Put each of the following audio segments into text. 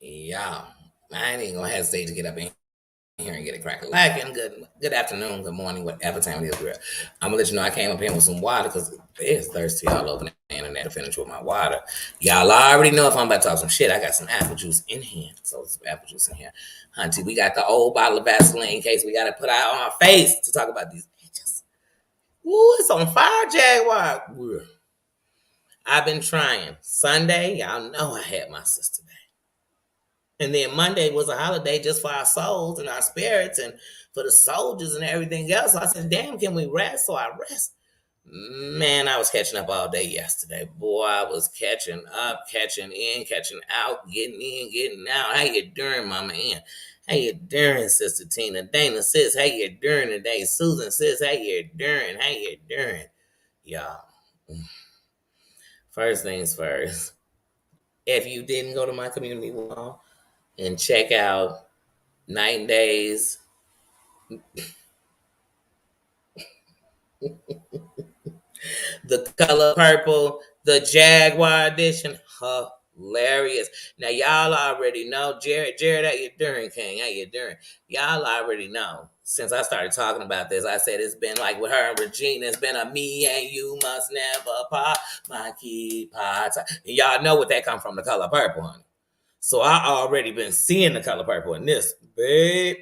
Yeah, I ain't even gonna hesitate to get up in here and get a crack a lacking. Good afternoon, good morning, whatever time it is, girl. I'm gonna let you know I came up here with some water because it's thirsty all over the internet to finish with my water. Y'all already know if I'm about to talk some shit, I got some apple juice in here. So some apple juice in here. Hunty, we got the old bottle of Vaseline in case we gotta put out on our face to talk about these bitches. Ooh, it's on fire, Jaguar. I've been trying. Sunday, y'all know I had my sister day. And then Monday was a holiday just for our souls and our spirits and for the soldiers and everything else. So I said, damn, can we rest? So I rest. Man, I was catching up all day yesterday. Boy, I was catching up, catching in, catching out, getting in, getting out. How you doing, Mama Ann? How you doing, Sister Tina? Dana sis, how you doing today? Susan sis, how you doing? How you doing? Y'all, first things first. If you didn't go to my community wall and check out Night and Days, the color purple, the Jaguar edition, hilarious. Now y'all already know, Jared, how you doing, King? How you doing? Y'all already know. Since I started talking about this, I said it's been like with her and Regina, it's been a me and you must never part, my key parts. And y'all know what that come from, the color purple, honey. So I already been seeing the color purple in this, babe.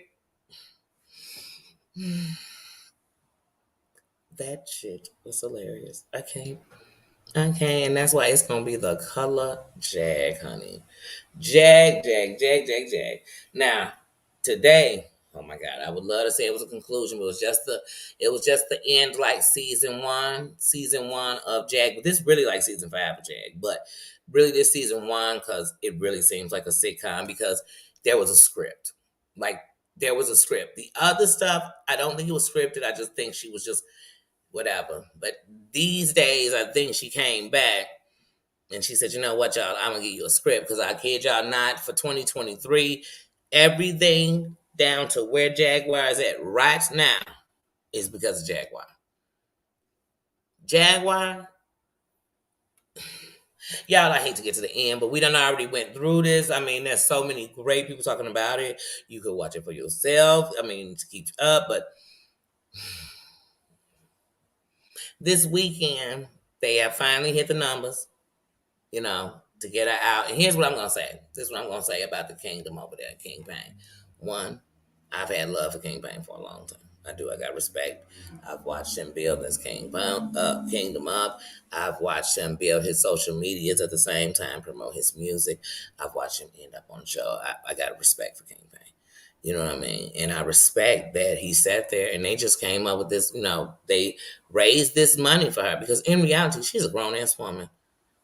That shit was hilarious. Okay, and that's why it's gonna be the color Jag, honey. Jag. Now, today, oh my God, I would love to say it was a conclusion, but it was just the end, like season one of Jag. But this really like season 5 of Jag, but really this season one because it really seems like a sitcom because there was a script, like there was a script. The other stuff, I don't think it was scripted. I just think she was just whatever. But these days, I think she came back and she said, you know what, y'all, I'm going to give you a script because I kid y'all not, for 2023, everything down to where Jaguar is at right now is because of Jaguar. Jaguar, y'all, I hate to get to the end, but we done already went through this. I mean, there's so many great people talking about it. You could watch it for yourself. I mean, to keep up, but this weekend, they have finally hit the numbers, to get her out. And here's what I'm gonna say. This is what I'm gonna say about the kingdom over there, King Pain. One, I've had love for King Pain for a long time. I do. I got respect. I've watched him build his kingdom up. I've watched him build his social medias at the same time, promote his music. I've watched him end up on the show. I got respect for King Pain. You know what I mean? And I respect that he sat there and they just came up with this, they raised this money for her because in reality, she's a grown ass woman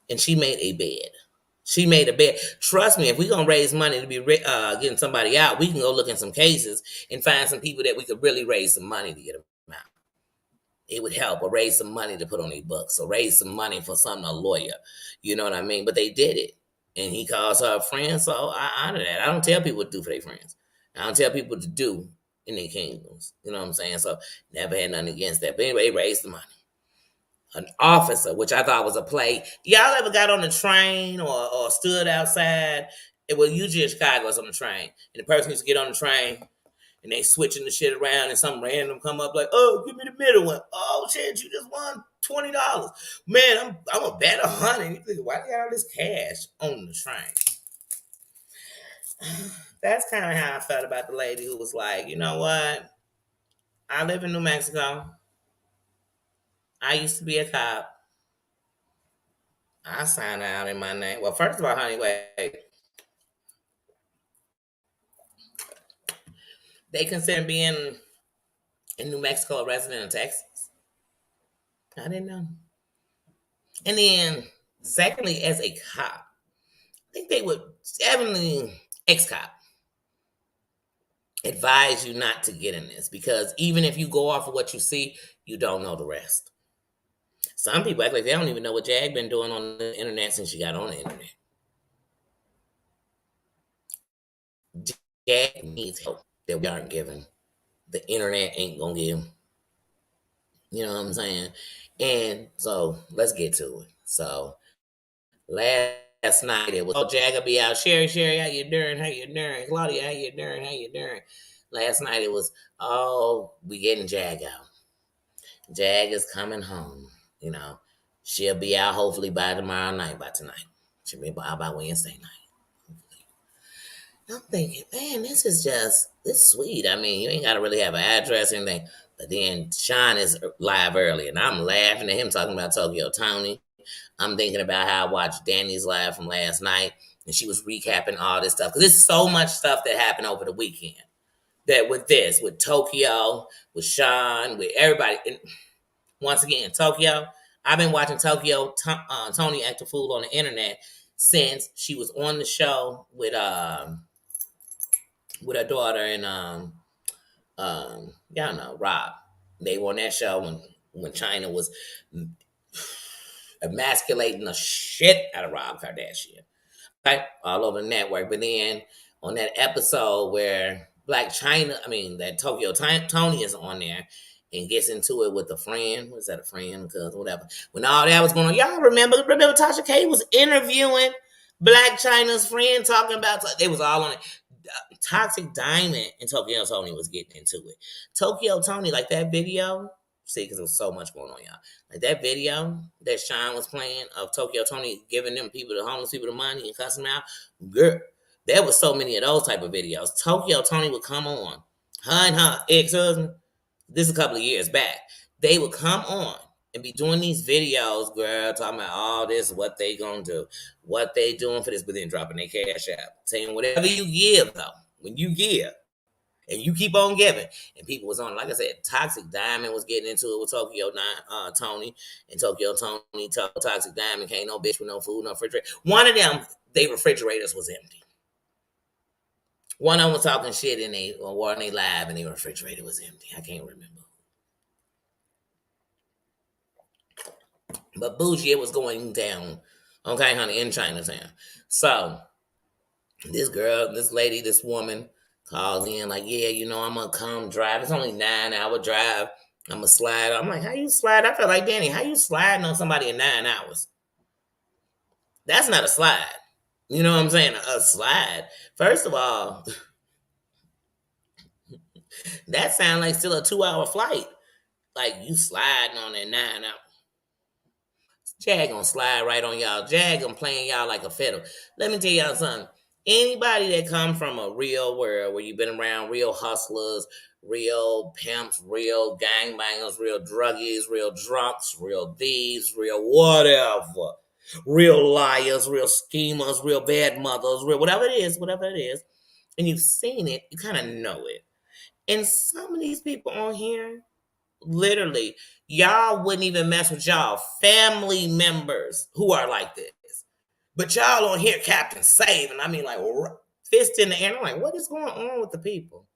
and she made a bed. She made a bed. Trust me, if we're gonna raise money to be getting somebody out, we can go look in some cases and find some people that we could really raise some money to get them out. It would help, or raise some money to put on their books, or raise some money for some a lawyer. You know what I mean? But they did it, and he calls her a friend, so I honor that. I don't tell people what to do for their friends. I don't tell people what to do in their kingdoms. You know what I'm saying? So never had nothing against that. But anyway, raise the money. An officer, which I thought was a play. Y'all ever got on the train or stood outside? Well, usually in Chicago, it's on the train, and the person used to get on the train, and they switching the shit around, and some random come up like, "Oh, give me the middle one." Oh shit, you just won $20. Man, I'm a bet 100. You think, why they got all this cash on the train? That's kind of how I felt about the lady who was like, you know what? I live in New Mexico. I used to be a cop. I signed out in my name. Well, first of all, honey, wait. They consider being in New Mexico a resident of Texas. I didn't know. And then, secondly, as a cop, I think they would definitely, ex-cop, advise you not to get in this because even if you go off of what you see, you don't know the rest. Some people act like they don't even know what Jag been doing on the internet since she got on the internet. Jag needs help that we aren't giving. The internet ain't gonna give him. You know what I'm saying? And so let's get to it. So last last night it was, oh, Jag will be out. Sherry, how you doing? How you doing? Claudia, how you doing? How you doing? Last night it was, oh, we getting Jag out. Jag is coming home. You know, she'll be out hopefully by tomorrow night, by tonight. She'll be out by Wednesday night. I'm thinking, man, this sweet. I mean, you ain't got to really have an address or anything. But then Sean is live early, and I'm laughing at him talking about Tokyo Tony. I'm thinking about how I watched Danny's live from last night, and she was recapping all this stuff. Because there's so much stuff that happened over the weekend. That with Tokyo, with Sean, with everybody. And once again, Tokyo, I've been watching Tony act a fool on the internet since she was on the show with her daughter and y'all know Rob. They were on that show when China was emasculating the shit out of Rob Kardashian, right? All over the network. But then on that episode where that Tokyo Tony is on there and gets into it with a friend. Was that a friend? Because whatever. When all that was going on, y'all remember Tasha K was interviewing Blac Chyna's friend talking about, they was all on it. Toxic Diamond and Tokyo Tony was getting into it. Tokyo Tony, like that video, see, because there was so much going on, y'all. Like that video that Sean was playing of Tokyo Tony giving the homeless people the money and cussing them out, girl, there was so many of those type of videos. Tokyo Tony would come on, her and her ex-husband, this is a couple of years back, they would come on and be doing these videos, girl, talking about all this, what they gonna do, what they doing for this, but then dropping their cash out, saying whatever you give, though, when you give, and you keep on giving, and people was on, like I said, Toxic Diamond was getting into it with Tokyo Tony, and Tokyo Tony told Toxic Diamond, can't no bitch with no food, no refrigerator. One of them, they refrigerators was empty. One of them was talking shit and they were on their live and their refrigerator was empty. I can't remember. But bougie, it was going down. Okay, honey, in Chinatown. So this lady, this woman calls in like, yeah, I'm gonna come drive. It's only 9-hour drive. I'm gonna slide. I'm like, how you slide? I feel like, Danny, how you sliding on somebody in 9 hours? That's not a slide. You know what I'm saying? A slide. First of all, that sounds like still a 2-hour flight. Like you sliding on that 9 hours. Jag gonna slide right on y'all. Jag gonna playing y'all like a fiddle. Let me tell y'all something. Anybody that come from a real world where you've been around real hustlers, real pimps, real gangbangers, real druggies, real drunks, real thieves, real whatever, real liars, real schemers, real bad mothers, real whatever it is, and you've seen it, you kind of know it. And some of these people on here, literally, y'all wouldn't even mess with y'all family members who are like this. But y'all on here, Captain Save, and I mean, like, fist in the air. I'm like, what is going on with the people?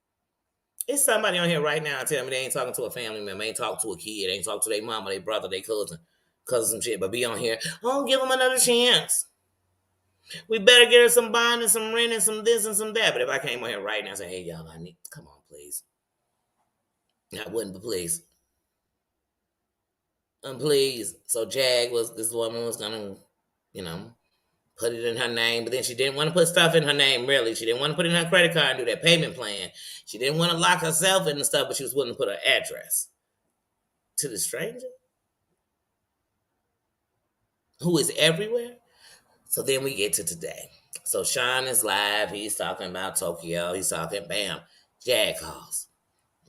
It's somebody on here right now telling me they ain't talking to a family member, ain't talking to a kid, ain't talking to their mama, their brother, their cousin, some shit, but be on here. Oh, give them another chance. We better get her some bond and some rent and some this and some that. But if I came on here right now and say, hey, y'all, come on, please. I wouldn't, but please. Please. So this woman was gonna, put it in her name, but then she didn't want to put stuff in her name, really. She didn't want to put in her credit card and do that payment plan. She didn't want to lock herself in the stuff, but she was willing to put her address to the stranger who is everywhere. So then we get to today. So Sean is live. He's talking about Tokyo. He's talking, bam, Jag calls.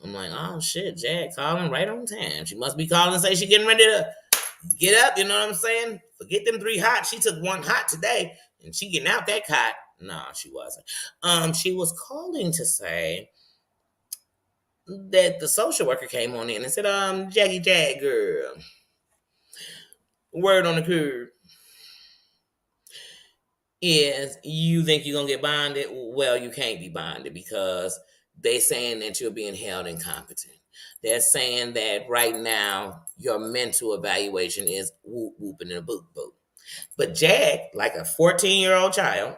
I'm like, oh shit, Jag calling right on time. She must be calling and say she getting ready to get up, you know what I'm saying? Forget them 3 hot. She took 1 hot today and she getting out that cot. No, she wasn't. She was calling to say that the social worker came on in and said, Jackie Jag girl, word on the curb is you think you're gonna get bonded? Well, you can't be bonded because they saying that you're being held incompetent. They're saying that right now your mental evaluation is whoop whooping and a boop boop. But Jag, like a 14-year-old child,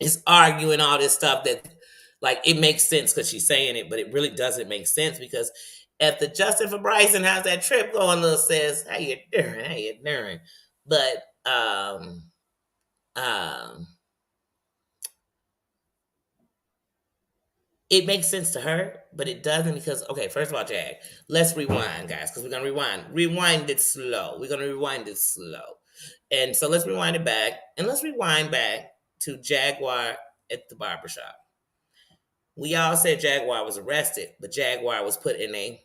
is arguing all this stuff that, like, it makes sense because she's saying it, but it really doesn't make sense because at the Justin for Bryson, how's that trip going? Little says, how you doing? But Um, it makes sense to her, but it doesn't because okay, first of all, Jag, let's rewind, guys, because we're gonna rewind it slow. We're gonna rewind it slow, and so let's rewind it back, and let's rewind back to Jaguar at the barbershop. We all said Jaguar was arrested, but Jaguar was put in a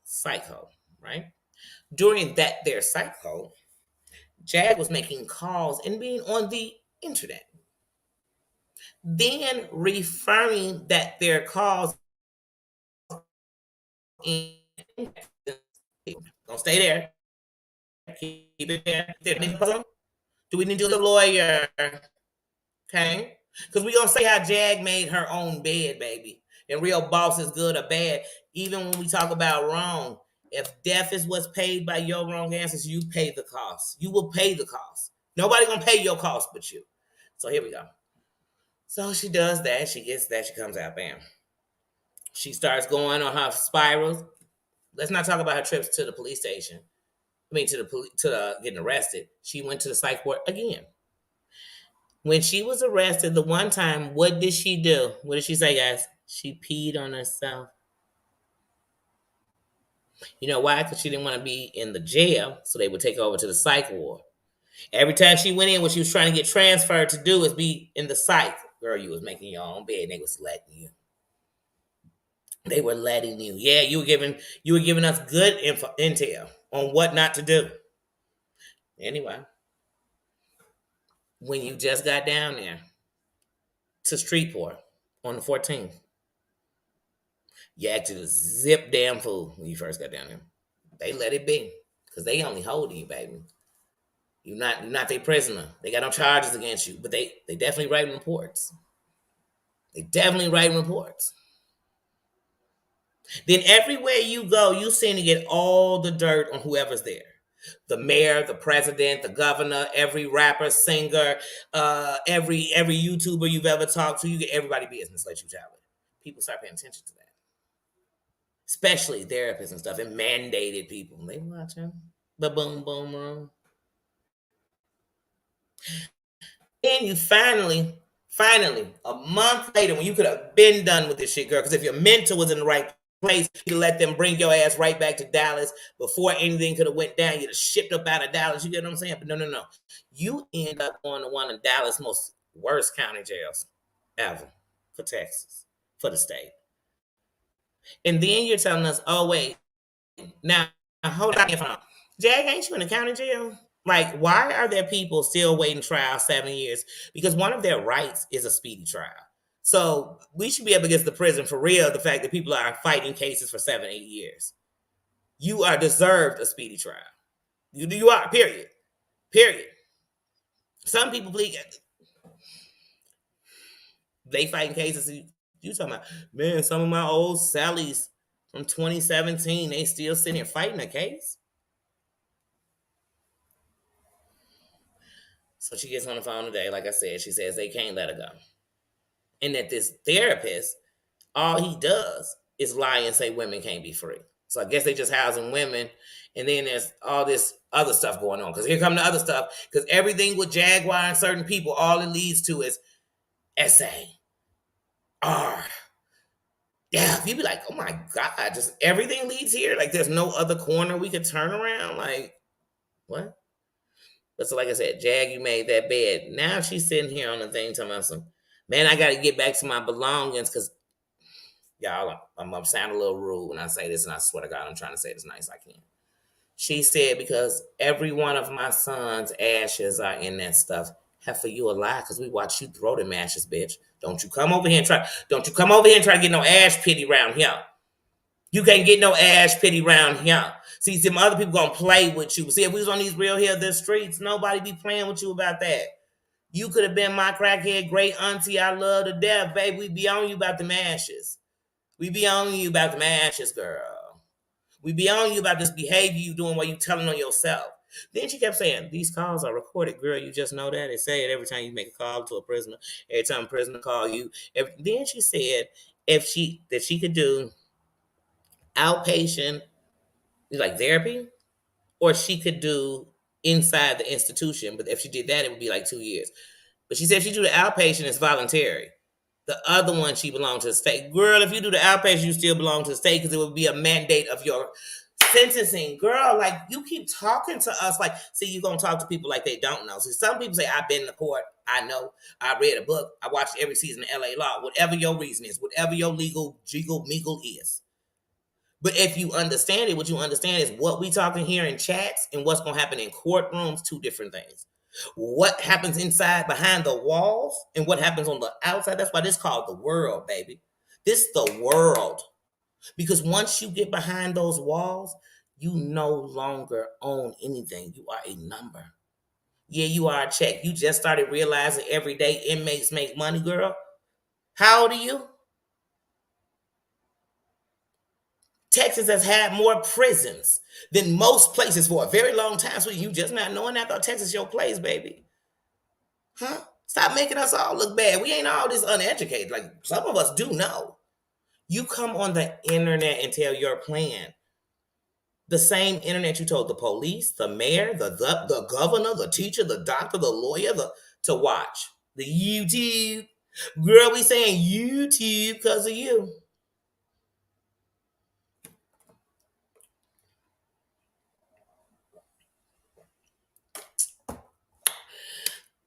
psycho, right? During that their psycho, Jag was making calls and being on the internet, then referring that their calls in. Don't stay there. Keep it there. Do we need to do the lawyer? Okay? Because we gonna say how Jag made her own bed, baby. And real boss is good or bad. Even when we talk about wrong, if death is what's paid by your wrong answers, you pay the cost. You will pay the cost. Nobody gonna pay your cost but you. So here we go. So she does that. She gets that. She comes out. Bam. She starts going on her spirals. Let's not talk about her trips to the police station. I mean, to the getting arrested. She went to the psych ward again. When she was arrested the one time, what did she do? What did she say, guys? She peed on herself. You know why? Because she didn't want to be in the jail, so they would take her over to the psych ward. Every time she went in, what she was trying to get transferred to do is be in the psych. Girl, you was making your own bed, and they was letting you. They were letting you. Yeah, you were giving us good intel on what not to do. Anyway, when you just got down there to Streetport on the 14th, you acted a zip damn fool when you first got down there. They let it be because they only holding you, baby. You're not their prisoner. They got no charges against you, but they definitely writing reports. They definitely writing reports. Then everywhere you go, you seem to get all the dirt on whoever's there. The mayor, the president, the governor, every rapper, singer, every YouTuber you've ever talked to, you get everybody business, let you tell it. People start paying attention to that. Especially therapists and stuff, and mandated people. They watching the boom boom room. Then you finally, a month later, when you could have been done with this shit, girl, because if your mentor was in the right place, you let them bring your ass right back to Dallas before anything could have went down. You'd have shipped up out of Dallas. You get what I'm saying? But no. You end up going to one of Dallas' most worst county jails ever for Texas, for the state. And then you're telling us, oh, wait, now, hold on. Jag, ain't you in the county jail? Like, why are there people still waiting trial 7 years? Because one of their rights is a speedy trial. So we should be up against the prison for real. The fact that people are fighting cases for 7, 8 years, you are deserved a speedy trial. You are. Period. Period. Some people plead. They fighting cases. You talking about, man? Some of my old Sallys from 2017, they still sitting here fighting a case. So she gets on the phone today. Like I said, she says they can't let her go. And that this therapist, all he does is lie and say women can't be free. So I guess they just housing women. And then there's all this other stuff going on. Because here come the other stuff. Because everything with Jaguar and certain people, all it leads to is SAR. Yeah, you'd be like, oh my God, just everything leads here. Like there's no other corner we could turn around. Like, what? But so, like I said, Jag, you made that bed. Now she's sitting here on the thing talking about some, man, I got to get back to my belongings because, y'all, I'm sound a little rude when I say this, and I swear to God, I'm trying to say it as nice as I can. She said, because every one of my son's ashes are in that stuff. Heifer, you a lie, because we watch you throw them ashes, bitch. Don't you come over here and try to get no ash pity around here. You can't get no ash pity around here. See, some other people gonna play with you. See, if we was on these real here, the streets, nobody be playing with you about that. You could have been my crackhead great auntie I love to death, baby. We be on you about the ashes. We be on you about the ashes, girl. We be on you about this behavior you doing while you telling on yourself. Then she kept saying, these calls are recorded, girl. You just know that. They say it every time you make a call to a prisoner. Every time a prisoner call you. Then she said that she could do outpatient like therapy, or she could do inside the institution. But if she did that, it would be like 2 years. But she said if she do the outpatient, it's voluntary. The other one, she belonged to the state. Girl, if you do the outpatient, you still belong to the state because it would be a mandate of your sentencing. Girl, like, you keep talking to us like, see, you're going to talk to people like they don't know. See, some people say, I've been to court. I know. I read a book. I watched every season of LA Law. Whatever your reason is, whatever your legal jiggle meagle is. But if you understand it, what you understand is what we talking here in chats and what's going to happen in courtrooms, two different things. What happens inside behind the walls and what happens on the outside. That's why this is called the world, baby. This is the world. Because once you get behind those walls, you no longer own anything. You are a number. Yeah, you are a check. You just started realizing every day inmates make money, girl. How old are you? Texas has had more prisons than most places for a very long time. So you just not knowing that, thought Texas your place, baby. Huh? Stop making us all look bad. We ain't all this uneducated. Like, some of us do know. You come on the internet and tell your plan. The same internet you told the police, the mayor, the governor, the teacher, the doctor, the lawyer, to watch. The YouTube. Girl, we saying YouTube because of you.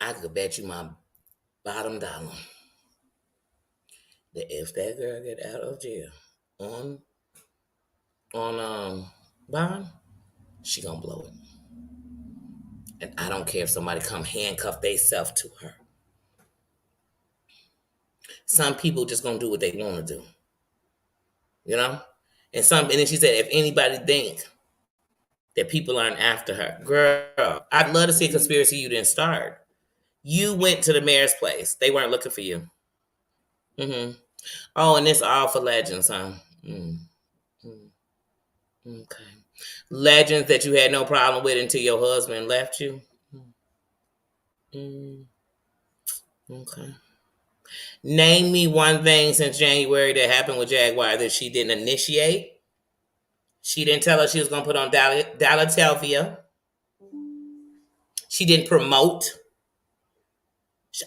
I could bet you my bottom dollar that if that girl get out of jail on bond, she gonna blow it. And I don't care if somebody come handcuff theyself to her. Some people just gonna do what they want to do, you know. And then she said, if anybody think that people aren't after her, girl, I'd love to see a conspiracy you didn't start. You went to the mayor's place. They weren't looking for you. Mm-hmm. Oh, and it's all for legends, huh? Okay. Legends that you had no problem with until your husband left you. Mm, okay. Name me one thing since January that happened with Jaguar that she didn't initiate. She didn't tell us she was going to put on Dalatelvia. She didn't promote.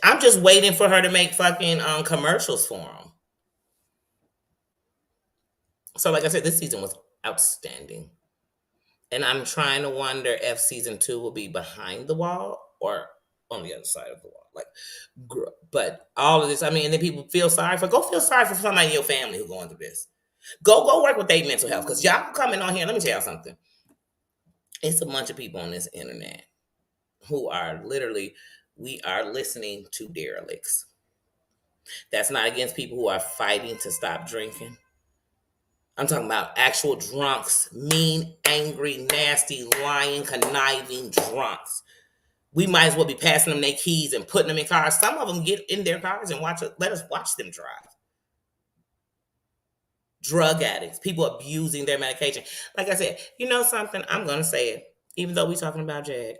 I'm just waiting for her to make fucking commercials for them. So, like I said, this season was outstanding. And I'm trying to wonder if season 2 will be behind the wall or on the other side of the wall. Like, but all of this, I mean, and then people feel sorry for, go feel sorry for somebody in your family who's going through this. Go work with their mental health. Because y'all coming on here, let me tell y'all something. It's a bunch of people on this internet who are literally, we are listening to derelicts. That's not against people who are fighting to stop drinking. I'm talking about actual drunks, mean, angry, nasty, lying, conniving drunks. We might as well be passing them their keys and putting them in cars. Some of them get in their cars and let us watch them drive. Drug addicts, people abusing their medication. Like I said, you know something? I'm going to say it, even though we're talking about Jag.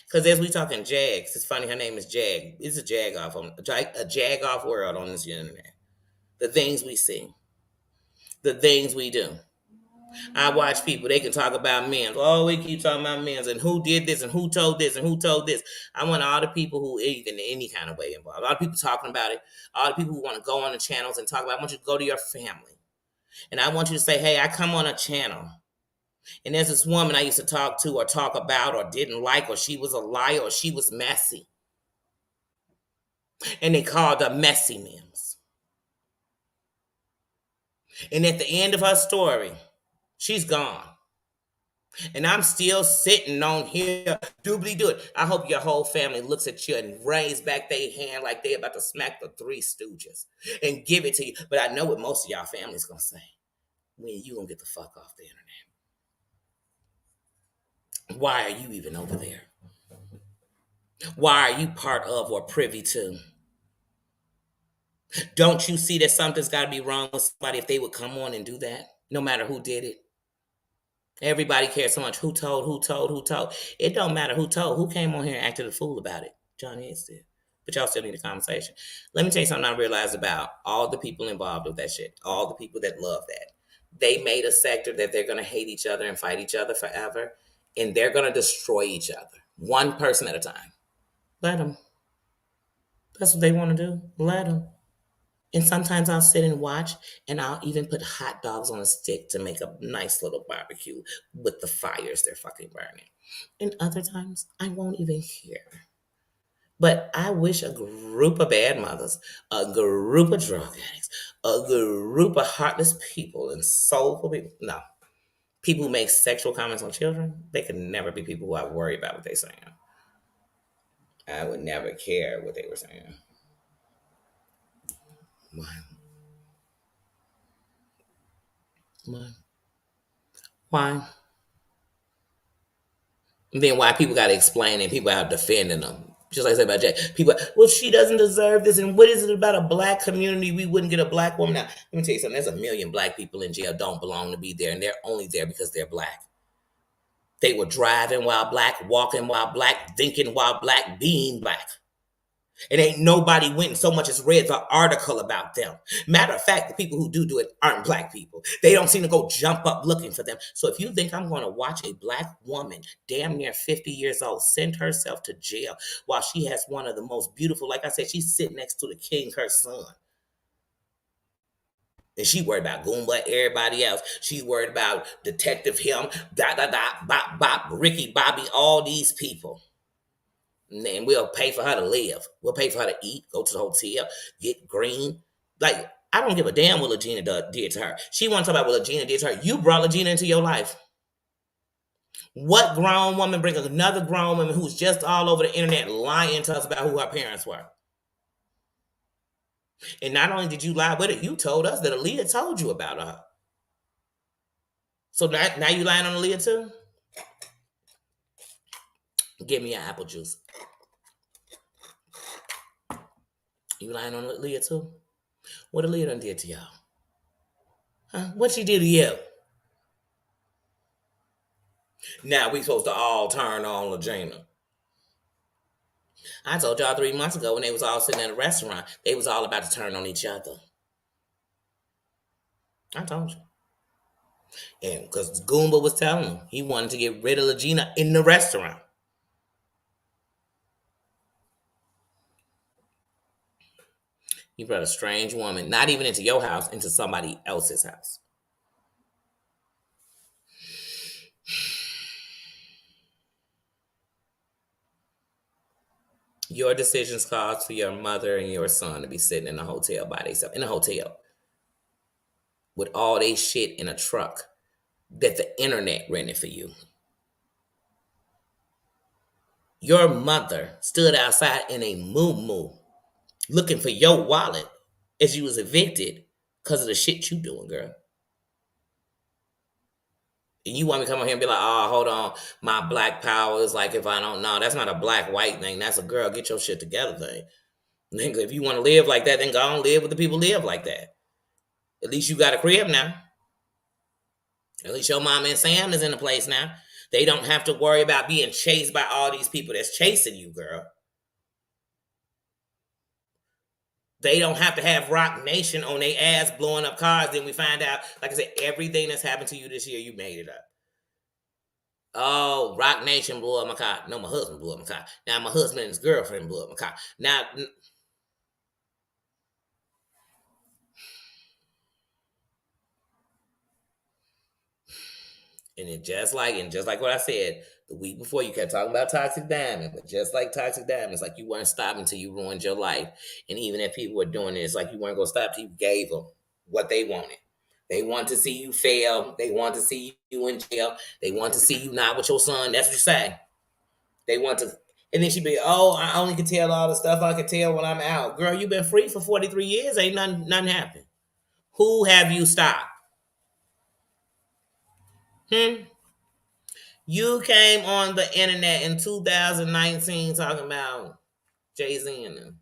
Because as we talking Jags, it's funny, her name is Jag. It's a jag off world on this internet. The things we see, the things we do. I watch people, they can talk about men. Oh, we keep talking about men and who did this and who told this and who told this. I want all the people who even in any kind of way involved. A lot of people talking about it. All the people who want to go on the channels and talk about it. I want you to go to your family. And I want you to say, hey, I come on a channel. And there's this woman I used to talk to or talk about or didn't like, or she was a liar, or she was messy. And they called her Messy Mims. And at the end of her story, she's gone. And I'm still sitting on here, doobly do it. I hope your whole family looks at you and raise back their hand like they're about to smack the Three Stooges and give it to you. But I know what most of y'all family's gonna say. When you gonna get the fuck off the internet? Why are you even over there? Why are you part of or privy to? Don't you see that something's got to be wrong with somebody if they would come on and do that, no matter who did it? Everybody cares so much who told. It don't matter who told. Who came on here and acted a fool about it? Johnny Hicks did. But y'all still need a conversation. Let me tell you something I realized about all the people involved with that shit, all the people that love that. They made a sector that they're going to hate each other and fight each other forever, and they're going to destroy each other, one person at a time. Let them. That's what they want to do. Let them. And sometimes I'll sit and watch, and I'll even put hot dogs on a stick to make a nice little barbecue with the fires they're fucking burning. And other times, I won't even care. But I wish a group of bad mothers, a group of drug addicts, a group of heartless people and soulful people. No, people who make sexual comments on children, they could never be people who I worry about what they're saying. I would never care what they were saying. Why? Why? Why? And then why people got to explain and people out defending them. Just like I said about Jay. People, well, she doesn't deserve this. And what is it about a black community? We wouldn't get a black woman. Now, let me tell you something. There's a million black people in jail don't belong to be there. And they're only there because they're black. They were driving while black, walking while black, thinking while black, being black. It ain't nobody went and so much as read the article about them. Matter of fact, the people who do it aren't black people. They don't seem to go jump up looking for them. So if you think I'm going to watch a black woman, damn near 50 years old, send herself to jail while she has one of the most beautiful, like I said, she's sitting next to the king, her son. And she worried about Goomba, everybody else. She worried about Detective him, bop, bop, Ricky, Bobby, all these people. And we'll pay for her to live. We'll pay for her to eat, go to the hotel, get green. Like, I don't give a damn what Legina did to her. She want to talk about what Legina did to her. You brought Legina into your life. What grown woman bring another grown woman who's just all over the internet lying to us about who her parents were? And not only did you lie with it, you told us that Aaliyah told you about her. So now you lying on Aaliyah too? Give me an apple juice. You lying on Aaliyah too? What Aaliyah done did to y'all? Huh? What she did to you? Now we supposed to all turn on Legina. I told y'all 3 months ago when they was all sitting in a restaurant, they was all about to turn on each other. I told you. And because Goomba was telling him he wanted to get rid of Legina in the restaurant. You brought a strange woman, not even into your house, into somebody else's house. Your decisions caused for your mother and your son to be sitting in a hotel by themselves, in a hotel, with all they shit in a truck that the internet rented for you. Your mother stood outside in a moo looking for your wallet as you was evicted because of the shit you doing, girl. And you want me to come on here and be like, oh, hold on, my black power is like if I don't know. That's not a black-white thing. That's a girl, get your shit together thing. Nigga, if you want to live like that, then go on live with the people who live like that. At least you got a crib now. At least your mama and Sam is in the place now. They don't have to worry about being chased by all these people that's chasing you, girl. They don't have to have Rock Nation on their ass blowing up cars. Then we find out, like I said, everything that's happened to you this year, you made it up. Oh, Rock Nation blew up my car. No, my husband blew up my car. Now my husband and his girlfriend blew up my car. Now, just like what I said the week before, you kept talking about Toxic Diamond, but just like Toxic Diamond, it's like you weren't stopping until you ruined your life. And even if people were doing it, it's like you weren't gonna stop till you gave them what they wanted. They want to see you fail. They want to see you in jail. They want to see you not with your son. That's what you say. They want to, and then she'd be, oh, I only can tell all the stuff I can tell when I'm out. Girl, you've been free for 43 years. Ain't nothing happened. Who have you stopped? Hmm? You came on the internet in 2019 talking about Jay-Z and them.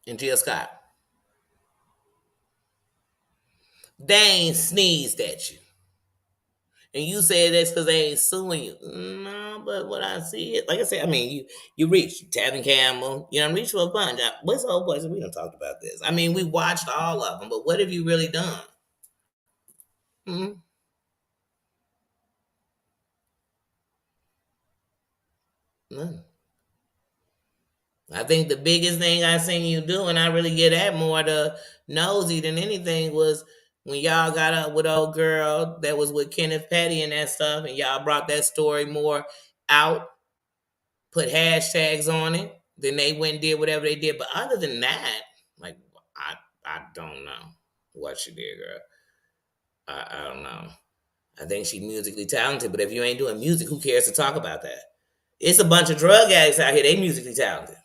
And Jill Scott. They ain't sneezed at you. And you said that's because they ain't suing you. No, but what I see it, like I said, I mean, you reached Tevin Campbell, you know, reached for a bunch. What's the whole bunch? We done talked about this. I mean, we watched all of them, but what have you really done? Hmm? Mm. I think the biggest thing I seen you do, and I really get at more the nosy than anything, was when y'all got up with old girl that was with Kenneth Petty and that stuff, and y'all brought that story more out, put hashtags on it. Then they went and did whatever they did. But other than that, like I I don't know what she did, girl. I don't know. I think she's musically talented, but if you ain't doing music, who cares to talk about that? It's a bunch of drug addicts out here. They musically talented.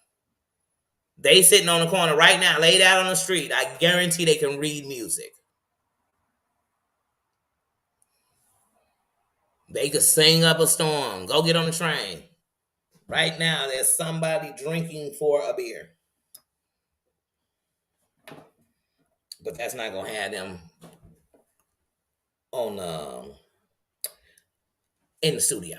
They sitting on the corner right now, laid out on the street. I guarantee they can read music. They could sing up a storm. Go get on the train. Right now, there's somebody drinking for a beer. But that's not gonna have them on in the studio.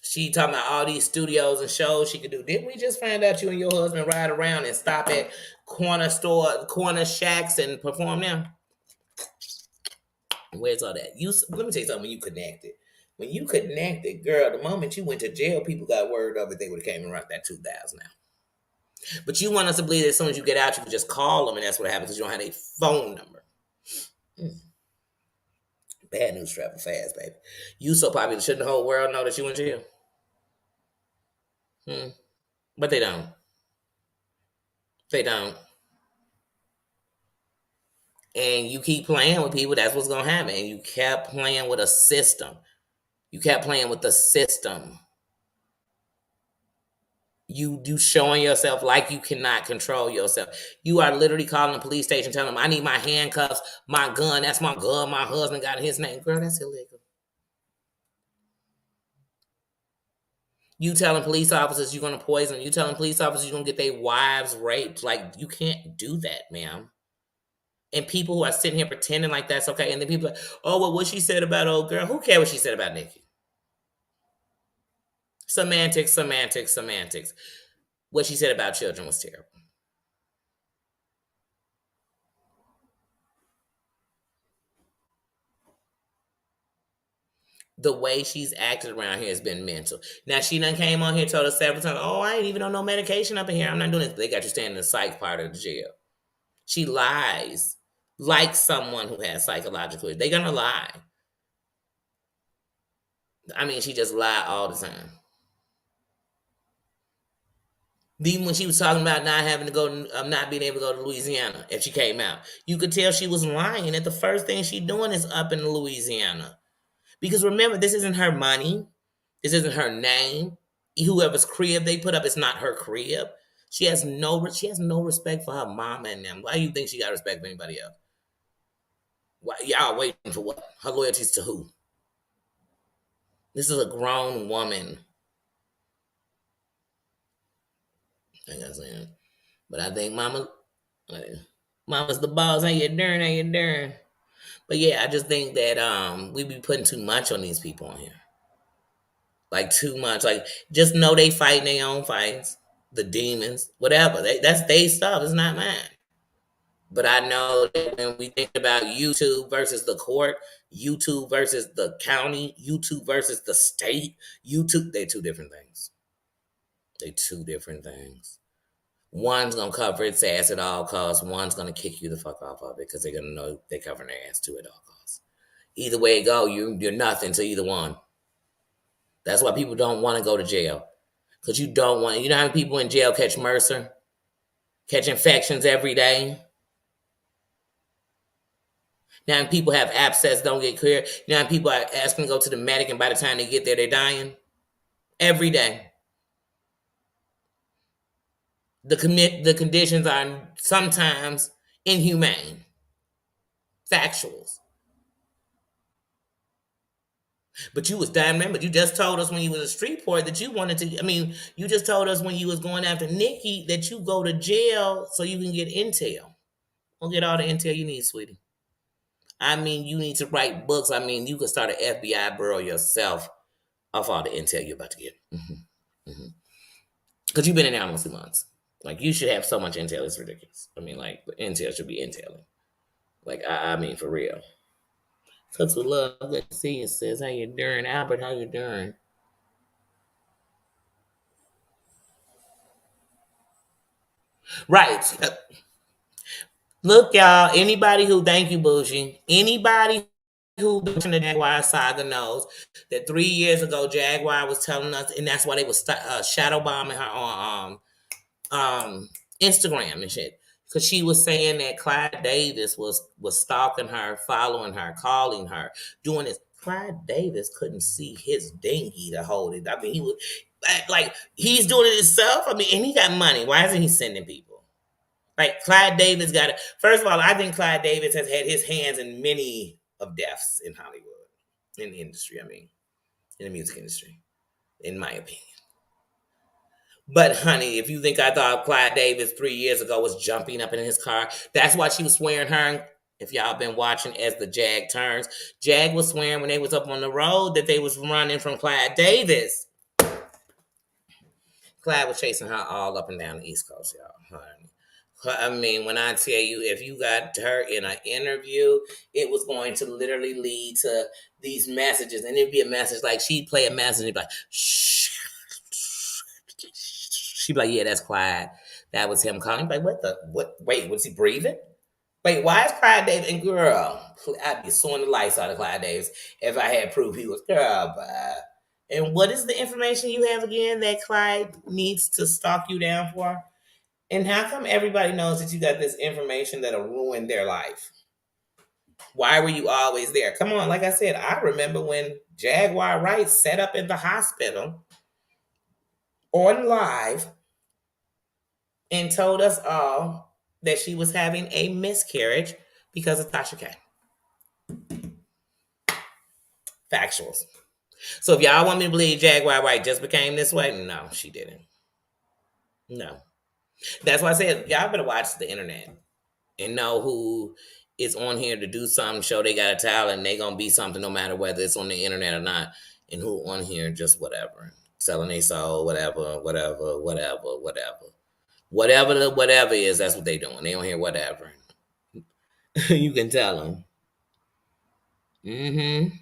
She talking about all these studios and shows she could do. Didn't we just find out you and your husband ride around and stop at corner shacks and perform them? Where's all that? Let me tell you something. When you connected, girl, the moment you went to jail, people got word of it. They would have came around that 2000 now. But you want us to believe that as soon as you get out, you can just call them, and that's what happens because you don't have a phone number. Mm. Bad news travel fast, baby. You so popular, shouldn't the whole world know that you in jail? Hmm. But they don't. They don't. And you keep playing with people, that's what's gonna happen. And you kept playing with a system. You kept playing with the system. You showing yourself like you cannot control yourself. You are literally calling the police station, telling them, "I need my handcuffs, my gun. That's my gun. My husband got his name." Girl, that's illegal. You telling police officers you're gonna poison. You telling police officers you're gonna get their wives raped. Like you can't do that, ma'am. And people who are sitting here pretending like that's okay, and then people are like, "Oh, well, what she said about old girl? Who cares what she said about Nikki?" Semantics, semantics, semantics. What she said about children was terrible. The way she's acted around here has been mental. Now she done came on here, told us several times, "Oh, I ain't even on no medication up in here. I'm not doing this." They got you standing in the psych part of the jail. She lies like someone who has psychological. They're gonna lie. I mean, she just lied all the time. Even when she was talking about not having to go, not being able to go to Louisiana if she came out, you could tell she was lying. That the first thing she doing is up in Louisiana. Because remember, this isn't her money. This isn't her name. Whoever's crib they put up, it's not her crib. She has no respect for her mama and them. Why do you think she got respect for anybody else? Why y'all waiting for what? Her loyalties to who? This is a grown woman. Like I said. But I think mama's the boss. How you doing? How you doing? But yeah, I just think that we be putting too much on these people on here. Like too much. Like just know they fighting their own fights. The demons, whatever. That's their stuff. It's not mine. But I know that when we think about YouTube versus the court, YouTube versus the county, YouTube versus the state, YouTube, they're two different things. They two different things. One's gonna cover its ass at all costs. One's gonna kick you the fuck off of it because they're gonna know they're covering their ass too at all costs. Either way it go, you're nothing to either one. That's why people don't want to go to jail. Because you don't want, you know how many people in jail catch MRSA? Catch infections every day? Now people have abscess don't get cleared. Now people are asking to go to the medic, and by the time they get there, they're dying every day. The conditions are sometimes inhumane. Factuals. But you was dying. Remember, you just told us when you was a street boy that you wanted to. I mean, you just told us when you was going after Nikki that you go to jail so you can get intel. Go get all the intel you need, sweetie. I mean, you need to write books. I mean, you could start an FBI bureau yourself off all the intel you're about to get. Because you've been in there almost 2 months. Like, you should have so much intel. It's ridiculous. I mean, like, intel should be intelling. Like, I mean, for real. Cooks with love. Good to see you, sis. How you doing? Albert, how you doing? Right. Look, y'all, anybody who, thank you, Bougie, anybody who been watching the Jaguar saga knows that 3 years ago, Jaguar was telling us, and that's why they was shadow bombing her on Instagram and shit. Because she was saying that Clyde Davis was stalking her, following her, calling her, doing this. Clyde Davis couldn't see his dinghy to hold it. I mean, he was like he's doing it himself. I mean, and he got money. Why isn't he sending people? Like Clyde Davis got it. First of all, I think Clyde Davis has had his hands in many of deaths in Hollywood, in the industry. I mean, in the music industry, in my opinion. But honey, if you think I thought Clyde Davis 3 years ago was jumping up in his car, that's why she was swearing her. If y'all been watching as the Jag turns, Jag was swearing when they was up on the road that they was running from Clyde Davis. Clyde was chasing her all up and down the East Coast, y'all. Honey. I mean, when I tell you, if you got her in an interview, it was going to literally lead to these messages, and it'd be a message like she'd play a message, and it'd be like, shh. She'd be like, yeah, that's Clyde. That was him calling. Like, what the? What? Wait, was he breathing? Wait, why is Clyde Davis? And girl, I'd be suing the lights out of Clyde Davis if I had proof he was girl. But and what is the information you have again that Clyde needs to stalk you down for? And how come everybody knows that you got this information that'll ruin their life? Why were you always there? Come on, like I said, I remember when Jaguar Wright set up in the hospital on live and told us all that she was having a miscarriage because of Tasha K. Factuals. So if y'all want me to believe Jaguar Wright just became this way, no, she didn't. No. That's why I said y'all better watch the internet and know who is on here to do something, show they got a talent, and they gonna be something no matter whether it's on the internet or not, and who on here just whatever. Selling their soul, whatever, whatever, whatever, whatever. Whatever the whatever is, that's what they doing. They don't hear whatever. You can tell them. Mm-hmm.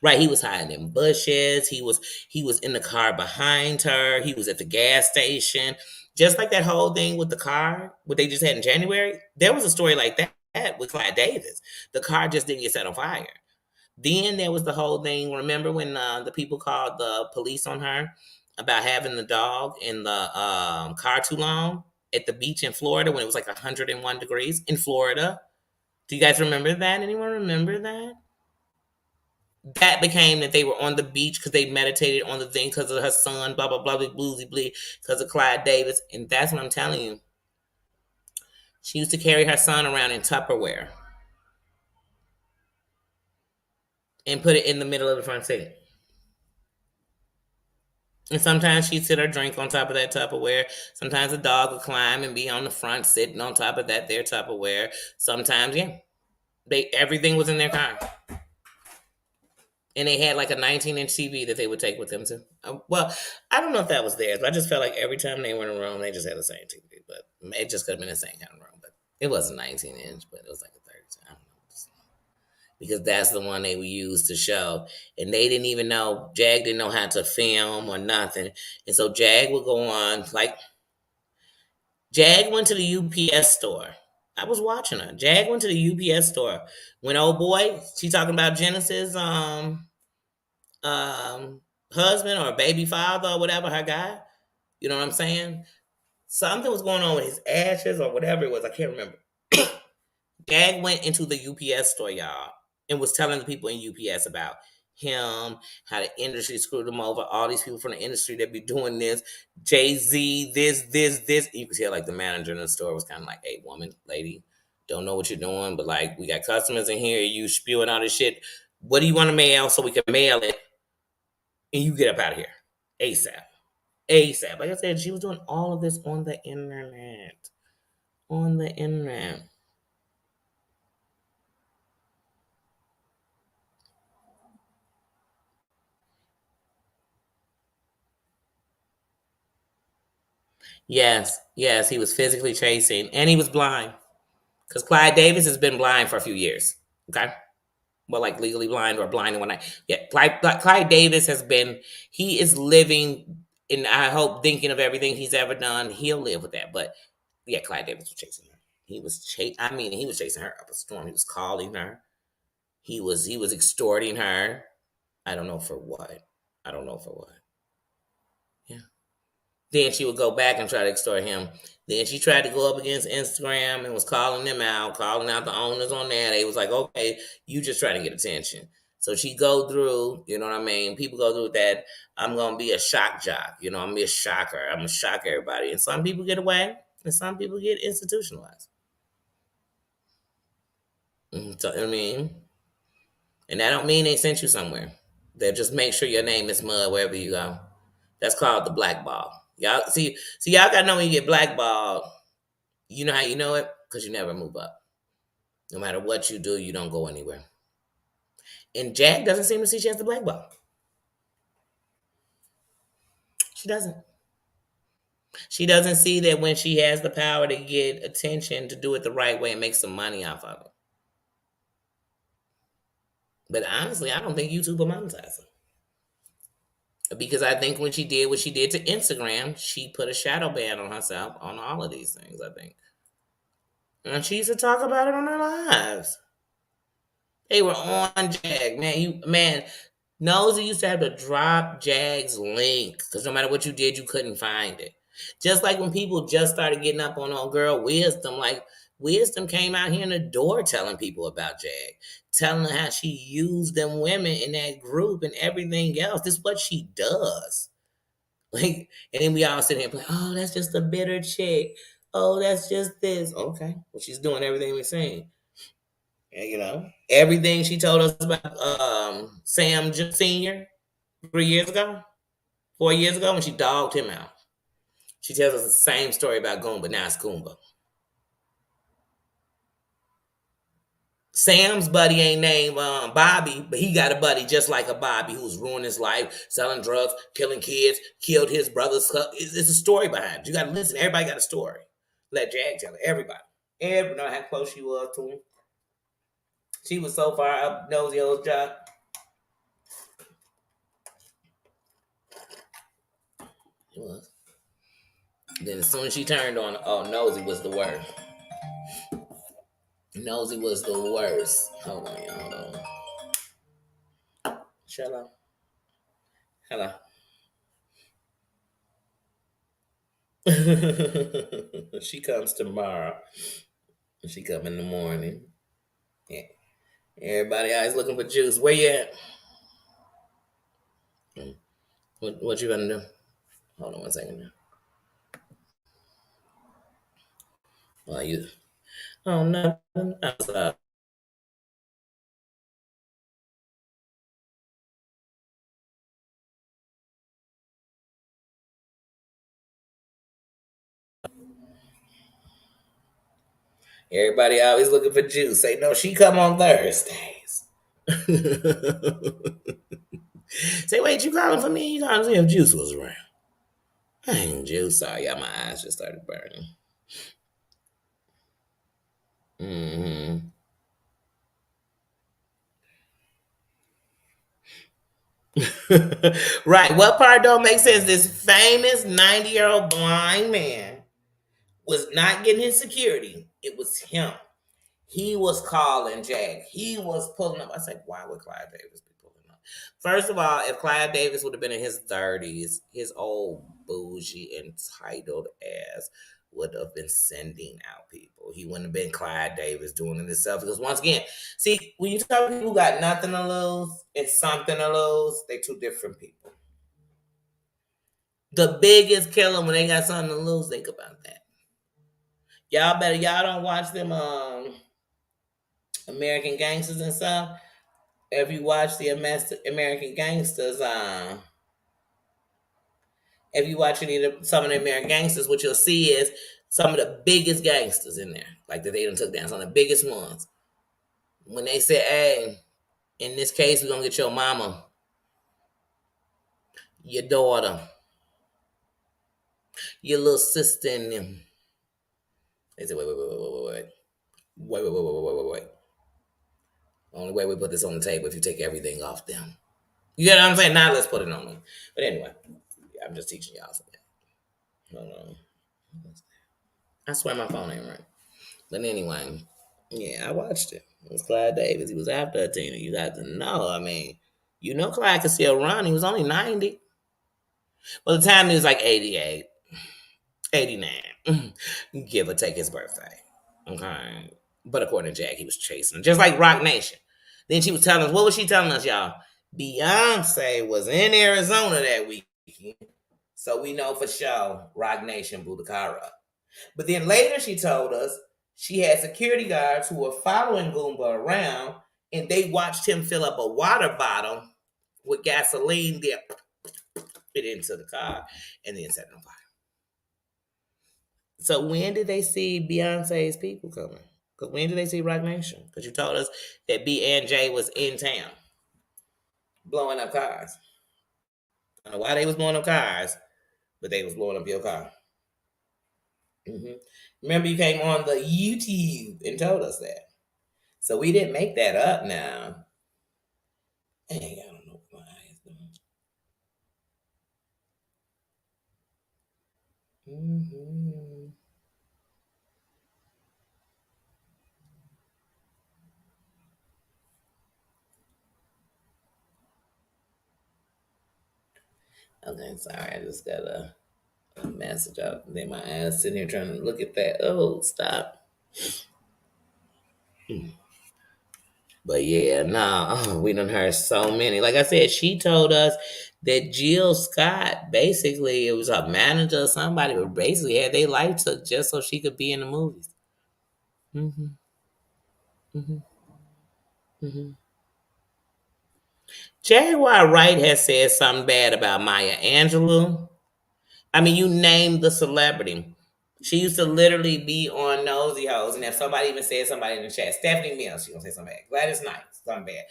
Right, he was hiding in bushes. He was in the car behind her. He was at the gas station. Just like that whole thing with the car, what they just had in January. There was a story like that with Clyde Davis. The car just didn't get set on fire. Then there was the whole thing. Remember when the people called the police on her about having the dog in the car too long at the beach in Florida when it was like 101 degrees in Florida? Do you guys remember that? Anyone remember that? That became that they were on the beach because they meditated on the thing because of her son, blah, blah, blah, blah, bluesy, blee, because of Clyde Davis. And that's what I'm telling you. She used to carry her son around in Tupperware and put it in the middle of the front seat. And sometimes she'd sit her drink on top of that Tupperware. Sometimes the dog would climb and be on the front sitting on top of that their Tupperware. Sometimes, yeah, everything was in their car. And they had like a 19-inch TV that they would take with them too. Well, I don't know if that was theirs, but I just felt like every time they were in a room, they just had the same TV. But it just could have been the same kind of room. But it wasn't 19-inch, but it was like a 30. I don't know. Because that's the one they would use to show. And they didn't even know, Jag didn't know how to film or nothing. And so Jag would go on, like, Jag went to the UPS store. I was watching her. Jag went to the UPS store. When old boy, she talking about Genesis, husband or baby father or whatever, her guy. You know what I'm saying? Something was going on with his ashes or whatever it was. I can't remember. Jag went into the UPS store, y'all, and was telling the people in UPS about him, how the industry screwed him over, all these people from the industry that be doing this, Jay-Z, this. You could tell like the manager in the store was kind of like, hey, woman, lady, don't know what you're doing, but like we got customers in here, you spewing all this shit. What do you want to mail so we can mail it? And you get up out of here. ASAP. ASAP. Like I said, she was doing all of this on the internet. On the internet. Yes, yes, he was physically chasing, and he was blind. Because Clyde Davis has been blind for a few years. Okay, well, like legally blind or blind and whatnot. Yeah, Clyde Davis has been. He is living, and I hope thinking of everything he's ever done, he'll live with that. But Yeah, Clyde Davis was chasing her. He was chasing her up a storm. He was calling her. He was extorting her. I don't know for what. I don't know for what. Yeah. Then she would go back and try to extort him. Then she tried to go up against Instagram and was calling them out, calling out the owners on there. They was like, okay, you just trying to get attention. So she go through, you know what I mean? People go through that. I'm gonna be a shock jock, I'm gonna be a shocker. I'm gonna shock everybody. And some people get away, and some people get institutionalized. So, I mean, and that don't mean they sent you somewhere. They just make sure your name is mud wherever you go. That's called the blackball. Y'all see, y'all gotta know when you get blackballed. You know how you know it? Because you never move up. No matter what you do, you don't go anywhere. And Jack doesn't seem to see she has the blackball. She doesn't. She doesn't see that when she has the power to get attention, to do it the right way and make some money off of it. But honestly, I don't think YouTube will monetize her. Because I think when she did what she did to Instagram, she put a shadow ban on herself on all of these things, I think. And she used to talk about it on her lives. They were on Jag, man. Nosy used to have to drop Jag's link because no matter what you did, you couldn't find it. Just like when people just started getting up on old girl Wisdom, like Wisdom came out here in the door telling people about Jag, telling her how she used them women in that group and everything else. This is what she does. Like, and then we all sit here and play, oh, that's just a bitter chick. Oh, that's just this. Okay. Well, she's doing everything we're saying. And, everything she told us about Sam Senior 3 years ago, 4 years ago, when she dogged him out. She tells us the same story about Goomba. Now it's Goomba. Sam's buddy ain't named Bobby, but he got a buddy just like a Bobby who's ruining his life, selling drugs, killing kids, killed his brother's. It's a story behind it. You got to listen. Everybody got a story. Let Jag tell it. Everybody. Everybody know how close she was to him. She was so far up nosy old job. It was. Then as soon as she turned on, oh, nosy was the worst. Nosy was the worst. Hold on, y'all. Hold on. Shut up. Hello. She comes tomorrow. She come in the morning. Yeah. Everybody always looking for juice. Where you at? What you gonna do? Hold on one second now. Well, you. Oh, nothing outside. Everybody always looking for juice. Say no, she come on Thursdays. Say, wait, you calling for me? You calling to see if Juice was around? I ain't Juice. Sorry, y'all. My eyes just started burning. Mm-hmm. Right. What part don't make sense? This famous 90-year-old blind man was not getting his security. It was him. He was calling Jack. He was pulling up. I said, why would Clive Davis be pulling up? First of all, if Clive Davis would have been in his 30s, his old bougie, entitled ass would have been sending out people. He wouldn't have been Clive Davis doing it himself. Because once again, see, when you talk to people who got nothing to lose and something to lose, they two different people. The biggest killer when they got something to lose, think about that. Y'all don't watch them American Gangsters and stuff. If you watch the American Gangsters, if you watch some of the American Gangsters, what you'll see is some of the biggest gangsters in there, like that they done took down, some of the biggest ones. When they say, "Hey, in this case, we're gonna get your mama, your daughter, your little sister, and them," they say, "Wait. Only way we put this on the table if you take everything off them." You know what I'm saying? Now let's put it on them. But anyway, I'm just teaching y'all something. Hold on. I swear my phone ain't right. But anyway, yeah, I watched it. It was Clyde Davis. He was after Tina. You got to know. I mean, you know Clyde could still run. He was only 90. Well, the time he was like 88, 89, give or take his birthday. Okay. But according to Jack, he was chasing her, just like Rock Nation. Then she was telling us, what was she telling us, y'all? Beyonce was in Arizona that weekend. So we know for sure Rock Nation blew the car up. But then later she told us she had security guards who were following Goomba around and they watched him fill up a water bottle with gasoline, then it into the car and then set it on fire. So when did they see Beyonce's people coming? Because when did they see Rock Nation? Because you told us that B and J was in town blowing up cars. I don't know why they was blowing up cars, but they was blowing up your car. hmm Remember, you came on the YouTube and told us that. So we didn't make that up now. Dang, I don't know what my eyes doing. Mm-hmm. Okay, sorry. I just got a message up. Then my ass sitting here trying to look at that. Oh, stop. But yeah, nah, we done heard so many. Like I said, she told us that Jill Scott, basically, it was a manager or somebody, but basically had their life took just so she could be in the movies. hmm hmm hmm Jaguar Wright has said something bad about Maya Angelou. I mean, you named the celebrity. She used to literally be on Nosy Hoes, and if somebody even said somebody in the chat, Stephanie Mills, she gonna say something bad. Gladys Knight, something bad.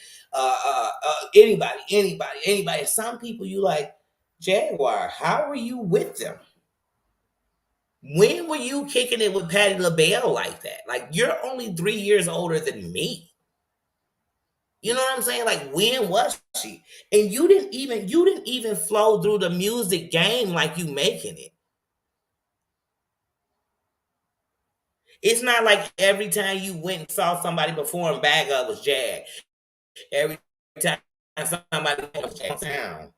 Anybody. Some people you like, Jaguar, how were you with them? When were you kicking it with Patti LaBelle like that? Like you're only 3 years older than me. You know what I'm saying? Like when was she? And you didn't even flow through the music game like you making it. It's not like every time you went and saw somebody perform Bag Up was Jag. Every time somebody was Jag.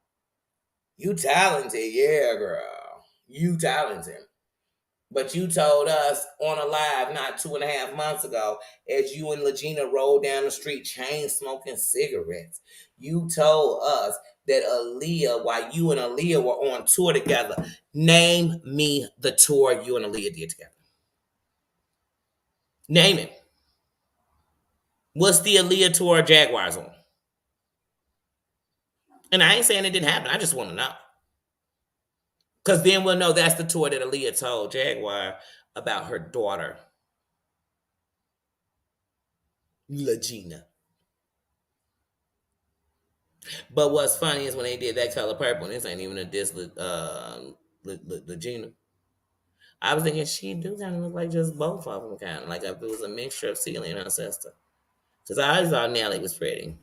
You talented, yeah, girl. You talented. But you told us on a live not 2.5 months ago, as you and Legina rolled down the street chain smoking cigarettes, you told us that Aaliyah, while you and Aaliyah were on tour together, name me the tour you and Aaliyah did together. Name it. What's the Aaliyah tour Jaguars on? And I ain't saying it didn't happen. I just want to know. Because then we'll know that's the tour that Aaliyah told Jaguar about her daughter, Legina. But what's funny is when they did that color purple, and this ain't even a diss, Legina. I was thinking she do kind of look like just both of them, kind of like if it was a mixture of Celie and her sister. Because I always thought Nelly was pretty,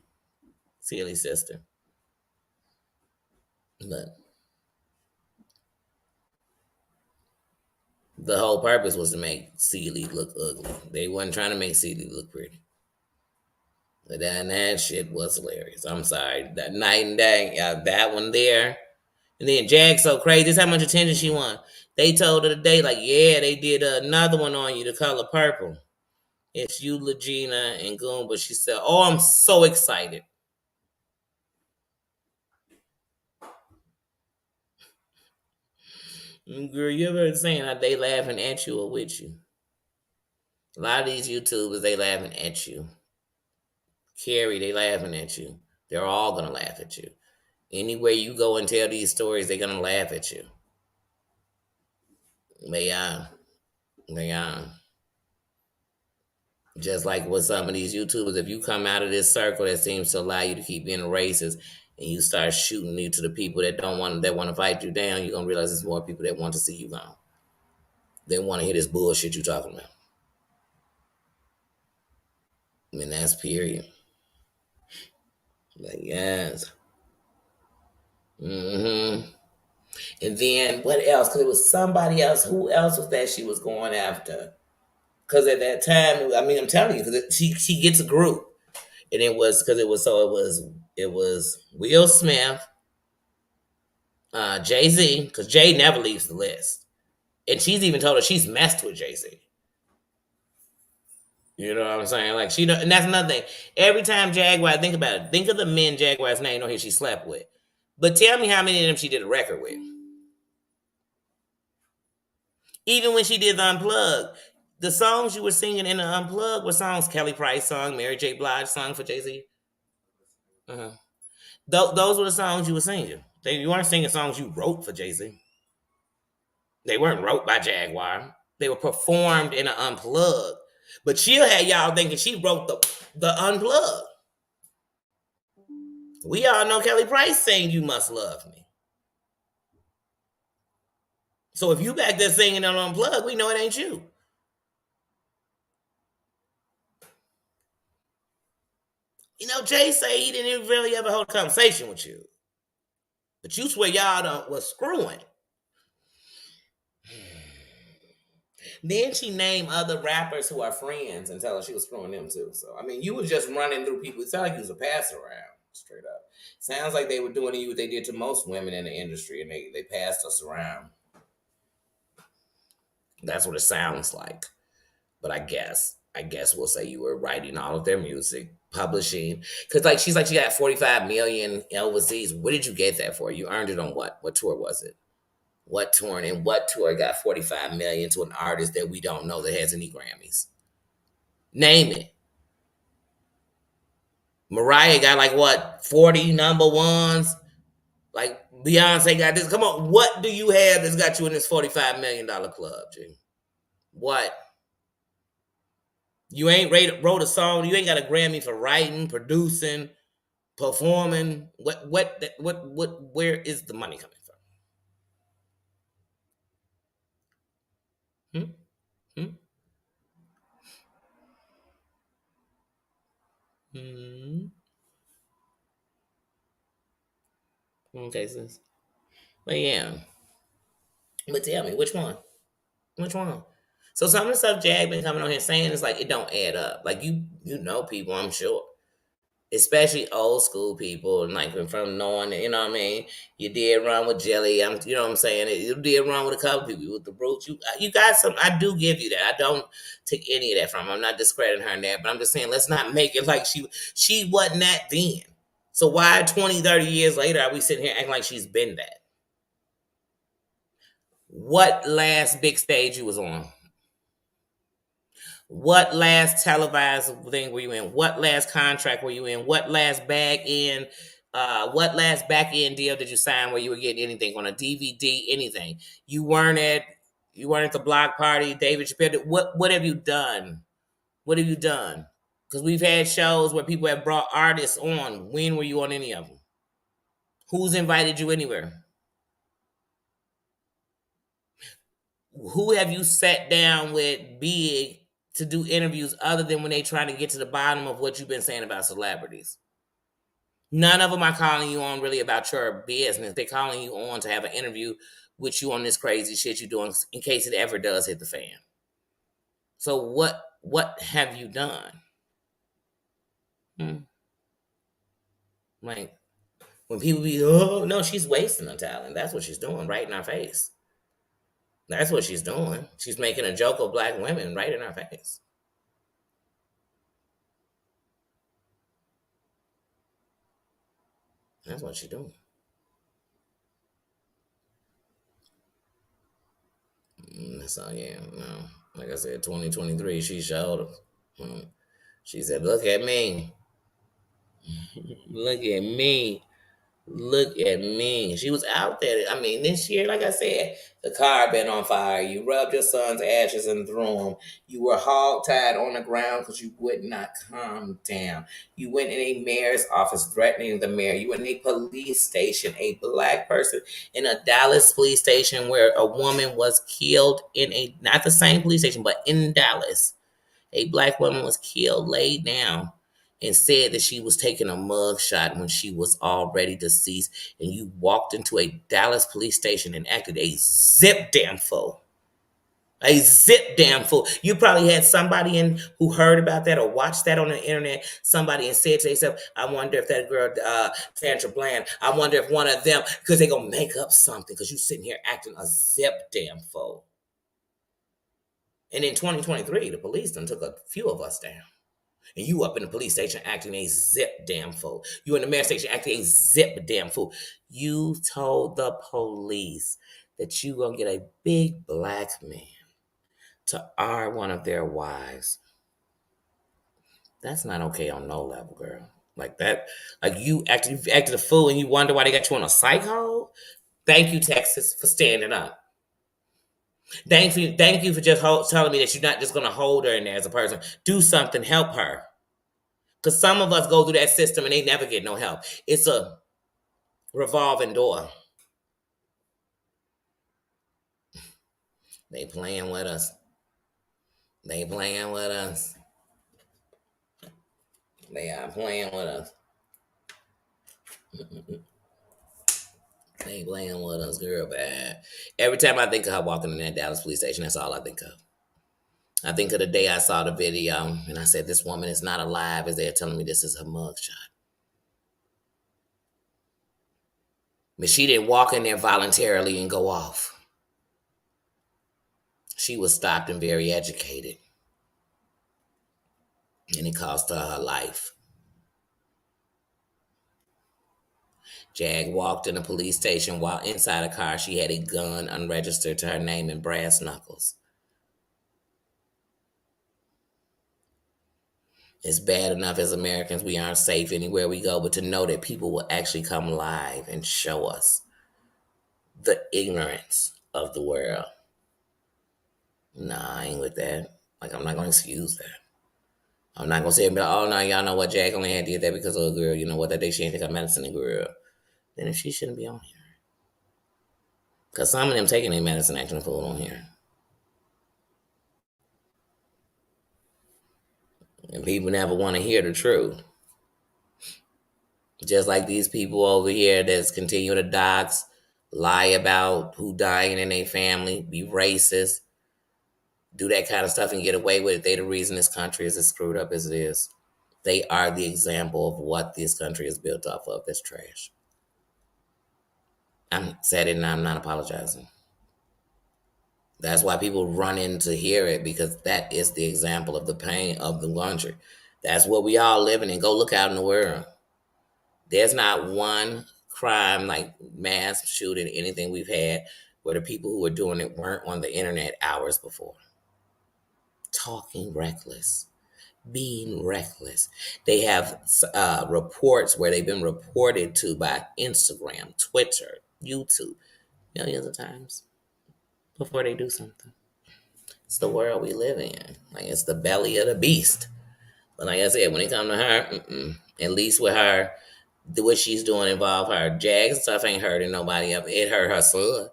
Celie's sister. But the whole purpose was to make Celie look ugly. They wasn't trying to make Celie look pretty. But that shit was hilarious. I'm sorry. That night and day, that one there. And then Jag so crazy. This how much attention she won. They told her today, like, yeah, they did another one on you, the color purple. It's you, Legina, and Goomba. She said, oh, I'm so excited. Girl, you ever saying how they laughing at you or with you? A lot of these YouTubers, they laughing at you. Carrie, they laughing at you. They're all gonna laugh at you. Anywhere you go and tell these stories, they're gonna laugh at you. They are. They are. Just like with some of these YouTubers, if you come out of this circle that seems to allow you to keep being racist and you start shooting you to the people that want to fight you down, you're gonna realize there's more people that want to see you gone. They want to hear this bullshit you talking about. I mean, that's period. Like, yes. Mm-hmm. And then what else? Because it was somebody else. Who else was that she was going after? Because at that time, I mean, I'm telling you, because she gets a group, and it was because it was Will Smith, Jay Z, because Jay never leaves the list, and she's even told her she's messed with Jay Z. You know what I'm saying? Like she, and that's another thing. Every time Jaguar, think about it. Think of the men Jaguar's name on here she slept with. But tell me how many of them she did a record with. Even when she did the Unplugged, the songs you were singing in the Unplugged were songs Kelly Price song, Mary J. Blige song for Jay Z. Uh-huh. Those were the songs you were singing. You weren't singing songs you wrote for Jay Z. They weren't wrote by Jaguar. They were performed in an Unplugged. But she'll have y'all thinking she wrote the Unplugged. We all know Kelly Price saying "You Must Love Me." So if you back there singing on Unplugged, we know it ain't you. You know, Jay say he didn't really ever hold a conversation with you, but you swear y'all was screwing. Then she named other rappers who are friends and tell her she was screwing them too. So I mean, you was just running through people. It sounded like you was a pass around, straight up. Sounds like they were doing to you what they did to most women in the industry, and they passed us around. That's what it sounds like. But I guess we'll say you were writing all of their music, publishing, because like she got 45 million overseas. What did you get that for? You earned it on what? What tour was it? What tour and what tour got 45 million to an artist that we don't know that has any Grammys? Name it. Mariah got like what, 40 number ones? Like Beyonce got this. Come on, what do you have that's got you in this $45 million club, G? What? You ain't wrote a song. You ain't got a Grammy for writing, producing, performing. Where is the money coming from? Hmm? Hmm? Okay, sis. But yeah. But tell me, which one? Which one? So some of the stuff Jag been coming on here saying is like it don't add up. Like you know people, I'm sure. Especially old school people, and like from knowing, you know what I mean. You did run with Jelly, you know what I'm saying. You did run with a couple people with the Brutes. You got some. I do give you that. I don't take any of that from her. I'm not discrediting her in that, but I'm just saying let's not make it like she wasn't that then. So why 20, 30 years later are we sitting here acting like she's been that? What last big stage you was on? What last televised thing were you in? What last contract were you in? What last back end deal did you sign where you were getting anything on a DVD, anything? You weren't at the block party, David Chappelle. What have you done? What have you done? Because we've had shows where people have brought artists on. When were you on any of them? Who's invited you anywhere? Who have you sat down with big to do interviews other than when they try to get to the bottom of what you've been saying about celebrities? None of them are calling you on really about your business. They're calling you on to have an interview with you on this crazy shit you're doing in case it ever does hit the fan. So what have you done? Like when people be, oh no, she's wasting her talent. That's what she's doing right in our face. That's what she's doing. She's making a joke of black women right in our face. That's what she's doing. So yeah, no. Like I said, 2023, she showed us. She said, "Look at me, look at me, look at me." She was out there. I mean, this year, like I said, the car been on fire. You rubbed your son's ashes and threw him. You were hog-tied on the ground because you would not calm down. You went in a mayor's office threatening the mayor. You went in a police station, a black person in a Dallas police station where a woman was killed not the same police station, but in Dallas. A black woman was killed, laid down and said that she was taking a mug shot when she was already deceased, and you walked into a Dallas police station and acted a zip damn fool. A zip damn fool. You probably had somebody in who heard about that or watched that on the internet. Somebody and said to themselves, "I wonder if that girl, Sandra Bland. I wonder if one of them, because they gonna make up something. Because you sitting here acting a zip damn fool." And in 2023, the police done took a few of us down. And you up in the police station acting a zip damn fool. You in the mayor station acting a zip damn fool. You told the police that you gonna get a big black man to R one of their wives. That's not okay on no level, girl. Like that, like you acted a fool and you wonder why they got you on a psycho? Thank you, Texas, for standing up. Thank you for just telling me that you're not just gonna hold her in there as a person. Do something, help her. Because some of us go through that system and they never get no help. It's a revolving door. They playing with us. They playing with us. They are playing with us. They playing with us, girl, bad. Every time I think of her walking in that Dallas police station, that's all I think of. I think of the day I saw the video and I said, this woman is not alive as they're telling me this is her mugshot. But she didn't walk in there voluntarily and go off. She was stopped and very educated. And it cost her her life. Jag walked in a police station while inside a car. She had a gun unregistered to her name and brass knuckles. It's bad enough as Americans we aren't safe anywhere we go, but to know that people will actually come live and show us the ignorance of the world. Nah, I ain't with that. Like, I'm not going to excuse that. I'm not going to say, oh, no, y'all know what, Jag only had did that because of a girl. You know what, that day she ain't take her medicine and girl. Then if she shouldn't be on here. Because some of them taking their medicine acting a fool on here. And people never want to hear the truth. Just like these people over here that's continuing to dox, lie about who dying in their family, be racist, do that kind of stuff and get away with it. They the reason this country is as screwed up as it is. They are the example of what this country is built off of. That's trash. I'm said it and I'm not apologizing. That's why people run in to hear it, because that is the example of the pain of the country. That's what we all living in. Go look out in the world. There's not one crime like mass shooting, anything we've had, where the people who were doing it weren't on the internet hours before. Talking reckless. Being reckless. They have reports where they've been reported to by Instagram, Twitter, YouTube, millions of times before they do something. It's the world we live in. Like, it's the belly of the beast. But like I said, when it comes to her, at least with her, what she's doing involve her. Jag stuff ain't hurting nobody else. It hurt her son.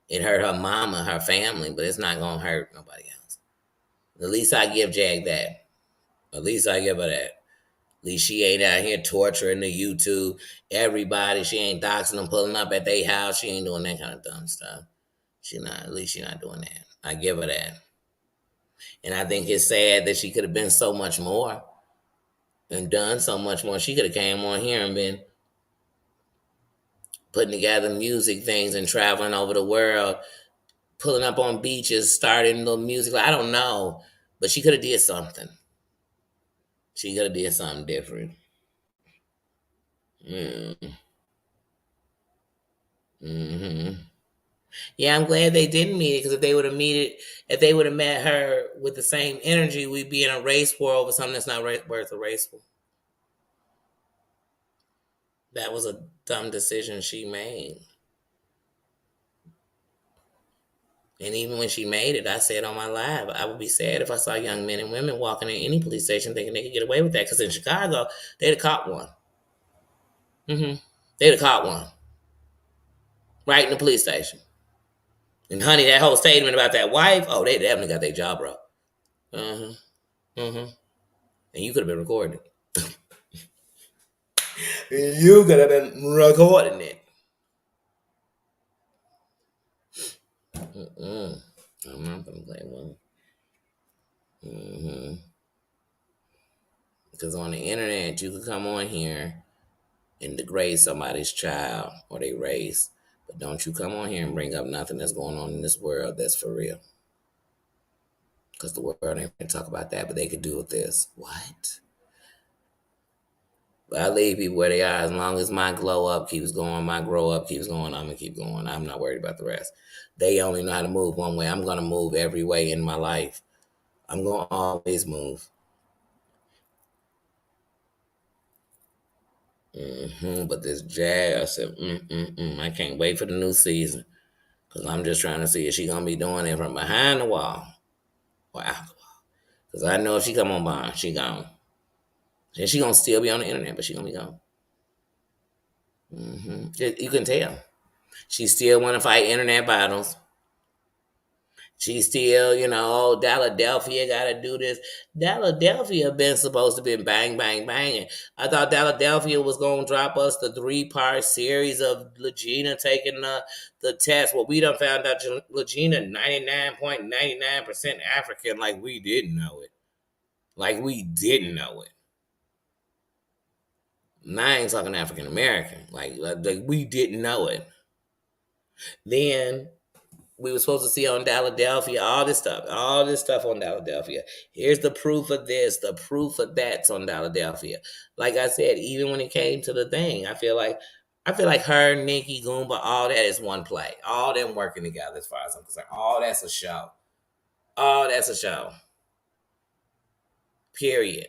It hurt her mama, her family, but it's not going to hurt nobody else. At least I give Jag that. At least I give her that. At least she ain't out here torturing the YouTube everybody. She ain't doxing them, pulling up at their house. She ain't doing that kind of dumb stuff. At least she's not doing that. I give her that. And I think it's sad that she could have been so much more and done so much more. She could have came on here and been putting together music things and traveling over the world, pulling up on beaches, starting little music. I don't know, but she could have did something. She could have did something different. Yeah, I'm glad they didn't meet it, because if they would have met her with the same energy, we'd be in a race war over something that's not worth a race war. That was a dumb decision she made. And even when she made it, I said on my live, I would be sad if I saw young men and women walking in any police station thinking they could get away with that. Because in Chicago, they'd have caught one. They'd have caught one. Right in the police station. And honey, that whole statement about that wife, oh, they definitely got their job, bro. And you could have been recording. You could have been recording it. I'm not gonna play one. Because on the internet, you can come on here and degrade somebody's child or their race, but don't you come on here and bring up nothing that's going on in this world that's for real. Because the world ain't going to talk about that, but they could do with this. What? But I leave people where they are. As long as my glow up keeps going, my grow up keeps going, I'm going to keep going. I'm not worried about the rest. They only know how to move one way. I'm going to move every way in my life. I'm going to always move. But this Jag, I said, I can't wait for the new season. Because I'm just trying to see if she going to be doing it from behind the wall or out the wall. Because I know if she come on by, she gone. And she going to still be on the internet, but she going to be gone. You can tell. She still want to fight internet battles. She still, oh, Philadelphia got to do this. Philadelphia been supposed to be bang, bang, banging. I thought Philadelphia was going to drop us the 3-part series of Legina taking the test. Well, we done found out Legina 99.99% African, like we didn't know it. Like we didn't know it. And I ain't talking African American. Like we didn't know it. Then we were supposed to see on Philadelphia, all this stuff on Philadelphia. Here's the proof of this, the proof of that's on Philadelphia. Like I said, even when it came to the thing, I feel like her, Nikki, Goomba, all that is one play. All them working together as far as I'm concerned. All that's a show. All that's a show. Period.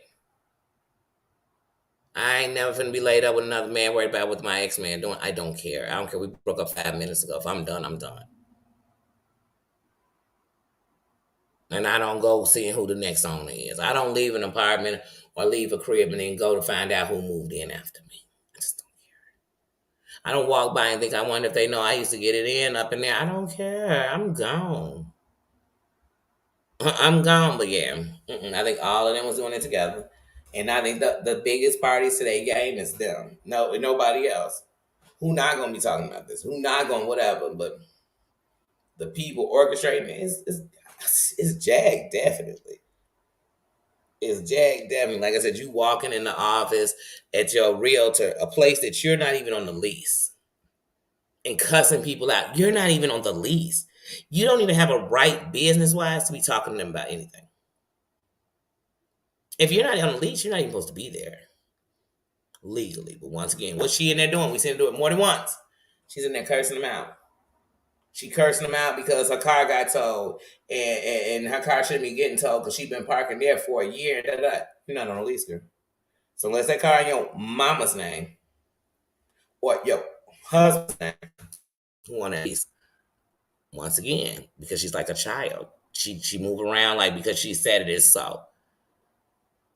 I ain't never finna be laid up with another man worried about what my ex-man doing. I don't care. I don't care. We broke up 5 minutes ago. If I'm done, I'm done. And I don't go seeing who the next owner is. I don't leave an apartment or leave a crib and then go to find out who moved in after me. I just don't care. I don't walk by and think, I wonder if they know I used to get it in up in there. I don't care. I'm gone. I'm gone, but yeah. I think all of them was doing it together. And I think the biggest parties to their game is them. No, nobody else. Who not going to be talking about this? Who not going to whatever? But the people orchestrating it is Jag, definitely. Is Jag definitely. Like I said, you walking in the office at your realtor, a place that you're not even on the lease, and cussing people out. You're not even on the lease. You don't even have a right business-wise to be talking to them about anything. If you're not on the lease, you're not even supposed to be there legally. But once again, what's she in there doing? We seen her do it more than once. She's in there cursing them out. She cursing them out because her car got towed, and her car shouldn't be getting towed because she's been parking there for a year. You're not on the lease, girl. So unless that car in your mama's name or your husband's name, who want to lease, once again, because she's like a child. She move around like because she said it is so.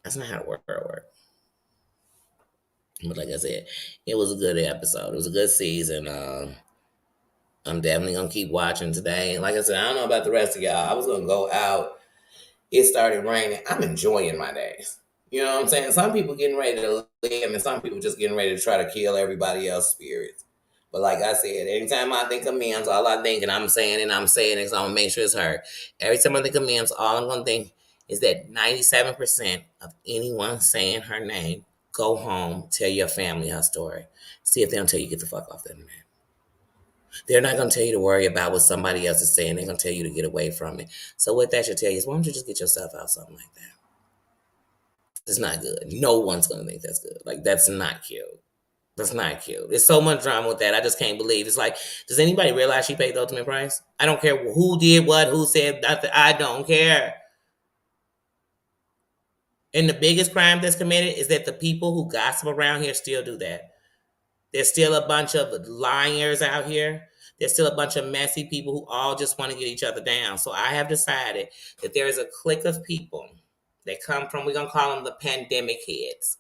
That's not how it works. But like I said, it was a good episode. It was a good season. I'm definitely gonna keep watching today. Like I said, I don't know about the rest of y'all. I was gonna go out. It started raining. I'm enjoying my days. You know what I'm saying? Some people getting ready to live, and some people just getting ready to try to kill everybody else's spirits. But like I said, anytime I think of Mims, all I think, and I'm saying it, so I'm gonna make sure it's heard. Every time I think of Mims, all I'm gonna think is that 97% of anyone saying her name, go home, tell your family her story. See if they don't tell you get the fuck off the internet. They're not going to tell you to worry about what somebody else is saying. They're going to tell you to get away from it. So what that should tell you is, why don't you just get yourself out something like that? It's not good. No one's going to think that's good. Like, that's not cute. That's not cute. There's so much drama with that. I just can't believe. It's like, does anybody realize she paid the ultimate price? I don't care who did what, who said nothing. I don't care. And the biggest crime that's committed is that the people who gossip around here still do that. There's still a bunch of liars out here. There's still a bunch of messy people who all just want to get each other down. So I have decided that there is a clique of people that come from, we're going to call them the pandemic heads.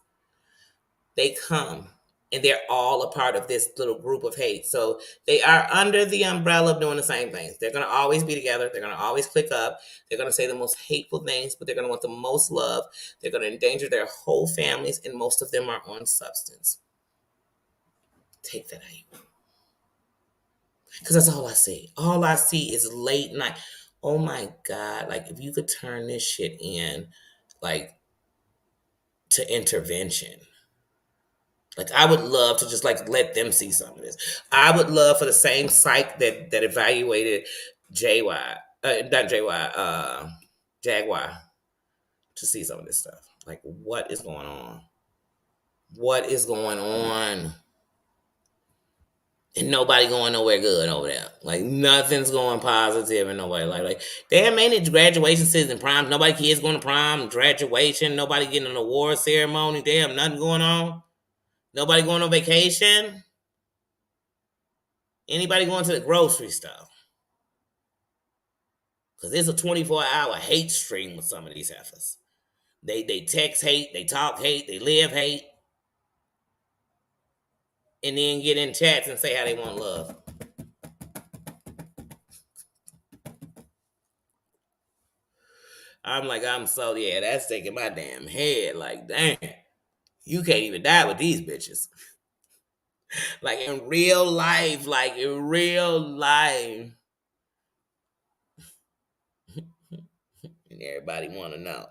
They come and they're all a part of this little group of hate. So they are under the umbrella of doing the same things. They're going to always be together. They're going to always click up. They're going to say the most hateful things, but they're going to want the most love. They're going to endanger their whole families, and most of them are on substance. Take that out. Because that's all I see. All I see is late night. Oh my God. Like, if you could turn this shit in, like, to intervention. Like, I would love to just, like, let them see some of this. I would love for the same psych that evaluated JY, not JY, Jaguar, to see some of this stuff. Like, what is going on? What is going on? And nobody going nowhere good over there. Like, nothing's going positive, and nobody like damn, ain't it graduation season, prom? Nobody kids going to prom, graduation, nobody getting an award ceremony. Damn, nothing going on. Nobody going on vacation. Anybody going to the grocery store? Because it's a 24-hour hate stream with some of these heifers. They text hate, they talk hate, they live hate, and then get in chats and say how they want love. I'm like, yeah, that's taking my damn head. Like, damn, you can't even die with these bitches. Like, in real life, and everybody want to know.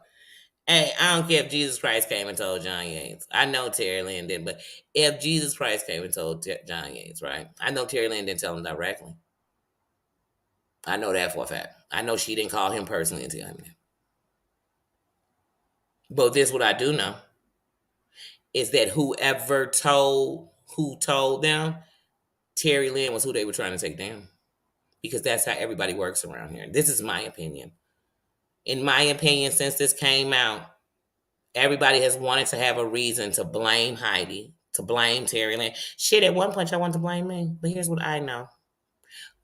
Hey, I don't care if Jesus Christ came and told John Yates. I know Terry Lynn did, but if Jesus Christ came and told John Yates, right? I know Terry Lynn didn't tell him directly. I know that for a fact. I know she didn't call him personally and tell him that. But this what I do know is that who told them, Terry Lynn was who they were trying to take down. Because that's how everybody works around here. This is my opinion. In my opinion, since this came out, everybody has wanted to have a reason to blame Heidi, to blame Terry Lynn. Shit, at one point, y'all want to blame me. But here's what I know.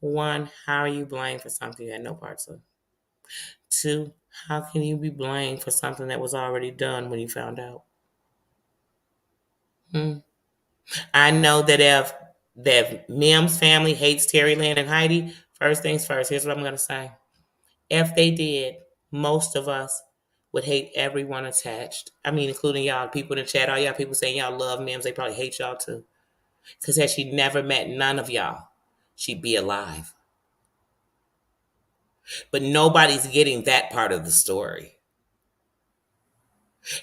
One, how are you blamed for something you had no parts of? Two, how can you be blamed for something that was already done when you found out? I know that if Mim's family hates Terry Lynn and Heidi, first things first, here's what I'm going to say. If they did, most of us would hate everyone attached. I mean, including y'all, people in the chat, all y'all people saying y'all love Mims, they probably hate y'all too. Because had she never met none of y'all, she'd be alive. But nobody's getting that part of the story.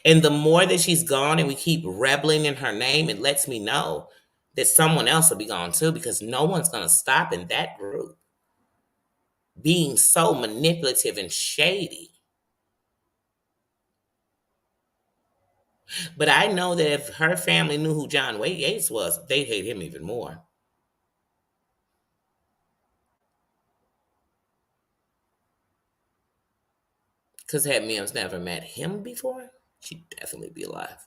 And the more that she's gone and we keep rebelling in her name, it lets me know that someone else will be gone too, because no one's going to stop in that group being so manipulative and shady. But I know that if her family knew who John Wayne Yates was, they'd hate him even more. Because had Mims never met him before, she'd definitely be alive.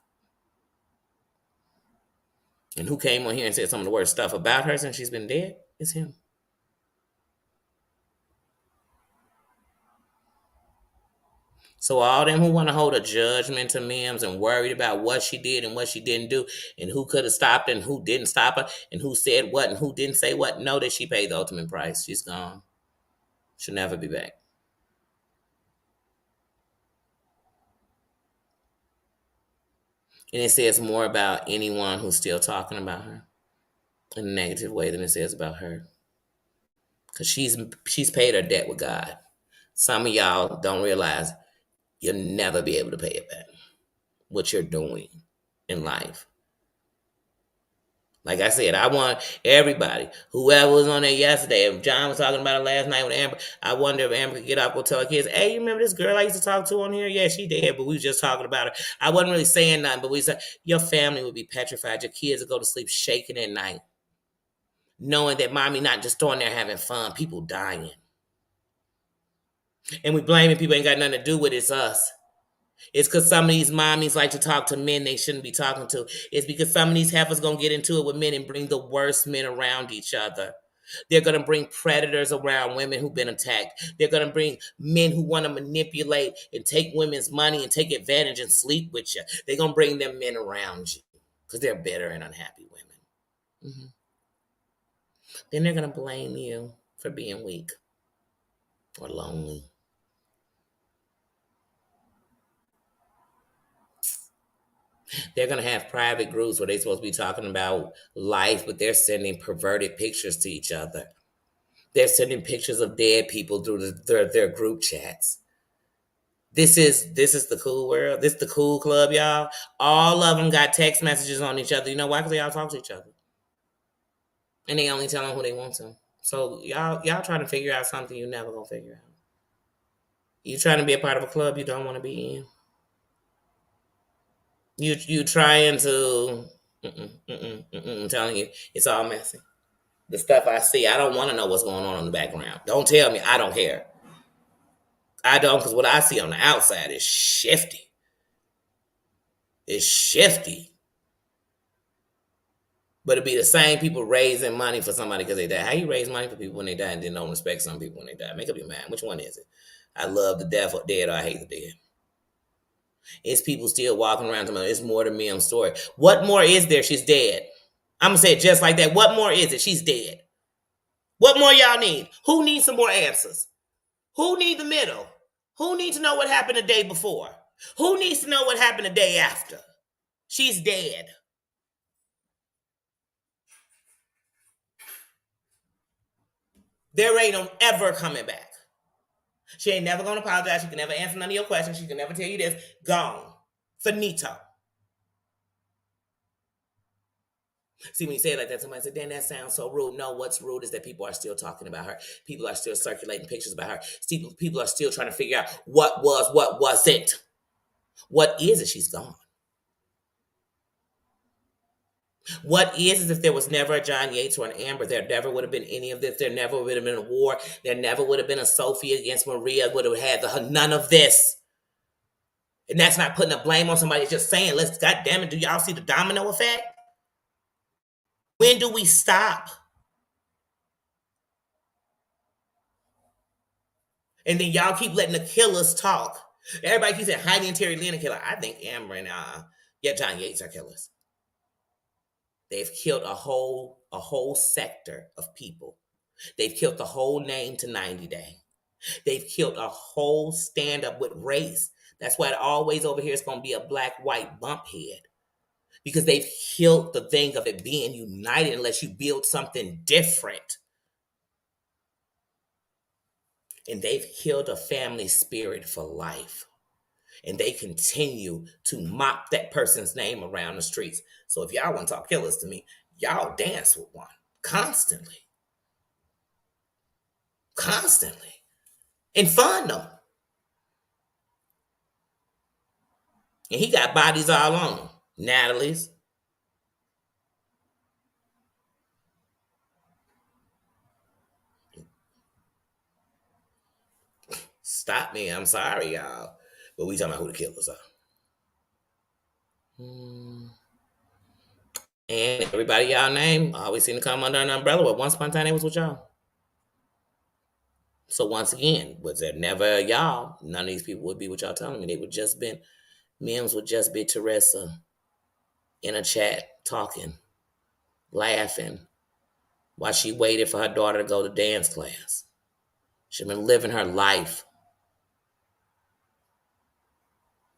And who came on here and said some of the worst stuff about her since she's been dead is him. So all them who want to hold a judgment to Mims and worried about what she did and what she didn't do and who could have stopped her and who didn't stop her and who said what and who didn't say what, know that she paid the ultimate price. She's gone. She'll never be back. And it says more about anyone who's still talking about her in a negative way than it says about her. Because she's paid her debt with God. Some of y'all don't realize you'll never be able to pay it back. What you're doing in life. Like I said, I want everybody, whoever was on there yesterday, if John was talking about it last night with Amber, I wonder if Amber could get up and tell her kids, hey, you remember this girl I used to talk to on here? Yeah, she did, but we was just talking about her. I wasn't really saying nothing, but we said, your family would be petrified. Your kids would go to sleep shaking at night, knowing that mommy not just throwing there having fun, people dying. And we blaming people ain't got nothing to do with it, it's us. It's because some of these mommies like to talk to men they shouldn't be talking to. It's because some of these heifers going to get into it with men and bring the worst men around each other. They're going to bring predators around women who've been attacked. They're going to bring men who want to manipulate and take women's money and take advantage and sleep with you. They're going to bring them men around you because they're bitter and unhappy women. Then they're going to blame you for being weak or lonely. They're going to have private groups where they're supposed to be talking about life, but they're sending perverted pictures to each other. They're sending pictures of dead people through their group chats. This is the cool world. This is the cool club, y'all. All of them got text messages on each other. You know why? Because they all talk to each other, and they only tell them who they want to. So y'all trying to figure out something you never gonna figure out. You trying to be a part of a club you don't want to be in. You trying to. I'm telling you, it's all messy. The stuff I see, I don't want to know what's going on in the background. Don't tell me. I don't care. I don't, because what I see on the outside is shifty. It's shifty. But it'd be the same people raising money for somebody because they die. How you raise money for people when they die and then don't respect some people when they die? Make up your mind. Which one is it? I love the dead or I hate the dead. It's people still walking around talking about it's more to Mim's story. What more is there? She's dead. I'm going to say it just like that. What more is it? She's dead. What more y'all need? Who needs some more answers? Who needs the middle? Who needs to know what happened the day before? Who needs to know what happened the day after? She's dead. There ain't no ever coming back. She ain't never gonna apologize. She can never answer none of your questions. She can never tell you this. Gone. Finito. See, when you say it like that, somebody said, Dan, that sounds so rude. No, what's rude is that people are still talking about her. People are still circulating pictures about her. People are still trying to figure out what wasn't. What is it? She's gone. What is if there was never a John Yates or an Amber, there never would have been any of this. There never would have been a war. There never would have been a Sophie against Maria. Would have had none of this. And that's not putting a blame on somebody. It's just saying, let's, God damn it, do y'all see the domino effect? When do we stop? And then y'all keep letting the killers talk. Everybody keeps saying Heidi and Terry Lynn are killer. I think Amber and John Yates are killers. They've killed a whole sector of people. They've killed the whole Name to 90 Day. They've killed a whole stand-up with race. That's why it always over here is going to be a black-white bump head. Because they've killed the thing of it being united unless you build something different. And they've killed a family spirit for life. And they continue to mock that person's name around the streets. So if y'all want to talk killers to me, y'all dance with one constantly. Constantly. And fund them. And he got bodies all on him. Natalie's. Stop me. I'm sorry, y'all. But we talking about who the killers are. And everybody y'all name always seem to come under an umbrella. But once upon a time, they was with y'all. So once again, was there never y'all? None of these people would be what y'all telling me. They would just been, Mims would just be Teresa in a chat talking, laughing, while she waited for her daughter to go to dance class. She'd been living her life.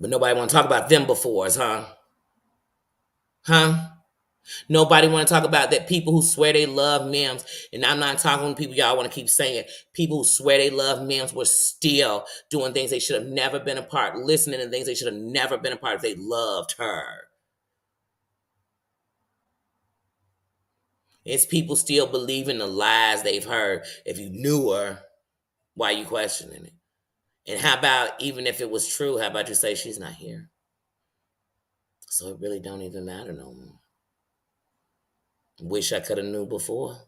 But nobody want to talk about them before us, huh? Huh? Nobody want to talk about that people who swear they love Mims. And I'm not talking to people y'all want to keep saying. People who swear they love Mims were still doing things they should have never been a part, listening to things they should have never been a part if they loved her. It's people still believing the lies they've heard. If you knew her, why are you questioning it? And how about, even if it was true, how about you say she's not here? So it really don't even matter no more. Wish I could have knew before.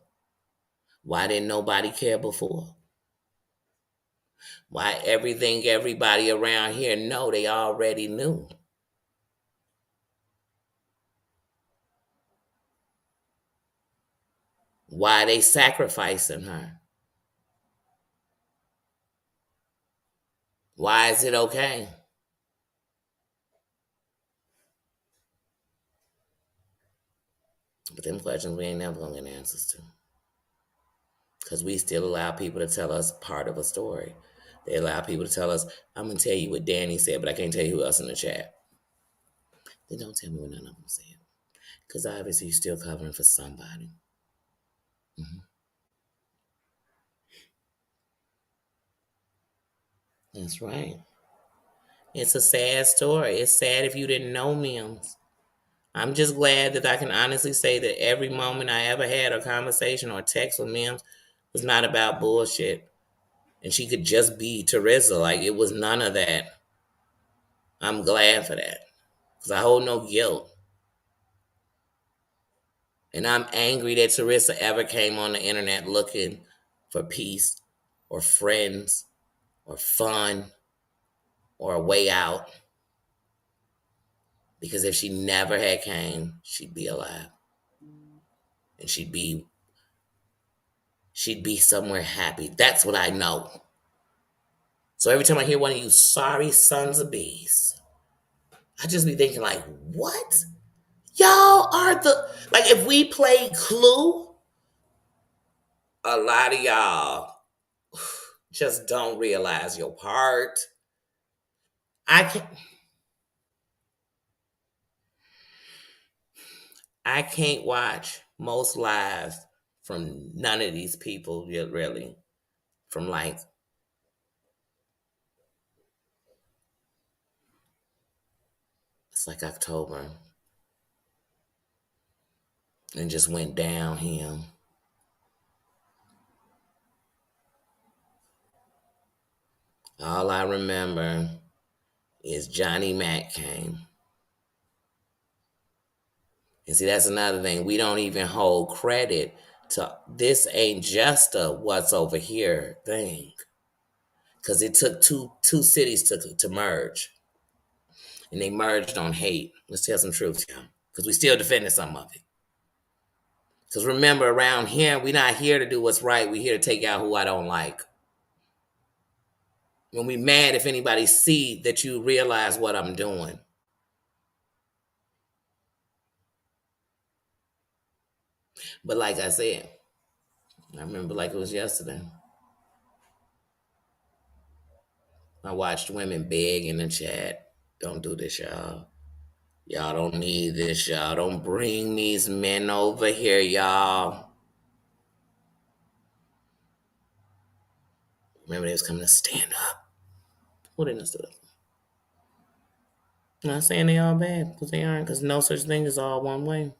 Why didn't nobody care before? Why everybody around here know they already knew? Why they sacrificing her? Why is it okay? But them questions we ain't never gonna get answers to. Because we still allow people to tell us part of a story. They allow people to tell us, I'm going to tell you what Danny said, but I can't tell you who else in the chat. Then don't tell me what none of them said. Because obviously you're still covering for somebody. Hmm. That's right. It's a sad story. It's sad if you didn't know Mims. I'm just glad that I can honestly say that every moment I ever had a conversation or text with Mims was not about bullshit. And she could just be Teresa. Like, it was none of that. I'm glad for that. Because I hold no guilt. And I'm angry that Teresa ever came on the internet looking for peace or friends or fun or a way out. Because if she never had came, she'd be alive. And she'd be somewhere happy. That's what I know. So every time I hear one of you sorry sons of bees, I just be thinking like, what? Y'all are the, like, if we played Clue, a lot of y'all just don't realize your part. I can't I can't watch most lives from none of these people really. From like, it's like October and just went downhill. All I remember is Johnny Mac came. And see, that's another thing. We don't even hold credit to this ain't just a what's over here thing. Because it took two cities to merge. And they merged on hate. Let's tell some truth, y'all. Because we still defending some of it. Because remember, around here, we're not here to do what's right. We're here to take out who I don't like. When we mad if anybody see that you realize what I'm doing. But like I said, I remember like it was yesterday. I watched women beg in the chat. Don't do this, y'all. Y'all don't need this, y'all. Don't bring these men over here, y'all. Remember, they was coming to stand up. Who didn't stand up? I'm not saying they all bad, because they aren't, because no such thing as all one way.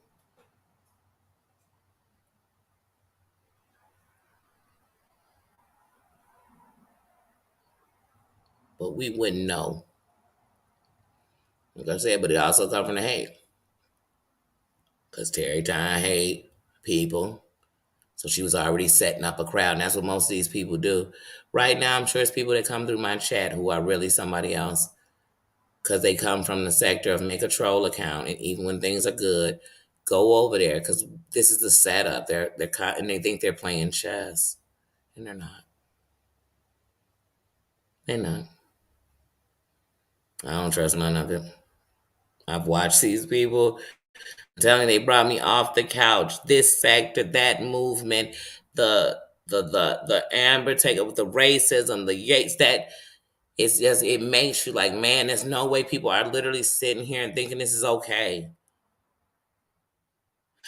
But we wouldn't know. Like I said, but it also comes from the hate. Because Terry Time hate people. So she was already setting up a crowd. And that's what most of these people do. Right now, I'm sure it's people that come through my chat who are really somebody else. Because they come from the sector of make a troll account. And even when things are good, go over there. Because this is the setup. And they think they're playing chess. And they're not. They're not. I don't trust none of it. I've watched these people. I'm telling you, they brought me off the couch. This sector, that movement, the Amber takeover, the racism, the Yates, that it's just, it makes you like, man, there's no way people are literally sitting here and thinking this is okay.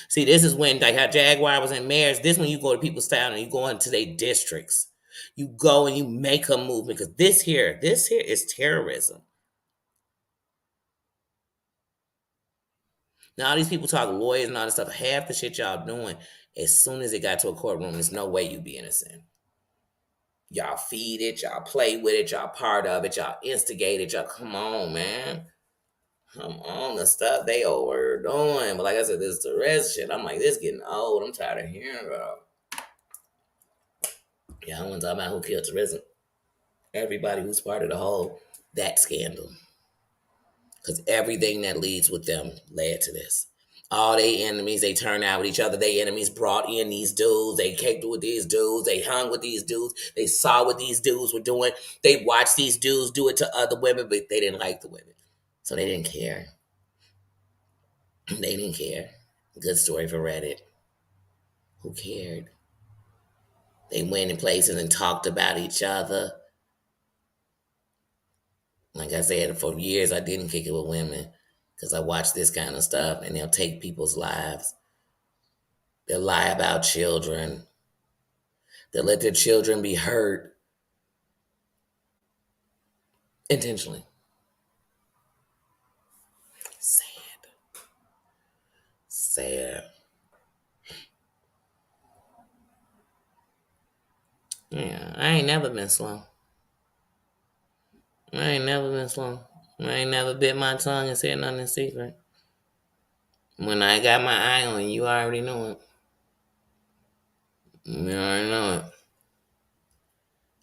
See, this is when, like how Jaguar was in mayors, this when you go to people's town and you go into their districts. You go and you make a movement because this here is terrorism. Now all these people talk lawyers and all this stuff. Half the shit y'all doing, as soon as it got to a courtroom, there's no way you be innocent. Y'all feed it, y'all play with it, y'all part of it, y'all instigate it, y'all come on, man. Come on, the stuff they over doing. But like I said, this is the rest shit. I'm like, this getting old. I'm tired of hearing about. Yeah, I want to talk about who killed Teresa. Everybody who's part of the whole that scandal. Because everything that leads with them led to this. All they enemies, they turned out with each other. They enemies brought in these dudes. They came through with these dudes. They hung with these dudes. They saw what these dudes were doing. They watched these dudes do it to other women, but they didn't like the women. So they didn't care. They didn't care. Good story for Reddit. Who cared? They went in places and talked about each other. Like I said, for years I didn't kick it with women. because I watch this kind of stuff, and they'll take people's lives. They'll lie about children. They'll let their children be hurt intentionally. Sad. Sad. Yeah, I ain't never been slow. I ain't never been slow. I ain't never bit my tongue and said nothing in secret. When I got my eye on you, already know it. You already know it.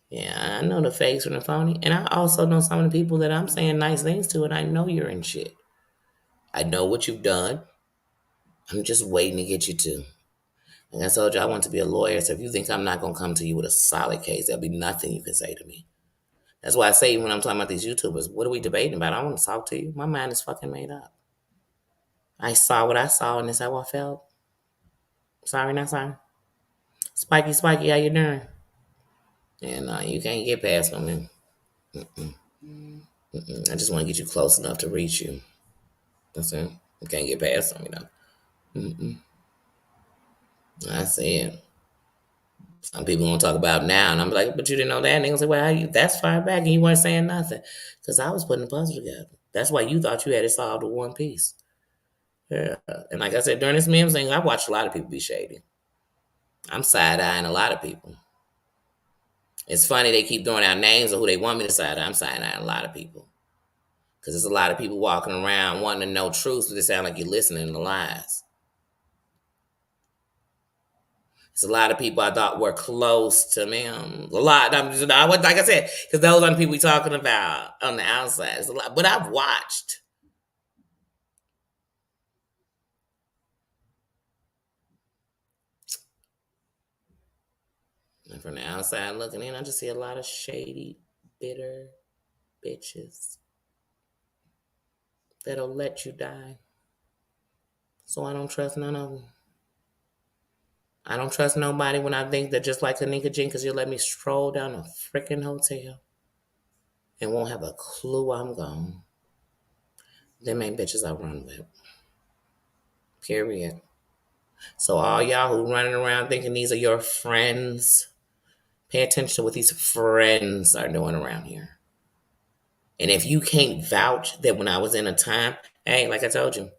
Yeah, I know the fakes from the phony. And I also know some of the people that I'm saying nice things to, and I know you're in shit. I know what you've done. I'm just waiting to get you to. Like I told you, I want to be a lawyer, so if you think I'm not going to come to you with a solid case, there'll be nothing you can say to me. That's why I say when I'm talking about these YouTubers, what are we debating about? I want to talk to you. My mind is fucking made up. I saw what I saw, and that's how I felt. Sorry, not sorry. Spiky, Spiky, how you doing? And you can't get past me. I just want to get you close enough to reach you. That's it. You can't get past me, though. I see it. Some people gonna talk about now, and I'm like, but you didn't know that. And they gonna say, well, how you, that's far back, and you weren't saying nothing. Because I was putting the puzzle together. That's why you thought you had it solved in one piece. Yeah. And like I said, during this meme thing, I watched a lot of people be shady. I'm side-eyeing a lot of people. It's funny they keep throwing out names of who they want me to side-eye. I'm side-eyeing a lot of people. Because there's a lot of people walking around wanting to know truth, but it sound like you're listening to lies. It's a lot of people I thought were close to me. A lot. Like I said, because those are the people we talking about on the outside. It's a lot. But I've watched. And from the outside looking in, I just see a lot of shady, bitter bitches that'll let you die. So I don't trust none of them. I don't trust nobody when I think they're just like Kanika Jean, because you'll let me stroll down a freaking hotel and won't have a clue I'm gone. Them ain't bitches I run with. Period. So all y'all who running around thinking these are your friends, pay attention to what these friends are doing around here. And if you can't vouch that when I was in a time, hey, like I told you,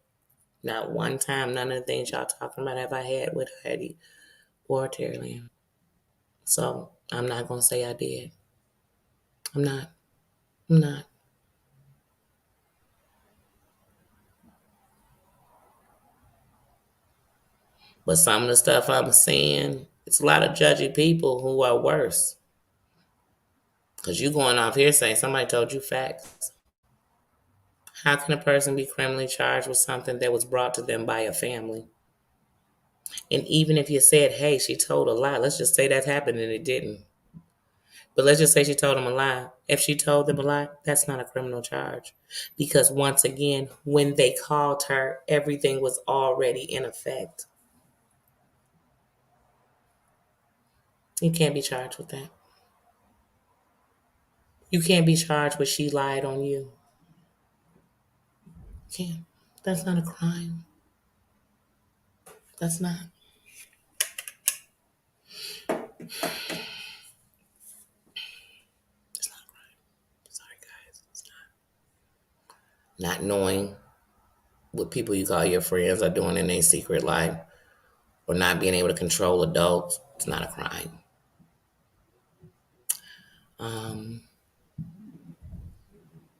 not one time, none of the things y'all talking about have I had with Heidi or Terry Lamb. So I'm not gonna say I did. I'm not. I'm not. But some of the stuff I'm seeing, it's a lot of judgy people who are worse. Because you going off here saying somebody told you facts. How can a person be criminally charged with something that was brought to them by a family? And even if you said, hey, she told a lie, let's just say that happened and it didn't. But let's just say she told them a lie. If she told them a lie, that's not a criminal charge. Because once again, when they called her, everything was already in effect. You can't be charged with that. You can't be charged with she lied on you. You can't. That's not a crime. That's not. It's not a crime. Sorry, guys. It's not. Not knowing what people you call your friends are doing in their secret life or not being able to control adults, it's not a crime.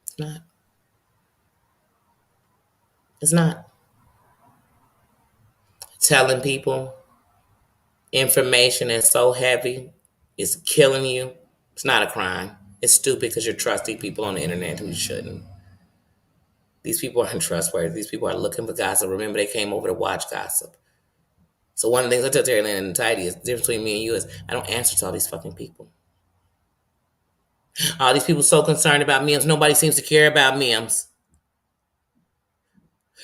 It's not. It's not. Telling people information that's so heavy is killing you, it's not a crime. It's stupid because you're trusting people on the internet who you shouldn't. These people aren't trustworthy. These people are looking for gossip. Remember, they came over to watch gossip. So one of the things I tell Terry Lynn and Tidy is the difference between me and you is I don't answer to all these fucking people. All these people so concerned about memes. Nobody seems to care about memes.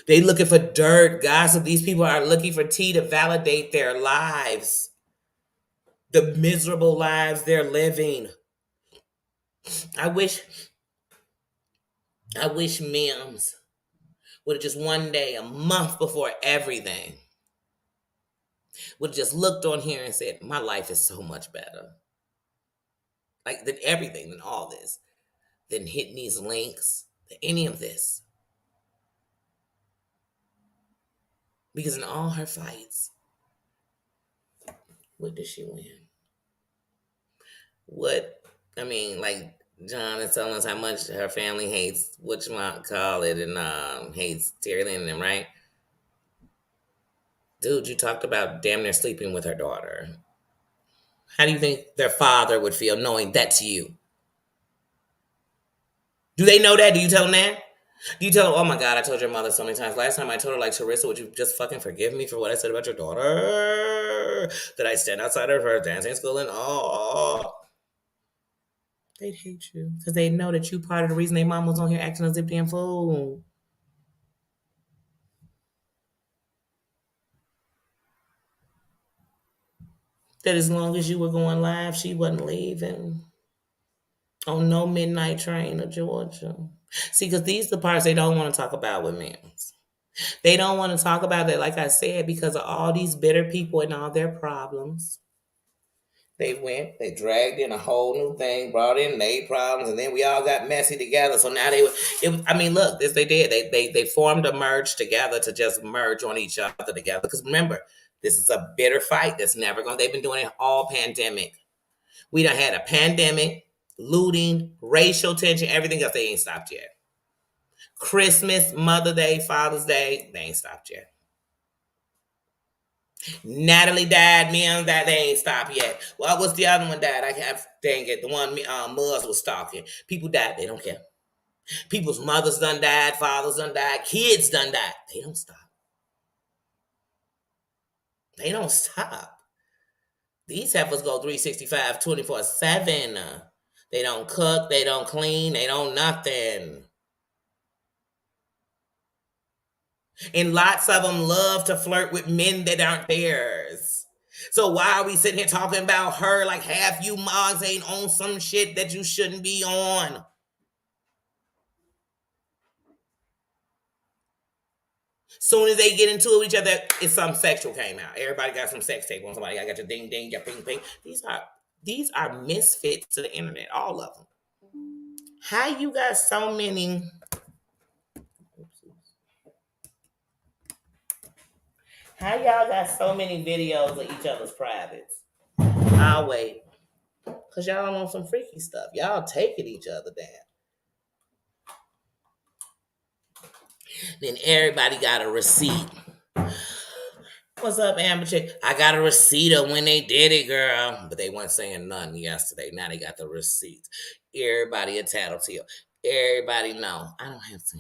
They looking for dirt, gossip. These people are looking for tea to validate their lives. The miserable lives they're living. I wish memes would have just one day, a month before everything, would have just looked on here and said, my life is so much better. Like, than everything, than all this, than hitting these links, than any of this. Because in all her fights, what did she win? Like John is telling us how much her family hates whatchamacallit and hates Terry Lynn and them, right? Dude, you talked about damn near sleeping with her daughter. How do you think their father would feel knowing that's you? Do they know that? Do you tell them that? Do you tell them, oh my God, I told your mother so many times. Last time I told her, like, Teresa, would you just fucking forgive me for what I said about your daughter? That I stand outside of her dancing school and all. They'd hate you because they know that you part of the reason their mom was on here acting a zip damn fool. That as long as you were going live, she wasn't leaving on no midnight train to Georgia. See, because these are the parts they don't want to talk about with men. They don't want to talk about it, like I said, because of all these bitter people and all their problems. They dragged in a whole new thing, brought in their problems, and then we all got messy together. So now look, this they did. They formed a merge together to just merge on each other together. Because remember, this is a bitter fight that's never going. They've been doing it all pandemic. We done had a pandemic, looting, racial tension, everything else. They ain't stopped yet. Christmas, Mother's Day, Father's Day, they ain't stopped yet. Natalie died, man, that they ain't stopped yet. Well, what's the other one died? I can't dang it. The one Muzz was stalking. People died, they don't care. People's mothers done died, fathers done died, kids done died. They don't stop. They don't stop. These heifers go 365, 24/7. They don't cook, they don't clean, they don't nothing. And lots of them love to flirt with men that aren't theirs. So why are we sitting here talking about her like half you moms ain't on some shit that you shouldn't be on? Soon as they get into it with each other, it's something sexual came out. Everybody got some sex tape on somebody. I got your ding ding, your ping ping. These are misfits to the internet, all of them. How you got so many? How y'all got so many videos of each other's privates? I'll wait. Because y'all want some freaky stuff. Y'all taking each other down. Then everybody got a receipt. What's up, Amber Chick? I got a receipt of when they did it, girl. But they weren't saying nothing yesterday. Now they got the receipts. Everybody a tattletale. Everybody know. I don't have to.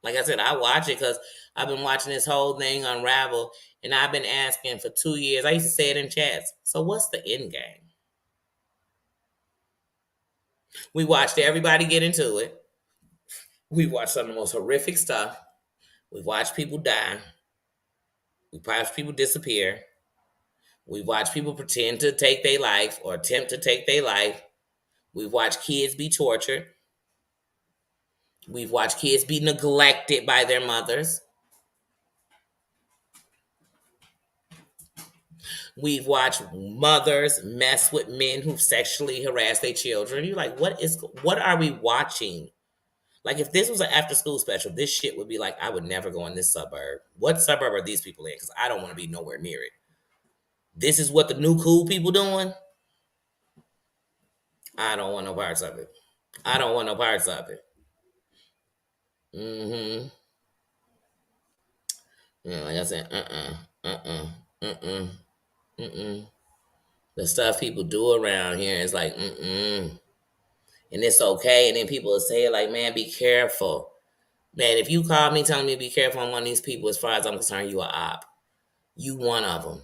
Like I said, I watch it because I've been watching this whole thing unravel. And I've been asking for 2 years. I used to say it in chats. So what's the end game? We watched everybody get into it. We watched some of the most horrific stuff. We watched people die. We watched people disappear. We watched people pretend to take their life or attempt to take their life. We've watched kids be tortured. We've watched kids be neglected by their mothers. We've watched mothers mess with men who sexually harass their children. You're like, what are we watching? Like, if this was an after school special, this shit would be like, I would never go in this suburb. What suburb are these people in? Because I don't want to be nowhere near it. This is what the new cool people doing? I don't want no parts of it. I don't want no parts of it. Mm-hmm. Yeah, like I said, the stuff people do around here is like, and it's okay. And then people will say, like, man, be careful. Man, if you call me telling me to be careful on one of these people, as far as I'm concerned, you a op. You one of them.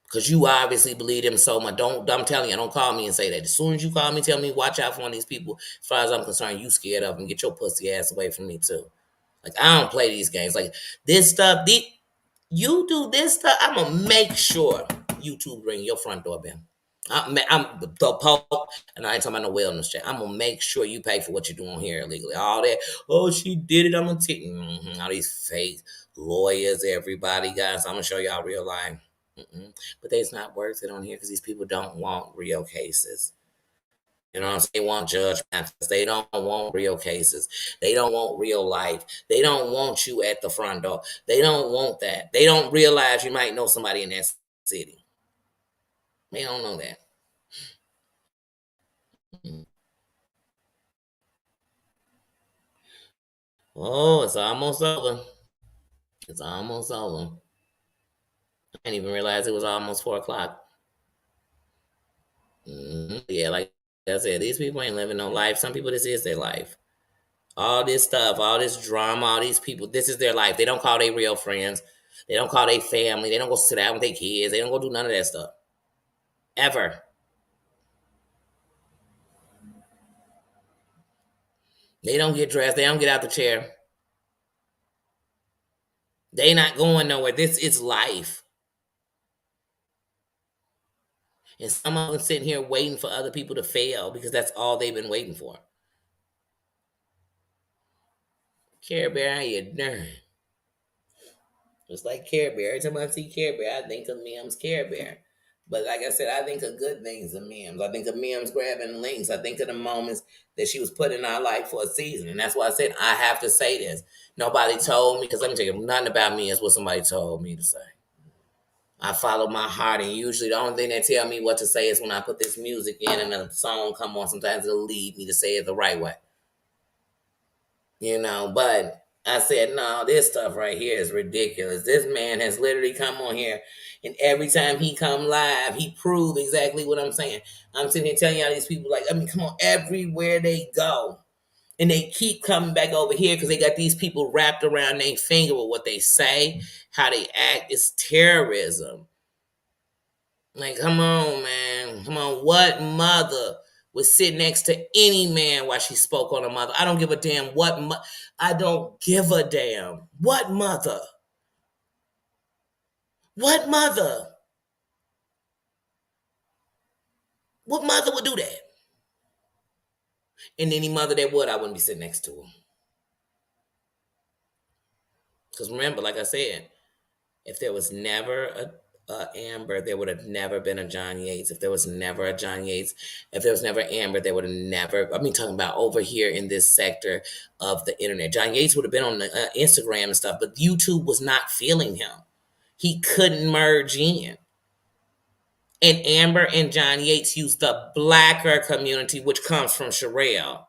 Because you obviously believe them so much. I'm telling you, don't call me and say that. As soon as you call me, tell me, watch out for one of these people. As far as I'm concerned, you scared of them. Get your pussy ass away from me, too. Like, I don't play these games. Like, this stuff, you do this stuff, I'm going to make sure YouTube ring your front doorbell. I'm the Pope, and I ain't talking about no wellness check. I'm gonna make sure you pay for what you're doing here illegally. All that, oh, she did it. I'm gonna take all these fake lawyers, everybody, guys. I'm gonna show y'all real life. But it's not worth it on here because these people don't want real cases. You know what I'm saying? They want judgments. They don't want real cases. They don't want real life. They don't want you at the front door. They don't want that. They don't realize you might know somebody in that city. They don't know that. Mm. Oh, it's almost over. It's almost over. I didn't even realize it was almost 4 o'clock. Yeah, like I said, these people ain't living no life. Some people, this is their life. All this stuff, all this drama, all these people, this is their life. They don't call their real friends. They don't call their family. They don't go sit down with their kids. They don't go do none of that stuff. Ever. They don't get dressed. They don't get out the chair. They not going nowhere. This is life. And some of them sitting here waiting for other people to fail because that's all they've been waiting for. Care Bear, how you doing? Just like Care Bear. Every time I see Care Bear, I think of Mims Care Bear. But like I said, I think of good things of Mims. I think of Mims grabbing links. I think of the moments that she was put in our life for a season. And that's why I said I have to say this. Nobody told me, because let me tell you, nothing about me is what somebody told me to say. I follow my heart, and usually the only thing that tell me what to say is when I put this music in and a song come on. Sometimes it'll lead me to say it the right way. But I said, no, this stuff right here is ridiculous. This man has literally come on here, and every time he come live, he proved exactly what I'm saying. I'm sitting here telling y'all these people, like, I mean, come on, everywhere they go, and they keep coming back over here because they got these people wrapped around their finger with what they say, how they act. It's terrorism. Like, come on, man. Come on. What mother would sit next to any man while she spoke on a mother? I don't give a damn I don't give a damn. What mother? What mother? What mother would do that? And any mother that would, I wouldn't be sitting next to her. Because remember, like I said, if there was never a Amber, there would have never been a John Yates. If there was never a John Yates, if there was never Amber, there would have never. I mean, talking about over here in this sector of the internet, John Yates would have been on the Instagram and stuff, but YouTube was not feeling him. He couldn't merge in. And Amber and John Yates used the blacker community, which comes from Sherelle.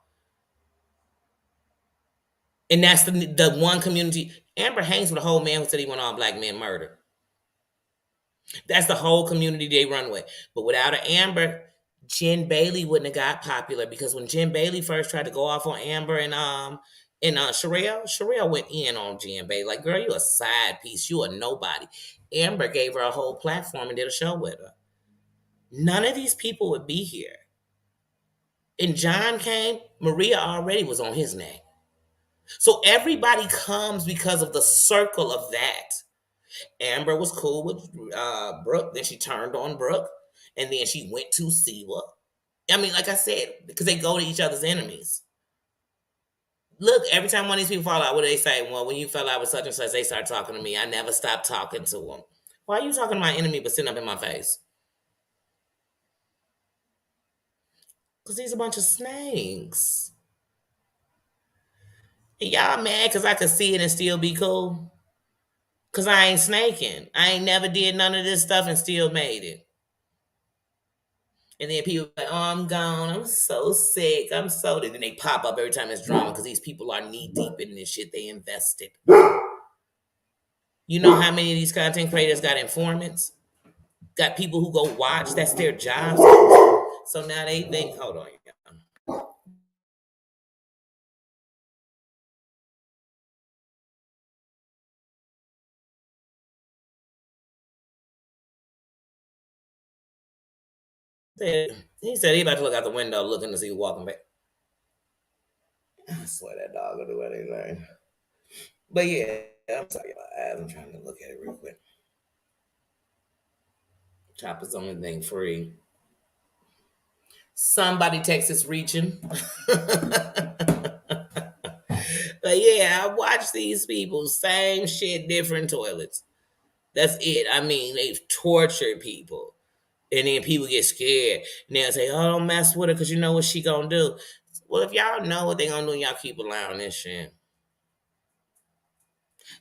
And that's the one community. Amber hangs with a whole man who said he want all black men murdered. That's the whole community they run with. But without an Amber, Jen Bailey wouldn't have got popular, because when Jen Bailey first tried to go off on Amber and Sherelle went in on Jen Bailey. Like, girl, you a side piece. You a nobody. Amber gave her a whole platform and did a show with her. None of these people would be here. And John came, Maria already was on his neck. So everybody comes because of the circle of that. Amber was cool with Brooke. Then she turned on Brooke. And then she went to Siwa. I mean, like I said, because they go to each other's enemies. Look, every time one of these people fall out, what do they say? Well, when you fell out with such and such, they start talking to me. I never stopped talking to them. Why are you talking to my enemy but sitting up in my face? Because he's a bunch of snakes. And y'all mad because I could see it and still be cool? Because I ain't snaking. I ain't never did none of this stuff and still made it. And then people are like, oh, I'm gone. I'm so sick. I'm so. And then they pop up every time it's drama because these people are knee deep in this shit they invested. You know how many of these content creators got informants? Got people who go watch. That's their jobs. So now they think, hold on. He said he about to look out the window looking to see who walking back. I swear that dog will do anything. But yeah, I'm sorry about eyes. I'm trying to look at it real quick. Chopper's only thing free. Somebody Texas reaching. But yeah, I watch these people, same shit, different toilets. That's it. I mean, they've tortured people. And then people get scared. And they'll say, oh, don't mess with her because you know what she gonna do. Well, if y'all know what they gonna do, y'all keep allowing this shit.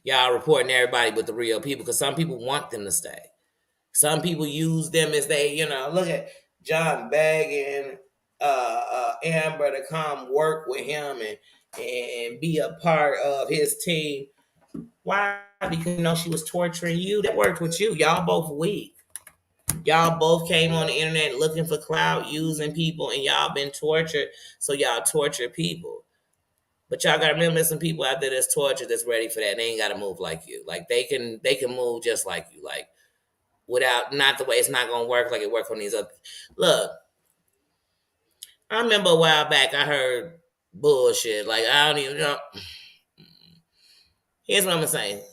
Y'all reporting everybody but the real people because some people want them to stay. Some people use them as they, look at John begging Amber to come work with him and be a part of his team. Why? Because she was torturing you. That worked with you. Y'all both weak. Y'all both came on the internet looking for clout, using people, and y'all been tortured. So y'all torture people. But y'all gotta remember, there's some people out there that's tortured that's ready for that. They ain't gotta move like you. Like they can move just like you. Like without not the way it's not gonna work like it worked on these other. Look, I remember a while back I heard bullshit. Like I don't even know. Here's what I'm gonna say.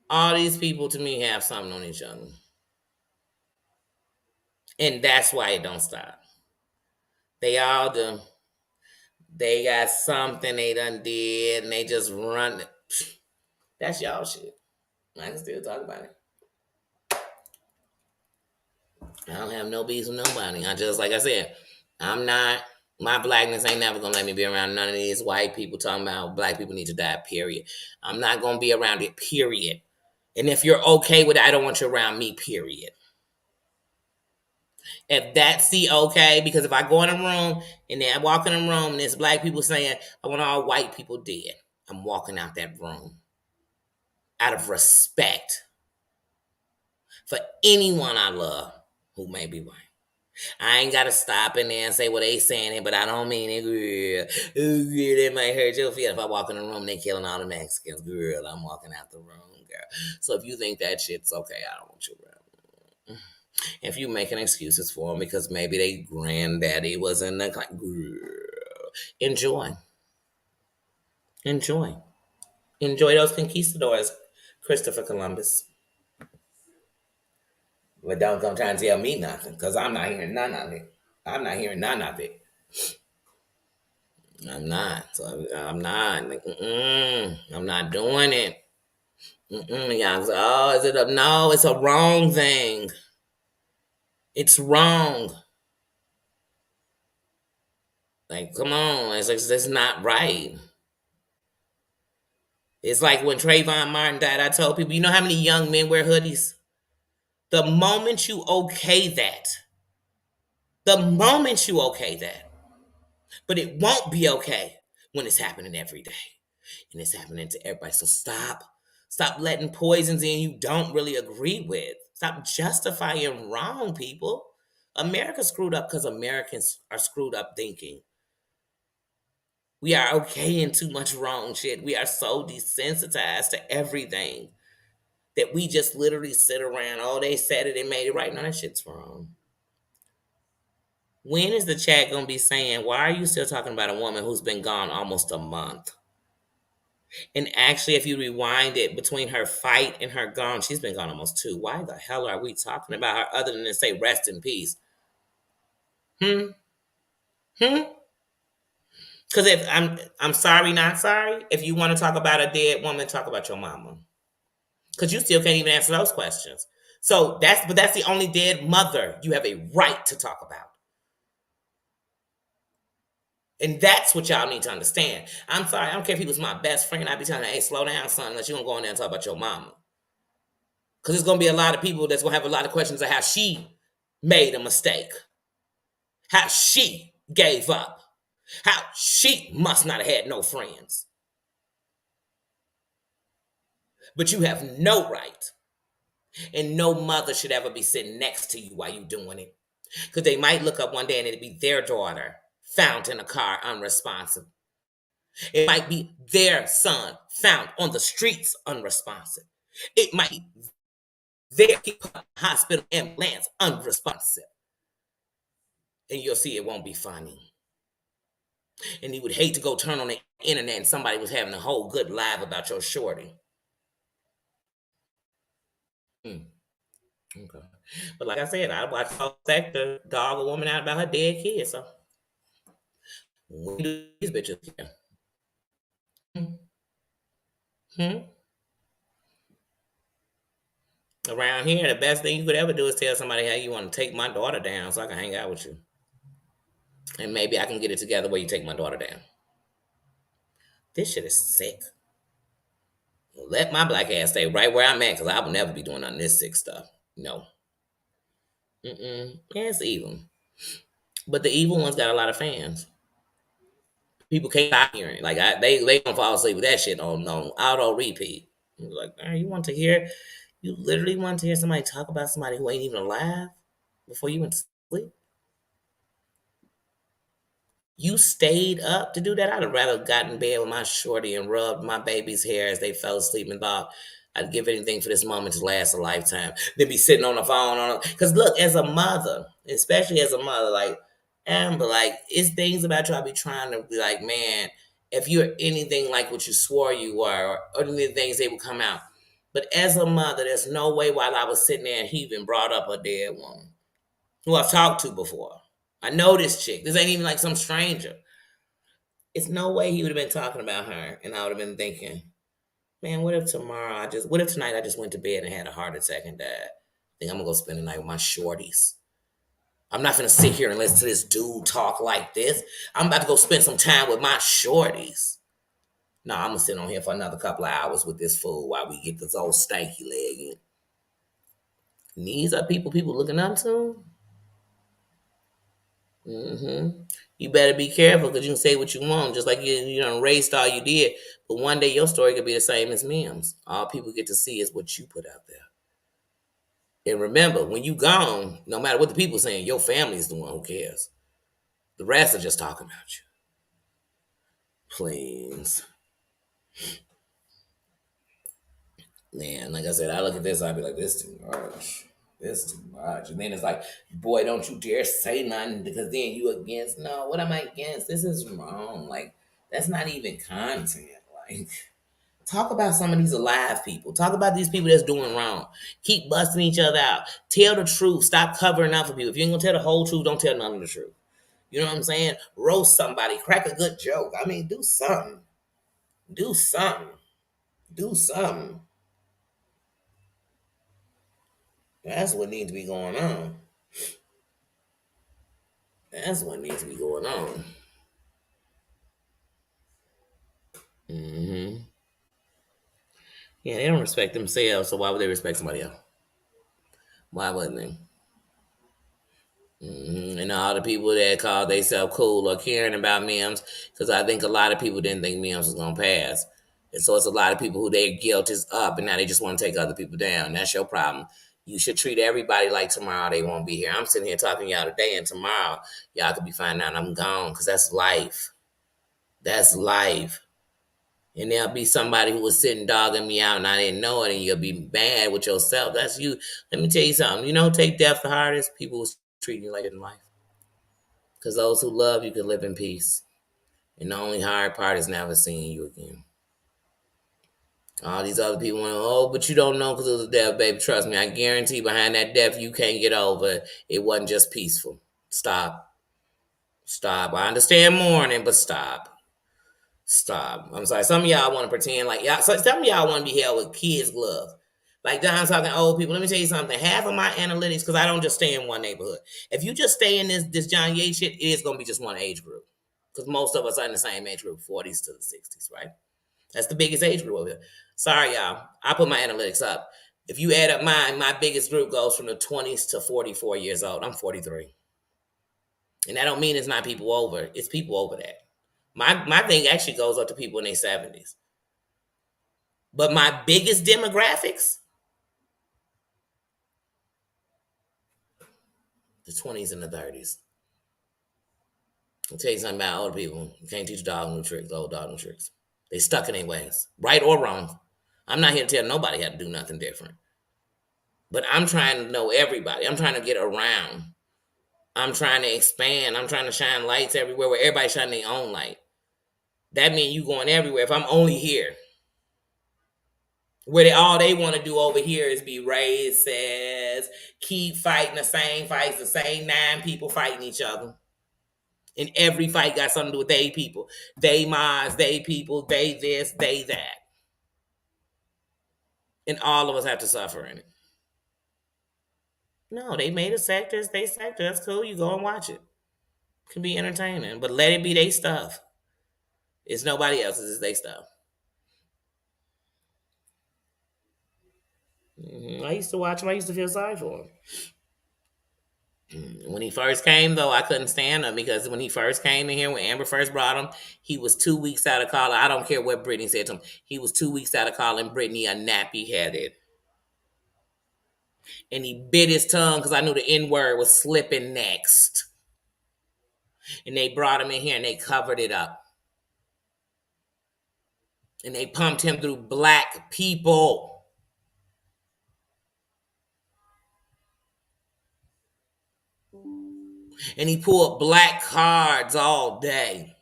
All these people to me have something on each other. And that's why it don't stop. They all do. They got something they done did and they just run it. That's y'all shit. I can still talk about it. I don't have no beef with nobody. I just, like I said, I'm not, my blackness ain't never gonna let me be around none of these white people talking about black people need to die, period. I'm not gonna be around it, period. And if you're okay with it, I don't want you around me, period. If that's the okay, because if I go in a room and then I walk in a room and there's black people saying, I want all white people dead, I'm walking out that room out of respect for anyone I love who may be white. I ain't gotta stop in there and say, well, they saying it, but I don't mean it, girl. Oh, girl, that might hurt your feelings. If I walk in the room, they killing all the Mexicans, girl. I'm walking out the room, girl. So if you think that shit's okay, I don't want you around. If you making excuses for them because maybe they granddaddy was in the girl, enjoy, enjoy, enjoy those conquistadors, Christopher Columbus. But don't come trying to tell me nothing because I'm not hearing none of it. I'm not hearing none of it. I'm not. So I'm not. Like, I'm not doing it. Y'all say, oh, is it a no? It's a wrong thing. It's wrong. Like, come on. It's like, that's not right. It's like when Trayvon Martin died, I told people, you know how many young men wear hoodies? The moment you okay that, but it won't be okay when it's happening every day. And it's happening to everybody. So stop. Stop letting poisons in you don't really agree with. Stop justifying wrong, people. America screwed up because Americans are screwed up thinking. We are okay in too much wrong shit. We are so desensitized to everything that we just literally sit around. Oh, they said it, they made it right. No, that shit's wrong. When is the chat gonna be saying, why are you still talking about a woman who's been gone almost a month? And actually, if you rewind it between her fight and her gone, she's been gone almost 2. Why the hell are we talking about her other than to say rest in peace? Hmm? Hmm? Because if I'm sorry, not sorry. If you want to talk about a dead woman, talk about your mama. Because you still can't even answer those questions. So that's the only dead mother you have a right to talk about. And that's what y'all need to understand. I'm sorry, I don't care if he was my best friend. I'd be telling him, hey, slow down, son, unless you're going to go in there and talk about your mama. Because there's going to be a lot of people that's going to have a lot of questions of how she made a mistake, how she gave up, how she must not have had no friends. But you have no right, and no mother should ever be sitting next to you while you're doing it. Because they might look up one day and it'll be their daughter found in a car unresponsive. It might be their son found on the streets unresponsive. It might be their hospital ambulance unresponsive. And you'll see it won't be funny. And you would hate to go turn on the internet and somebody was having a whole good live about your shorty. Okay. But like I said, I watch all sector dog a woman out about her dead kid. So we do these bitches care. Hmm. Around here, the best thing you could ever do is tell somebody, "Hey, you want to take my daughter down so I can hang out with you, and maybe I can get it together where you take my daughter down." This shit is sick. Let my black ass stay right where I'm at, because I will never be doing none of this sick stuff. No. Mm-mm. Yeah, it's evil. But the evil ones got a lot of fans. People can't stop hearing. Like they gonna fall asleep with that shit on auto repeat. Like, you want to hear? You literally want to hear somebody talk about somebody who ain't even alive before you went to sleep? You stayed up to do that? I'd have rather got in bed with my shorty and rubbed my baby's hair as they fell asleep and thought I'd give anything for this moment to last a lifetime. Then be sitting on the phone on because look, as a mother, especially as a mother, like Amber, like it's things about you I be trying to be like, man, if you're anything like what you swore you were, or any things they would come out. But as a mother, there's no way while I was sitting there and he even brought up a dead woman who I've talked to before. I know this chick. This ain't even like some stranger. It's no way he would have been talking about her, and I would have been thinking, man, what if tonight I just went to bed and had a heart attack and died? I think I'm gonna go spend the night with my shorties. I'm not gonna sit here and listen to this dude talk like this. I'm about to go spend some time with my shorties. No, I'm gonna sit on here for another couple of hours with this fool while we get this old stanky leg in. These are people looking up to. Mm-hmm. You better be careful because you can say what you want, just like you done raced all you did. But one day your story could be the same as Mim's. All people get to see is what you put out there. And remember, when you gone, no matter what the people saying, your family is the one who cares. The rest are just talking about you. Please. Man, like I said, I look at this, I'd be like, this too much. This too much. And then it's like, boy, don't you dare say nothing because then you against. No, what am I against? This is wrong. Like, that's not even content. Like, talk about some of these alive people. Talk about these people that's doing wrong. Keep busting each other out. Tell the truth. Stop covering up for people. If you ain't gonna tell the whole truth, don't tell none of the truth. You know what I'm saying? Roast somebody. Crack a good joke. I mean, do something. Do something. Do something. That's what needs to be going on. That's what needs to be going on. Hmm. Yeah, they don't respect themselves, so why would they respect somebody else? Why wouldn't they? And all the people that call themselves cool or caring about memes, because I think a lot of people didn't think memes was gonna pass, and so it's a lot of people who their guilt is up, and now they just want to take other people down. That's your problem. You should treat everybody like tomorrow they won't be here. I'm sitting here talking to y'all today, and tomorrow y'all could be finding out I'm gone, because that's life. That's life. And there'll be somebody who was sitting dogging me out and I didn't know it, and you'll be mad with yourself. That's you. Let me tell you something. You know, take death the hardest. People will treat you like it in life. Because those who love you can live in peace. And the only hard part is never seeing you again. All these other people want, oh, but you don't know because it was a death, baby. Trust me, I guarantee behind that death you can't get over. It wasn't just peaceful. Stop. Stop. I understand mourning, but stop. Stop. I'm sorry. Some of y'all want to pretend like y'all. So some of y'all want to be held with kids' gloves. Like Don's talking old people. Let me tell you something. Half of my analytics, because I don't just stay in one neighborhood. If you just stay in this John Yates shit, it is gonna be just one age group. Because most of us are in the same age group, 40s to the 60s, right? That's the biggest age group over here. Sorry, y'all. I put my analytics up. If you add up mine, my biggest group goes from the 20s to 44 years old. I'm 43. And that don't mean it's not people over. It's people over that. My thing actually goes up to people in their 70s. But my biggest demographics, the 20s and the 30s. I'll tell you something about old people. You can't teach a dog new tricks, old dog new tricks. They stuck in their ways, right or wrong. I'm not here to tell nobody how to do nothing different. But I'm trying to know everybody. I'm trying to get around. I'm trying to expand. I'm trying to shine lights everywhere where everybody shine their own light. That means you going everywhere. If I'm only here, Where all they want to do over here is be racist, keep fighting the same fights, the same 9 people fighting each other. And every fight got something to do with they people. They mods, they people, they this, they that. And all of us have to suffer in it. No, they made a sector, it's their sector. That's cool. You go and watch it. It can be entertaining. But let it be their stuff. It's nobody else's, it's their stuff. I used to watch him. I used to feel sorry for him. When he first came, though, I couldn't stand him because when he first came in here, when Amber first brought him, he was 2 weeks out of calling. I don't care what Brittany said to him. He was 2 weeks out of calling Brittany a nappy headed. And he bit his tongue because I knew the N word was slipping next. And they brought him in here and they covered it up. And they pumped him through black people. And he pulled black cards all day.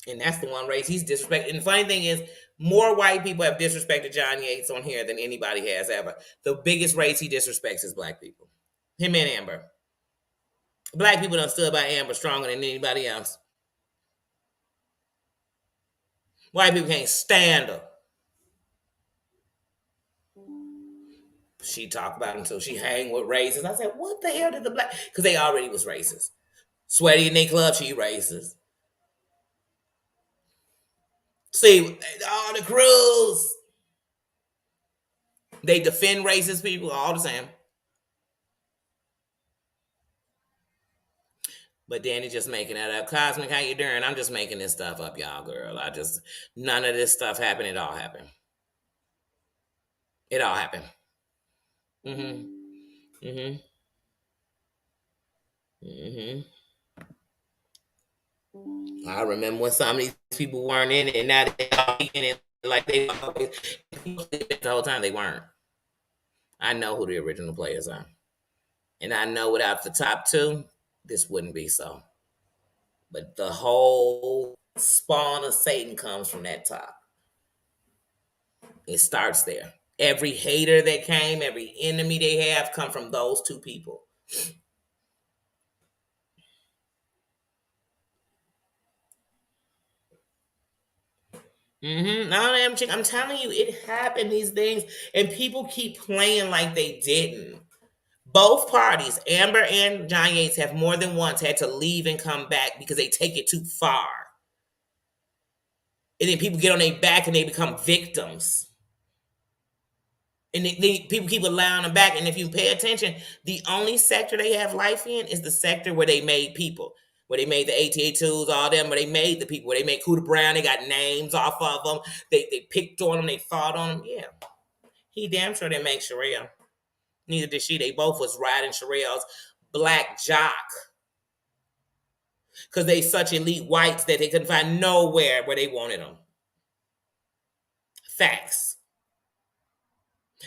And that's the one race he's disrespected. And the funny thing is, more white people have disrespected John Yates on here than anybody has ever. The biggest race he disrespects is black people. Him and Amber. Black people done stood by Amber stronger than anybody else. White people can't stand her. She talked about him until she hang with racists. I said, what the hell did the black... Because they already was racist. Sweaty in their club, she racist. See, all the crews, they defend racist people all the same. But Danny just making that up. Cosmic, how you doing? I'm just making this stuff up, y'all, girl. None of this stuff happened. It all happened. It all happened. Mm-hmm. Mm-hmm. Mm-hmm. I remember when some of these people weren't in it, and now they all in it like they always. The whole time they weren't. I know who the original players are. And I know without the top 2, this wouldn't be so. But the whole spawn of Satan comes from that top. It starts there. Every hater that came, every enemy they have come from those 2 people. I'm telling you, it happened, these things, and people keep playing like they didn't. Both parties, Amber and John Yates, have more than once had to leave and come back because they take it too far. And then people get on their back and they become victims. And people keep allowing them back. And if you pay attention, the only sector they have life in is the sector where they made people. Where they made the ATA2s, all them, where they made the people, where they made Cuda Brown, they got names off of them. They picked on them, they fought on them. Yeah. He damn sure didn't make Sherelle. Neither did she. They both was riding Sherelle's black jock. Because they such elite whites that they couldn't find nowhere where they wanted them. Facts.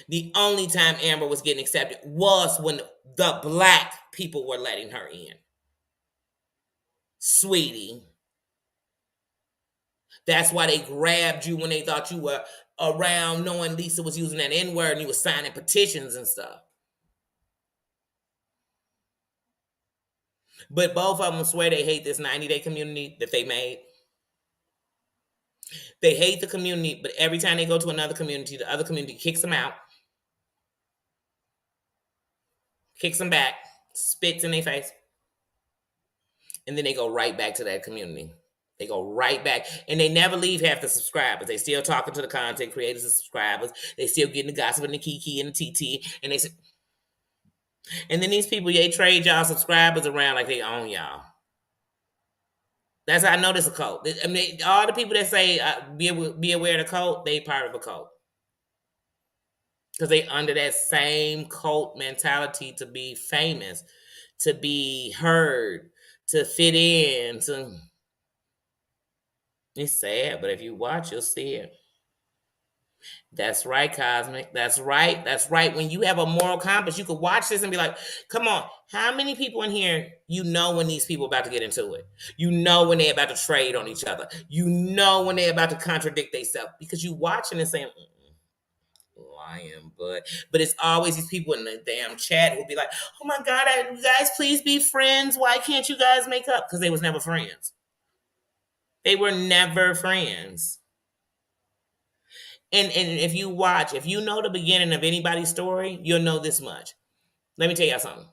The only time Amber was getting accepted was when the black people were letting her in. Sweetie. That's why they grabbed you when they thought you were around, knowing Lisa was using that N-word and you were signing petitions and stuff. But both of them swear they hate this 90-day community that they made. They hate the community, but every time they go to another community, the other community kicks them out, kicks them back, spits in their face, and then they go right back to that community. They go right back, and they never leave half the subscribers. They still talking to the content creators and subscribers. They still getting the gossip and the Kiki and the TT, and and then these people, they trade y'all subscribers around like they own y'all. That's how I know this a cult. I mean, all the people that say be aware of the cult, they part of a cult. Because they under that same cult mentality to be famous, to be heard, to fit in. It's sad, but if you watch, you'll see it. That's right, Cosmic. That's right. That's right. When you have a moral compass, you could watch this and be like, come on, how many people in here, you know when these people about to get into it? You know when they're about to trade on each other. You know when they're about to contradict themselves because you watching and saying, lying, but it's always these people in the damn chat who'll be like, oh my God, you guys please be friends. Why can't you guys make up? Because they was never friends. They were never friends. And if you watch, if you know the beginning of anybody's story, you'll know this much. Let me tell y'all something.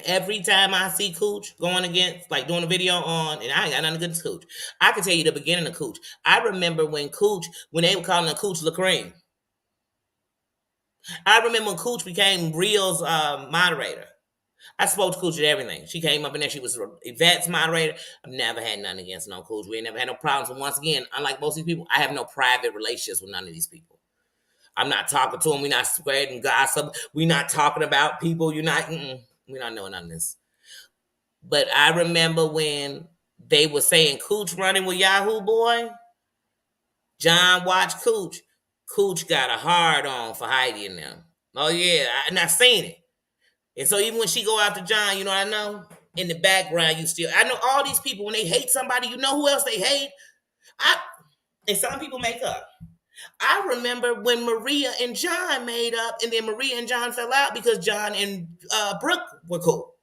Every time I see Cooch going against, like doing a video on, and I ain't got nothing against Cooch, I can tell you the beginning of Cooch. I remember when they were calling him Cooch Lacream. I remember when Cooch became Real's moderator. I spoke to Cooch at everything. She came up in there. She was Yvette's moderator. I've never had nothing against no Cooch. We ain't never had no problems. And once again, unlike most of these people, I have no private relationships with none of these people. I'm not talking to them. We're not spreading gossip. We're not talking about people. We're not knowing none of this. But I remember when they were saying Cooch running with Yahoo Boy. John watched Cooch. Cooch got a hard on for Heidi and them. Oh yeah, and I seen it. And so even when she go after John, you know what I know? In the background, I know all these people, when they hate somebody, you know who else they hate? And some people make up. I remember when Maria and John made up, and then Maria and John fell out because John and Brooke were cool.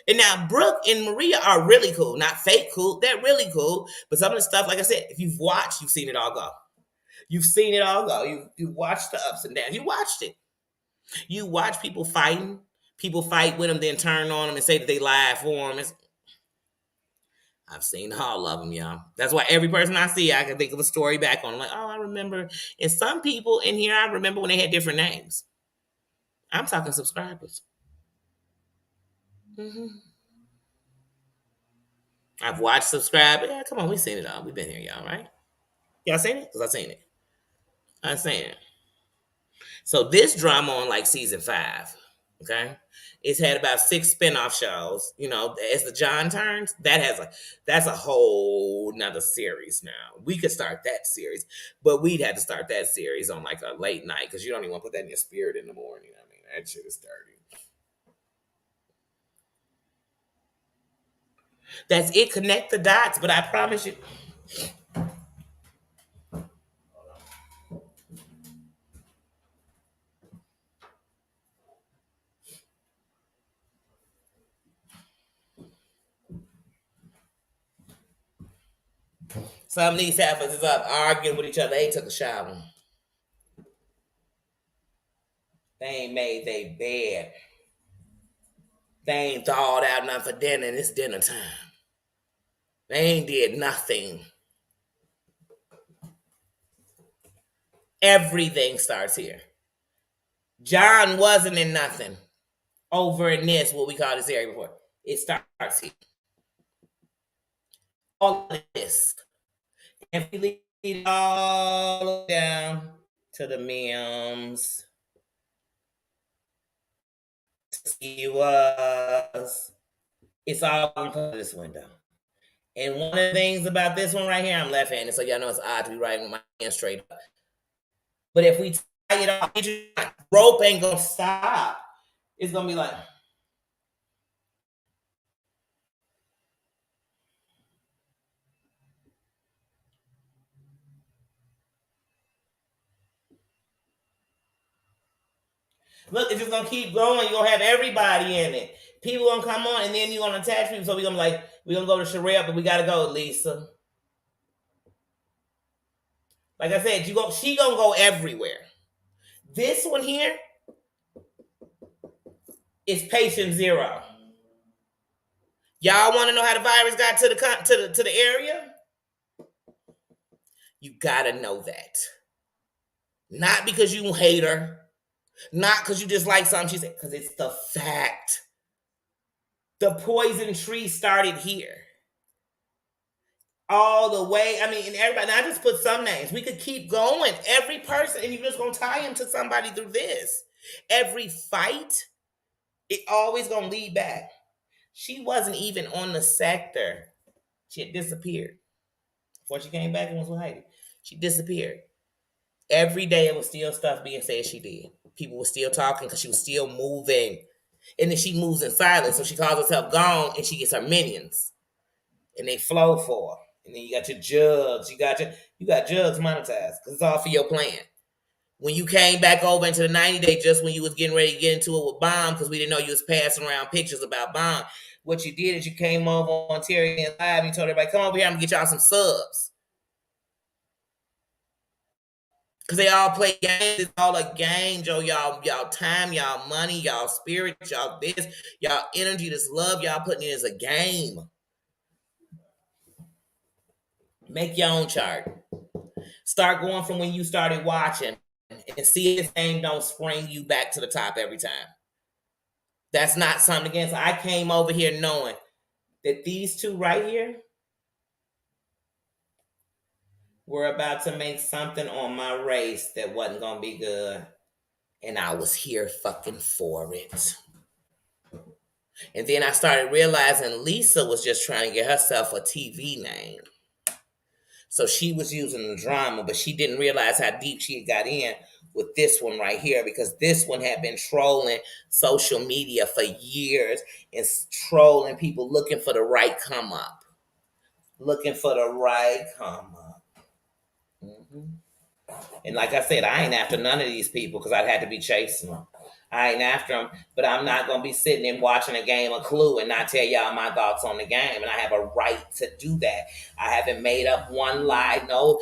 And now Brooke and Maria are really cool, not fake cool. They're really cool. But some of the stuff, like I said, if you've watched, you've seen it all go. You've seen it all go. You watched the ups and downs. You watched it. You watch people fighting. People fight with them, then turn on them and say that they lied for them. I've seen all of them, y'all. That's why every person I see, I can think of a story back on. I'm like, oh, I remember. And some people in here, I remember when they had different names. I'm talking subscribers. Mm-hmm. I've watched Subscribe. Yeah, come on, we've seen it all. We've been here, y'all, right? Y'all seen it? Because I've seen it. I've seen it. So this drama on like season 5, okay? It's had about 6 spinoff shows. You know, as the John turns, that's a whole nother series now. We could start that series, but we'd have to start that series on like a late night because you don't even want to put that in your spirit in the morning. I mean, that shit is dirty. That's it. Connect the dots, but I promise you. Some of these heifers is up arguing with each other. They ain't took a shower. They ain't made their bed. They ain't thawed out nothing for dinner, and it's dinner time. They ain't did nothing. Everything starts here. John wasn't in nothing over in this, what we call this area before. It starts here. All of this. And we lead it all down to the memes. To see was. It's all going to come to this window. And one of the things about this one right here, I'm left-handed, so y'all know it's odd to be writing with my hand straight up. But if we tie it off, rope ain't gonna stop. It's gonna be like, look, it's just gonna keep going. You're gonna have everybody in it. People gonna come on, and then you're gonna attach people. So we're gonna go to Sherelle, but we gotta go, Lisa. Like I said, she gonna go everywhere. This one here is patient 0. Y'all want to know how the virus got to the area? You gotta know that. Not because you hate her, not because you dislike something she said, because it's the fact. The poison tree started here. All the way. I mean, and everybody, I just put some names. We could keep going. Every person, and you're just going to tie him to somebody through this. Every fight, it always going to lead back. She wasn't even on the sector. She had disappeared. Before she came back and was with Heidi. She disappeared. Every day it was still stuff being said she did. People were still talking because she was still moving. And then she moves in silence. So she calls herself gone and she gets her minions. And they flow for her. And then you got your jugs. You got jugs monetized because it's all for your plan. When you came back over into the 90 day, just when you was getting ready to get into it with Bomb, because we didn't know you was passing around pictures about Bomb, what you did is you came over on Terry and Live and you told everybody, come over here, I'm gonna get y'all some subs. Cause they all play games. It's all a game, Joe. Y'all time, y'all money, y'all spirit, y'all this, y'all energy, this love, y'all putting it as a game. Make your own chart. Start going from when you started watching and see if thing don't spring you back to the top every time. That's not something against. I came over here knowing that these two right here were about to make something on my race that wasn't gonna be good. And I was here fucking for it. And then I started realizing Lisa was just trying to get herself a TV name. So she was using the drama, but she didn't realize how deep she had got in with this one right here because this one had been trolling social media for years and trolling people looking for the right come up. Looking for the right come up. Mm-hmm. And like I said, I ain't after none of these people because I'd had to be chasing them. I ain't after them, but I'm not gonna be sitting and watching a game of Clue and not tell y'all my thoughts on the game. And I have a right to do that. I haven't made up one lie, no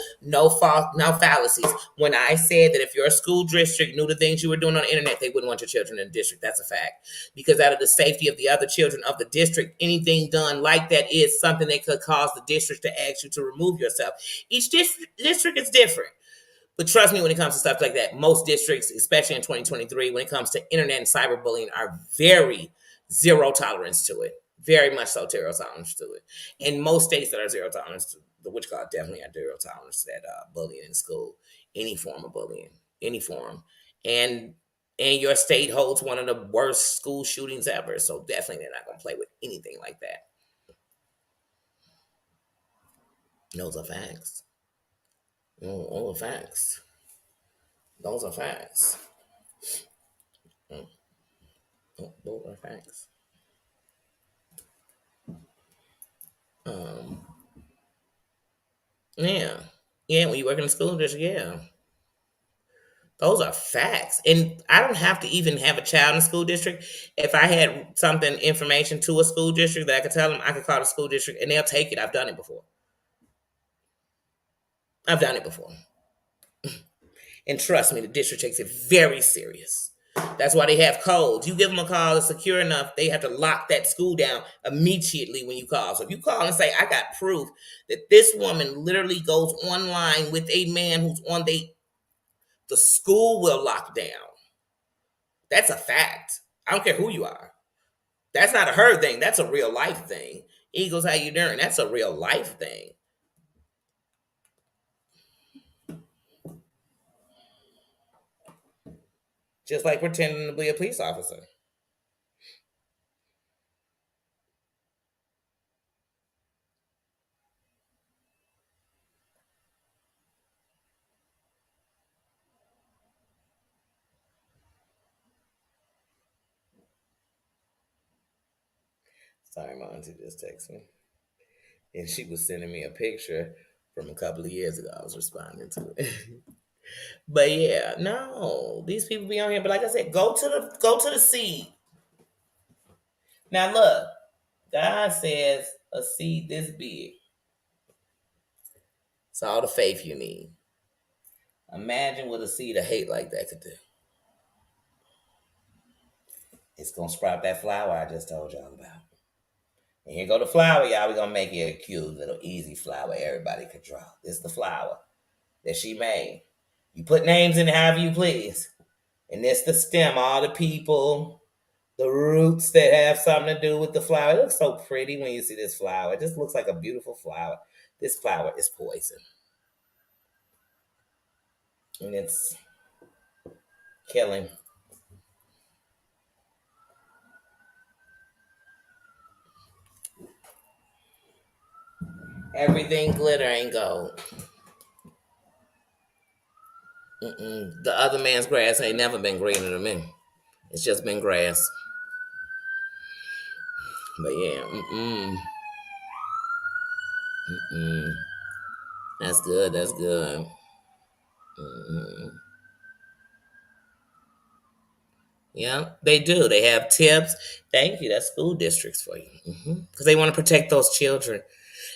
false, no fallacies. When I said that if your school district knew the things you were doing on the internet, they wouldn't want your children in the district. That's a fact. Because out of the safety of the other children of the district, anything done like that is something that could cause the district to ask you to remove yourself. Each district is different. But trust me, when it comes to stuff like that, most districts, especially in 2023, when it comes to internet and cyberbullying, are very zero tolerance to it. Very much so zero tolerance to it. And most states that are zero tolerance to the witch call definitely have zero tolerance to that bullying in school, any form of bullying, any form. And your state holds one of the worst school shootings ever. So definitely they're not going to play with anything like that. Those are facts. All are facts. Those are facts. Those are facts. Um, yeah, yeah. When you work in a school district, yeah, those are facts. And I don't have to even have a child in a school district. If I had something, information to a school district that I could tell them, I could call the school district and they'll take it. I've done it before. I've done it before. And trust me, the district takes it very serious. That's why they have codes. You give them a call that's secure enough, they have to lock that school down immediately when you call. So if you call and say, I got proof that this woman literally goes online with a man who's on the school will lock down. That's a fact. I don't care who you are. That's not a her thing. That's a real life thing. Eagles, how you doing? That's a real life thing. Just like pretending to be a police officer. Sorry, my auntie just texted me. And she was sending me a picture from a couple of years ago. I was responding to it. But yeah, no, these people be on here. But like I said, go to the seed. Now look, God says a seed this big. It's all the faith you need. Imagine what a seed of hate like that could do. It's gonna sprout that flower I just told y'all about. And here go the flower, y'all. We're gonna make it a cute little easy flower everybody could draw. This is the flower that she made. You put names in it however you please. And this the stem, all the people, the roots that have something to do with the flower. It looks so pretty when you see this flower. It just looks like a beautiful flower. This flower is poison. And it's killing. Everything glitter ain't gold. Mm-mm. The other man's grass ain't never been greener than me. It's just been grass. But yeah, mm. That's good. That's good. Mm. Yeah, they do. They have tips. Thank you. That's school districts for you. Because they want to protect those children.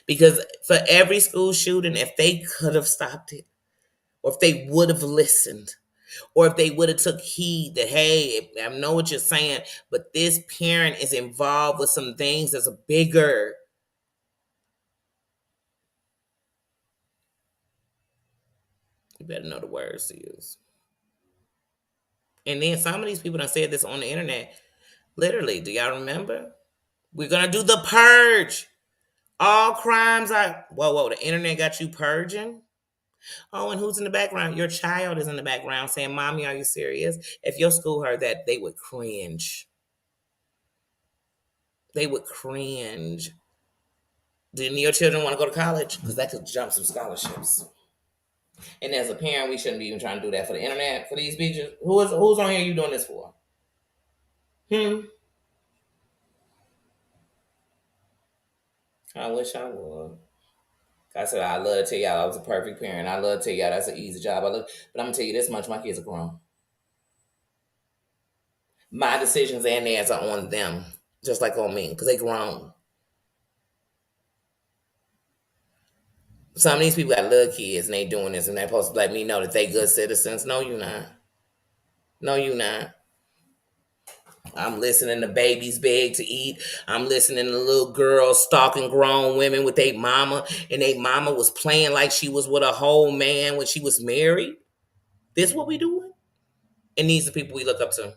Because for every school shooting, if they could have stopped it, or if they would have listened, or if they would have took heed that, hey, I know what you're saying, but this parent is involved with some things that's bigger. You better know the words to use. And then some of these people done said this on the internet. Literally, do y'all remember? We're gonna do the purge. All crimes are whoa. The internet got you purging. Oh, and who's in the background? Your child is in the background saying, "Mommy, are you serious?" If your school heard that, they would cringe. They would cringe. Do your children want to go to college? Because that could jump some scholarships. And as a parent, we shouldn't be even trying to do that for the internet, for these bitches. Who's on here you doing this for? Hmm. I wish I would. I said I love to tell y'all I was a perfect parent. I love to tell y'all that's an easy job. But I'm gonna tell you this much: my kids are grown. My decisions and theirs are on them, just like on me, because they grown. Some of these people got little kids and they doing this and they supposed to let me know that they good citizens. No, you not. No, you not. I'm listening to babies beg to eat. I'm listening to little girls stalking grown women with their mama, and their mama was playing like she was with a whole man when she was married. This what we doing? And these are people we look up to.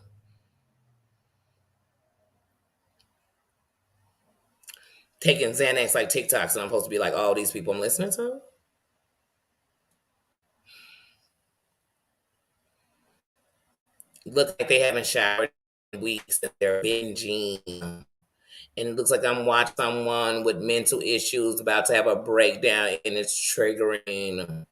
Taking Xanax like TikToks, and I'm supposed to be like, all these people I'm listening to? Look like they haven't showered in weeks and they're binging. And it looks like I'm watching someone with mental issues about to have a breakdown, and it's triggering.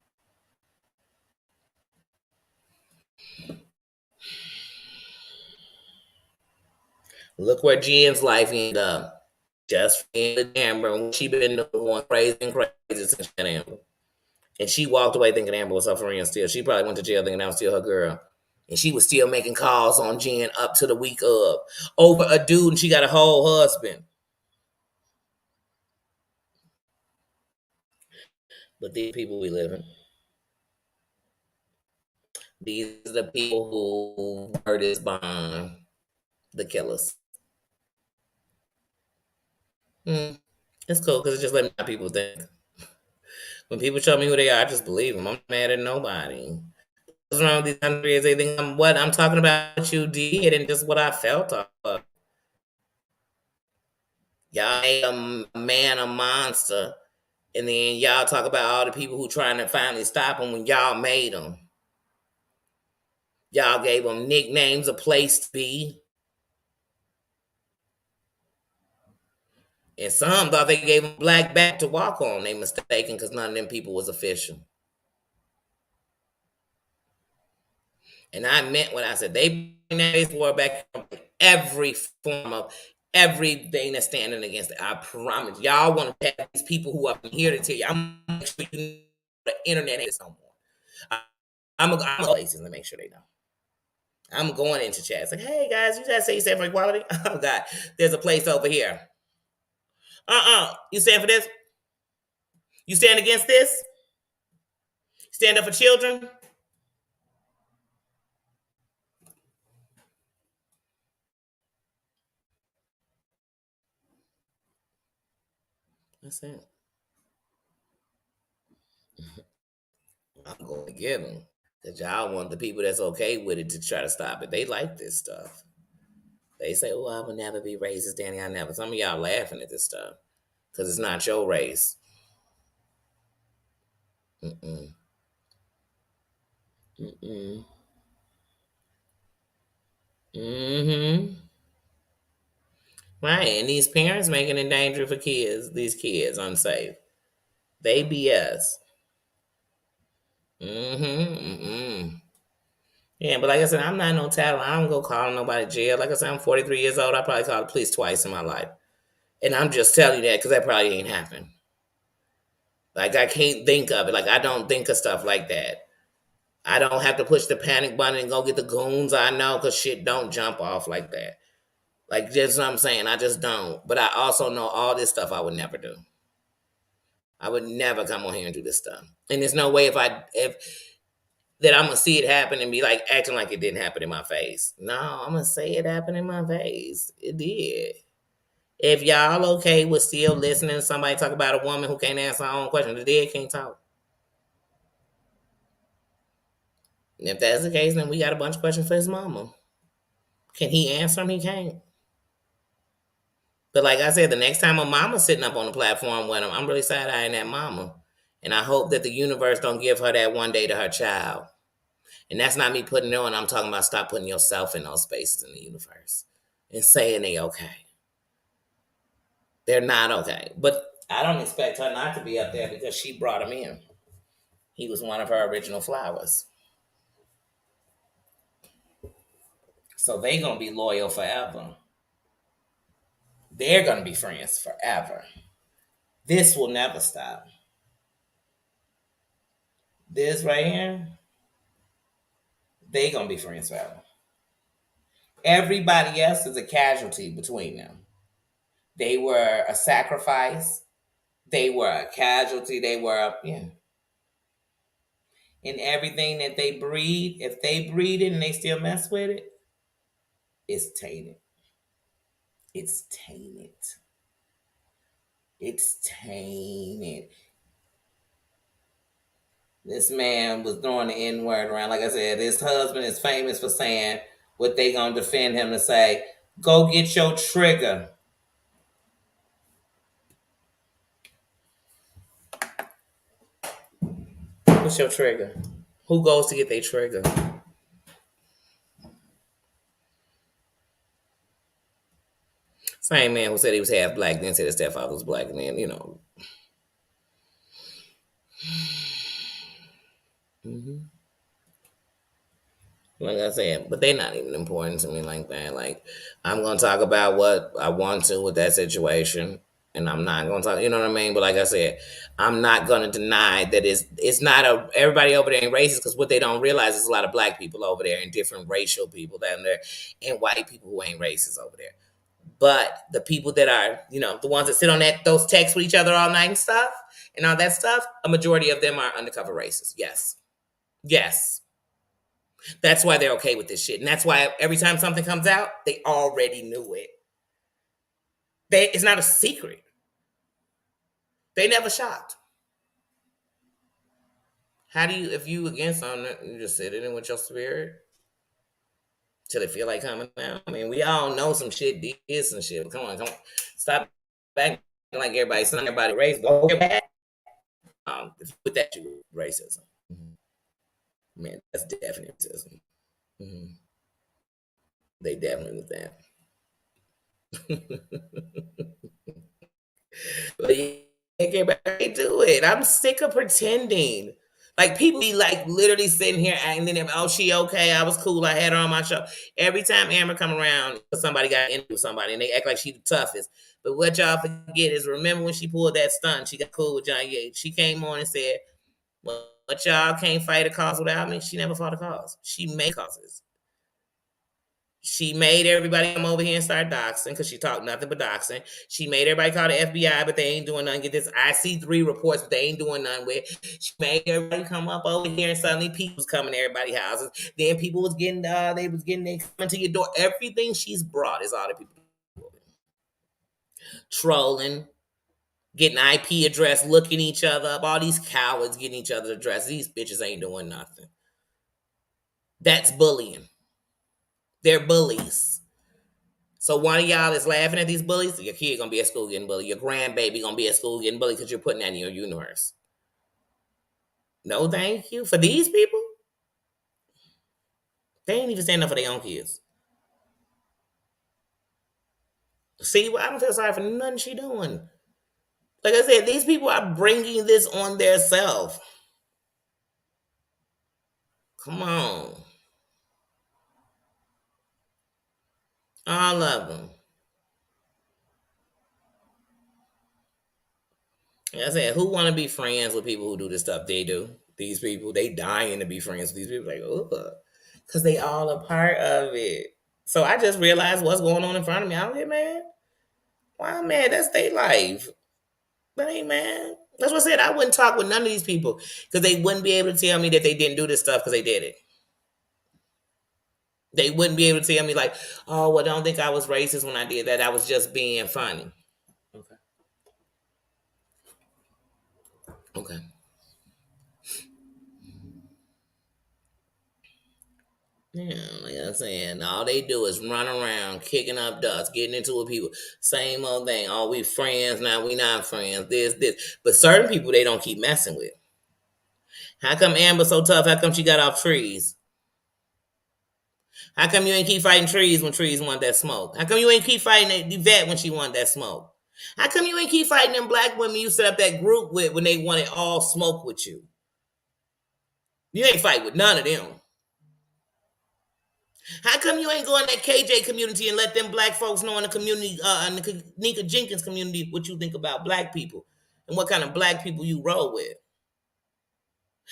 Look where Jen's life ended up. Just in Amber, she been going crazy and crazy since Amber. And she walked away thinking Amber was her friend still. She probably went to jail thinking I was still her girl. And she was still making calls on Jen up to the week of over a dude, and she got a whole husband. But these people we live in, these are the people who murdered this bond, the killers. Mm, it's cool because it just let me know people think. When people show me who they are, I just believe them. I'm not mad at nobody. What's wrong with these countries? They think I'm talking about what you did and just what I felt of. Y'all made a man a monster, and then y'all talk about all the people who trying to finally stop him when y'all made them. Y'all gave them nicknames, a place to be, and some thought they gave them black back to walk on. They mistaken because none of them people was official. And I meant what I said. They bring that baseball back every form of everything that's standing against it. I promise. Y'all want to have these people who are here to tell you. I'm make sure you know the internet ain't no more. I'm a places to make sure they know. I'm going into chats like, hey guys, you guys say you stand for equality? Oh God, there's a place over here. You stand for this? You stand against this? Stand up for children? That's it. I'm going to get them. Because y'all want the people that's okay with it to try to stop it. They like this stuff. They say, oh, I will never be racist, Danny. I never. Some of y'all laughing at this stuff because it's not your race. Mm-mm. Mm-mm. Mm-hmm. Right. And these parents making it dangerous for kids, these kids unsafe. They BS. Mm-hmm. Mm-mm. Yeah, but like I said, I'm not no tattle. I don't go calling nobody jail. Like I said, I'm 43 years old. I probably called the police twice in my life. And I'm just telling you that because that probably ain't happened. Like I can't think of it. Like I don't think of stuff like that. I don't have to push the panic button and go get the goons I know because shit don't jump off like that. Like that's what I'm saying. I just don't. But I also know all this stuff I would never do. I would never come on here and do this stuff. And there's no way if that I'm gonna see it happen and be like acting like it didn't happen in my face. No, I'm gonna say it happened in my face. It did. If y'all okay with still listening to somebody talk about a woman who can't answer her own question, the dead can't talk. And if that's the case, then we got a bunch of questions for his mama. Can he answer them? He can't. But like I said, the next time a mama's sitting up on the platform with him, I'm really side-eyeing that mama. And I hope that the universe don't give her that one day to her child. And that's not me putting it on. I'm talking about stop putting yourself in those spaces in the universe and saying they okay. They're not okay. But I don't expect her not to be up there because she brought him in. He was one of her original flowers. So they gonna be loyal forever. They're gonna be friends forever. This will never stop. This right here, they gonna be friends forever. Everybody else is a casualty between them. They were a sacrifice. They were a casualty. They were, yeah. And everything that they breed, if they breed it and they still mess with it, it's tainted. It's tainted. It's tainted. This man was throwing the N word around. Like I said, his husband is famous for saying what they gonna defend him to say. Go get your trigger. What's your trigger? Who goes to get their trigger? Same man who said he was half black, then said his stepfather was black, and then, hmm like I said, but they're not even important to me like that. Like, I'm going to talk about what I want to with that situation, and I'm not going to talk, you know what I mean? But like I said, I'm not going to deny that it's not everybody over there ain't racist because what they don't realize is a lot of black people over there and different racial people down there and white people who ain't racist over there. But the people that are, the ones that sit on those texts with each other all night and stuff and all that stuff, a majority of them are undercover racists. Yes. Yes. That's why they're okay with this shit. And that's why every time something comes out, they already knew it. It's not a secret. They never shocked. How do you, if you against something, you just sit in it with your spirit till it feel like coming out? I mean, we all know some shit is some shit. But come on. Stop back like everybody, saying everybody race. Go get back. With that, you racism. Man, that's definite racism. Mm-hmm. They definitely with that. But yeah, everybody do it. I'm sick of pretending. Like people be like literally sitting here acting, oh, she okay? I was cool. I had her on my show. Every time Amber come around, somebody got into somebody, and they act like she the toughest. But what y'all forget is, remember when she pulled that stunt? She got cool with John Yates. She came on and said, "Well, what y'all can't fight a cause without me." She never fought a cause. She made causes. She made everybody come over here and start doxing because she talked nothing but doxing. She made everybody call the FBI, but they ain't doing nothing. Get this IC3 reports, but they ain't doing nothing with. She made everybody come up over here, and suddenly people was coming to everybody's houses. Then people was getting, they coming to your door. Everything she's brought is all the people trolling, getting IP address, looking each other up. All these cowards getting each other address. These bitches ain't doing nothing. That's bullying. They're bullies. So one of y'all is laughing at these bullies, your kid gonna be at school getting bullied. Your grandbaby gonna be at school getting bullied because you're putting that in your universe. No, thank you. For these people, they ain't even stand up for their own kids. See, I don't feel sorry for nothing she doing. Like I said, these people are bringing this on their self. Come on. All of them. Like I said, who want to be friends with people who do the stuff they do? These people, they dying to be friends with these people. Like, ugh, because they all a part of it. So I just realized what's going on in front of me. I'm like, man, why, man? That's their life. But hey, man, that's what I said. I wouldn't talk with none of these people because they wouldn't be able to tell me that they didn't do this stuff because they did it. They wouldn't be able to tell me like, oh, well, don't think I was racist when I did that. I was just being funny. Okay. Okay. Yeah, like I'm saying, all they do is run around kicking up dust, getting into it with people. Same old thing. Oh, we friends now. We not friends. This. But certain people they don't keep messing with. How come Amber so tough? How come she got off trees? How come you ain't keep fighting trees when trees want that smoke? How come you ain't keep fighting the vet when she want that smoke? How come you ain't keep fighting them black women you set up that group with when they wanted all smoke with you? You ain't fight with none of them. How come you ain't go in that KJ community and let them black folks know in the community, in the Kanika Jenkins community, what you think about black people and what kind of black people you roll with?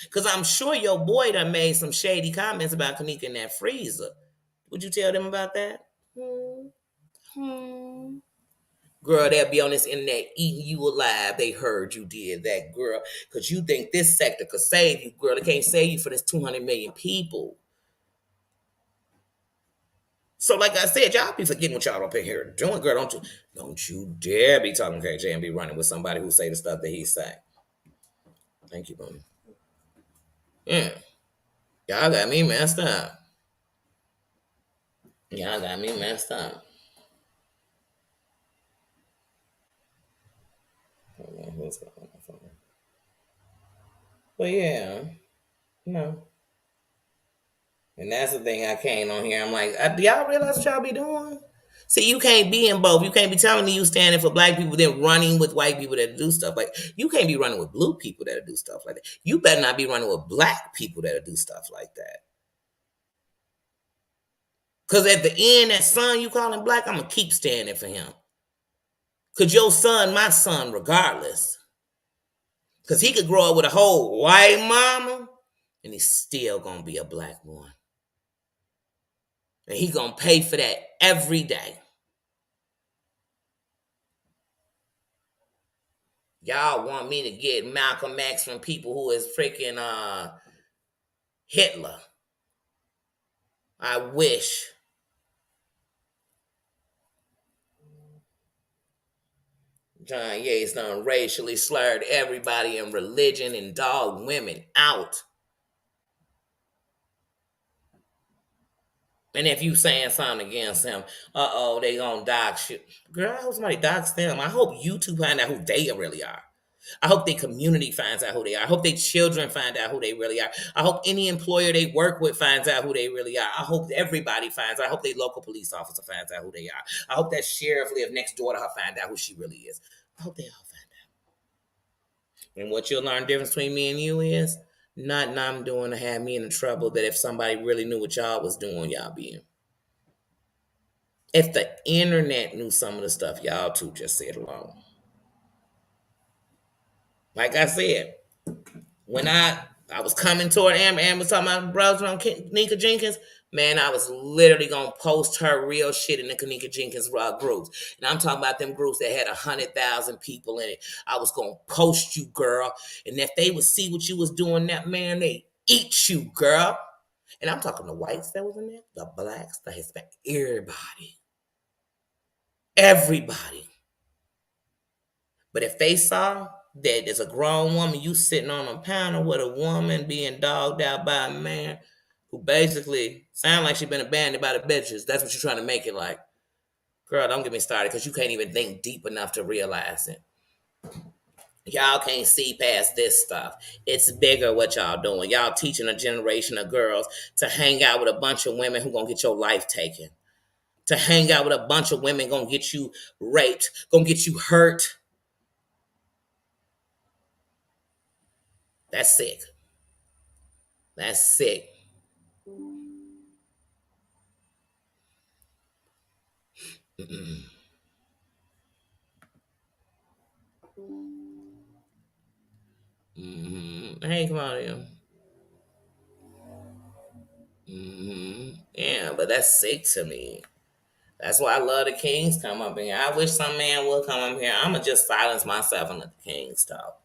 Because I'm sure your boy done made some shady comments about Kanika in that freezer. Would you tell them about that? Hmm. Hmm. Girl, they'll be on this internet eating you alive. They heard you did that, girl. Because you think this sector could save you, girl. It can't save you for this 200 million people. So, like I said, y'all be forgetting what y'all up in here doing, girl. Don't you dare be talking KJ and be running with somebody who say the stuff that he say. Thank you, boo. Yeah, y'all got me messed up. Y'all got me messed up. Hold on, what's going on my phone? But yeah, no. And that's the thing I came on here. I'm like, do y'all realize what y'all be doing? See, you can't be in both. You can't be telling me you standing for black people, then running with white people that do stuff like you can't be running with blue people that do stuff like that. You better not be running with black people that do stuff like that. Cause at the end, that son you calling black, I'm gonna keep standing for him. Cause your son, my son, regardless. Cause he could grow up with a whole white mama, and he's still gonna be a black boy, and he gonna pay for that every day. Y'all want me to get Malcolm X from people who is freaking Hitler. I wish. John Yates done racially slurred everybody in religion and dogged women out. And if you saying something against him, they gonna dox you. Girl, I hope somebody dox them. I hope you two find out who they really are. I hope their community finds out who they are. I hope their children find out who they really are. I hope any employer they work with finds out who they really are. I hope everybody finds out. I hope their local police officer finds out who they are. I hope that sheriff live next door to her find out who she really is. I hope they all find out. And what you'll learn difference between me and you is nothing I'm doing to have me in the trouble that if somebody really knew what y'all was doing, y'all be in. If the internet knew some of the stuff y'all two just said alone. Like I said, when I was coming toward Amber was talking about browsing on Kanika Jenkins, man, I was literally gonna post her real shit in the Kanika Jenkins groups. And I'm talking about them groups that had 100,000 people in it. I was gonna post you, girl. And if they would see what you was doing, that man, they eat you, girl. And I'm talking the whites that was in there, the blacks, the Hispanic, everybody. Everybody. But if they saw that there's a grown woman, you sitting on a panel with a woman being dogged out by a man who basically sound like she been abandoned by the bitches. That's what you're trying to make it like. Girl, don't get me started because you can't even think deep enough to realize it. Y'all can't see past this stuff. It's bigger what y'all doing. Y'all teaching a generation of girls to hang out with a bunch of women who gonna get your life taken. To hang out with a bunch of women gonna get you raped, gonna get you hurt. That's sick. That's sick. Hey, Claudia. Yeah, but that's sick to me. That's why I love the Kings come up in here. I wish some man would come up here. I'ma just silence myself and let the Kings talk.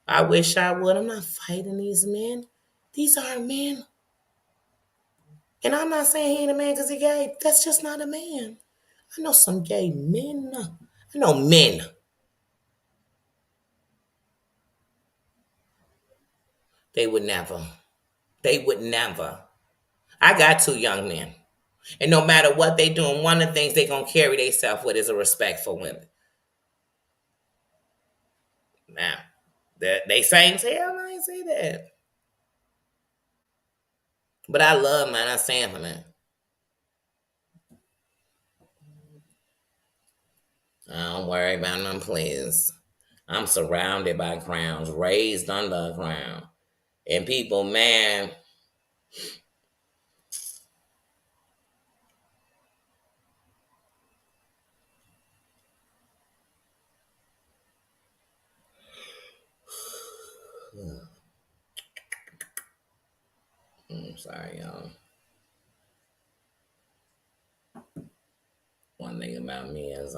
I wish I would. I'm not fighting these men. These aren't men. And I'm not saying he ain't a man because he gay. That's just not a man. I know some gay men. I know men. They would never. They would never. I got two young men. And no matter what they doing, one of the things they gonna carry themselves with is a respect for women. Now, they same hell, I ain't say that. But I love mine. I stand for that. I don't worry about them, please. I'm surrounded by crowns, raised under a crown. And people, man, I'm sorry, y'all. One thing about me is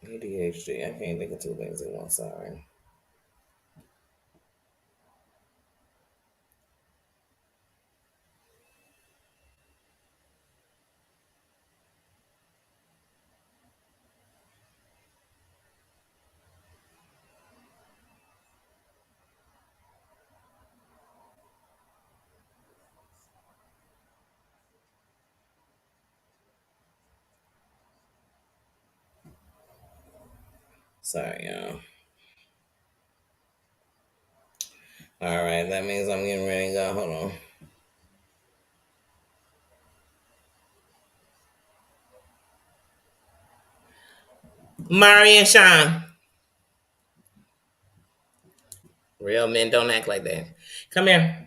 ADHD. I can't think of two things at once. Sorry. Sorry, y'all. All right, that means I'm getting ready to go. Hold on. Mari and Sean. Real men don't act like that. Come here.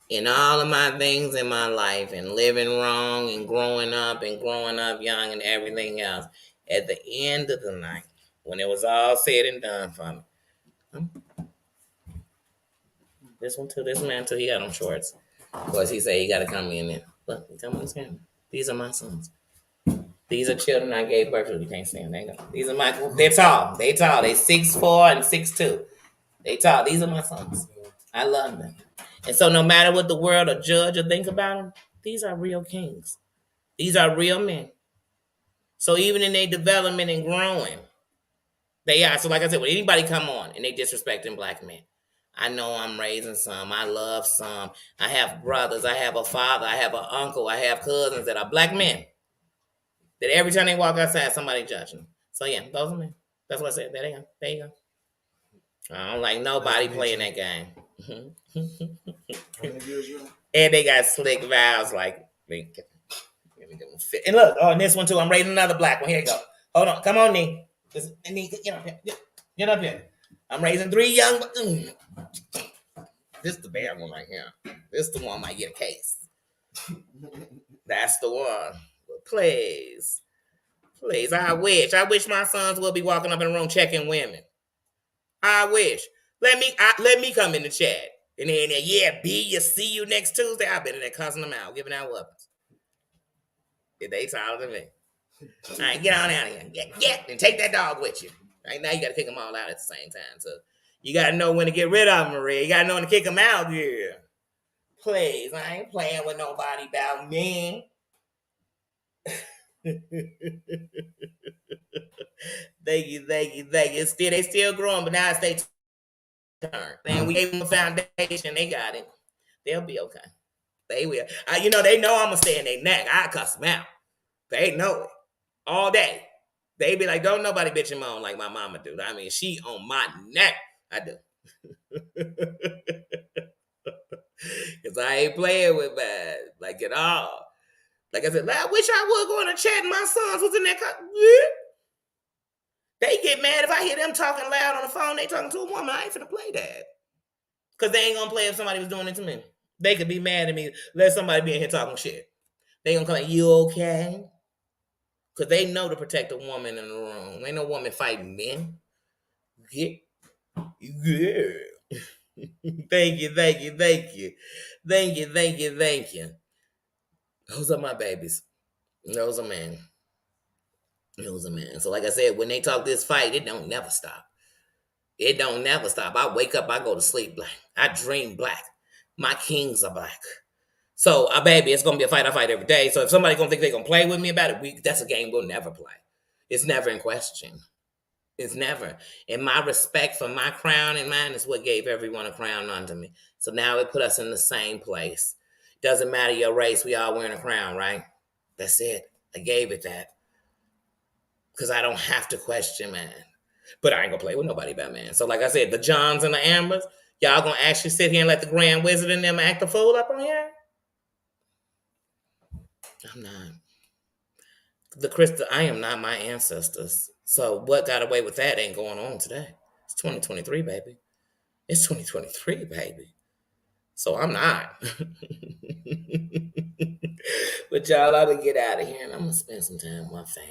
In all of my things in my life and living wrong and growing up young and everything else, at the end of the night, when it was all said and done for me, this one too, this man too, he got on shorts. Of course, he said he got to come in there. Look, he come on his camera. These are my sons. These are children I gave birth to. You can't see them. They go. These are my. They're tall. They tall. They 6'4" and 6'2". They tall. These are my sons. I love them. And so, no matter what the world or judge or think about them, these are real kings. These are real men. So even in their development and growing, they are. So, like I said, when anybody come on and they disrespecting black men, I know I'm raising some. I love some. I have brothers. I have a father. I have an uncle. I have cousins that are black men. That every time they walk outside, somebody judging them. So yeah, those are men. That's what I said. There you go. There you go. I don't like nobody playing that game. And they got slick valves like. And look, on this one too, I'm raising another black one. Here you go. Hold on, come on, Nee. Nee, get up here. Get up here. I'm raising three young. This is the bad one right here. This is the one might get a case. That's the one. But please, please, I wish my sons would be walking up in the room checking women. I wish. Let me come in the chat. And then, yeah, B, you see you next Tuesday. I've been in there cussing them out, giving out weapons. If they taller than me. All right, get on out of here. Get, and take that dog with you. Right now, you got to kick them all out at the same time. So you got to know when to get rid of them, Maria. You got to know when to kick them out, yeah. Please, I ain't playing with nobody about me. Thank you. They still growing, but now it's their turn. Man, we gave them a foundation. They got it. They'll be okay. They will. They know I'm gonna stay in their neck. I cuss them out. They know it all day. They be like, don't nobody bitch him on like my mama do. I mean, she on my neck. I do. Because I ain't playing with bad, like at all. Like I said, I wish I would go in the chat and my sons was in that. They get mad if I hear them talking loud on the phone. They talking to a woman. I ain't finna play that. Because they ain't gonna play if somebody was doing it to me. They could be mad at me. Let somebody be in here talking shit. They gonna come like, you okay? Because they know to protect a woman in the room. Ain't no woman fighting men. Get yeah. Thank you, thank you, thank you. Thank you, thank you, thank you. Those are my babies. Those are men. Those are men. So like I said, when they talk this fight, it don't never stop. It don't never stop. I wake up, I go to sleep black. I dream black. My kings are black. So, baby, it's gonna be a fight I fight every day. So if somebody gonna think they gonna play with me about it, that's a game we'll never play. It's never in question. It's never. And my respect for my crown and mine is what gave everyone a crown unto me. So now it put us in the same place. Doesn't matter your race, we all wearing a crown, right? That's it. I gave it that. Because I don't have to question man. But I ain't gonna play with nobody about man. So like I said, the Johns and the Ambers, y'all gonna actually sit here and let the Grand Wizard and them act a fool up on here? I'm not. I am not my ancestors. So what got away with that ain't going on today. It's 2023, baby. It's 2023, baby. So I'm not. But y'all, I'm gonna get out of here and I'm gonna spend some time with my fam.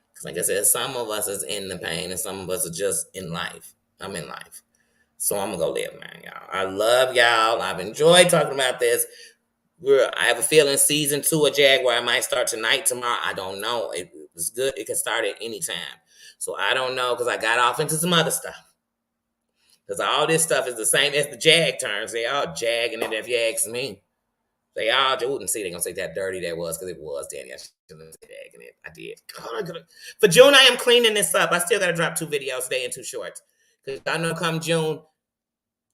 Because like I said, some of us is in the pain and some of us are just in life. I'm in life. So I'm gonna go live, man, y'all. I love y'all. I've enjoyed talking about this. I have a feeling season 2 of Jaguar might start tonight, tomorrow. I don't know. It was good. It can start at any time. So I don't know because I got off into some other stuff. Because all this stuff is the same as the Jag turns. They all jagging it if you ask me. They all wouldn't see. They're going to say that dirty that was because it was, Danny. I shouldn't say jagging it. I did. God, for June, I am cleaning this up. I still got to drop 2 videos today and 2 shorts. Because I know come June,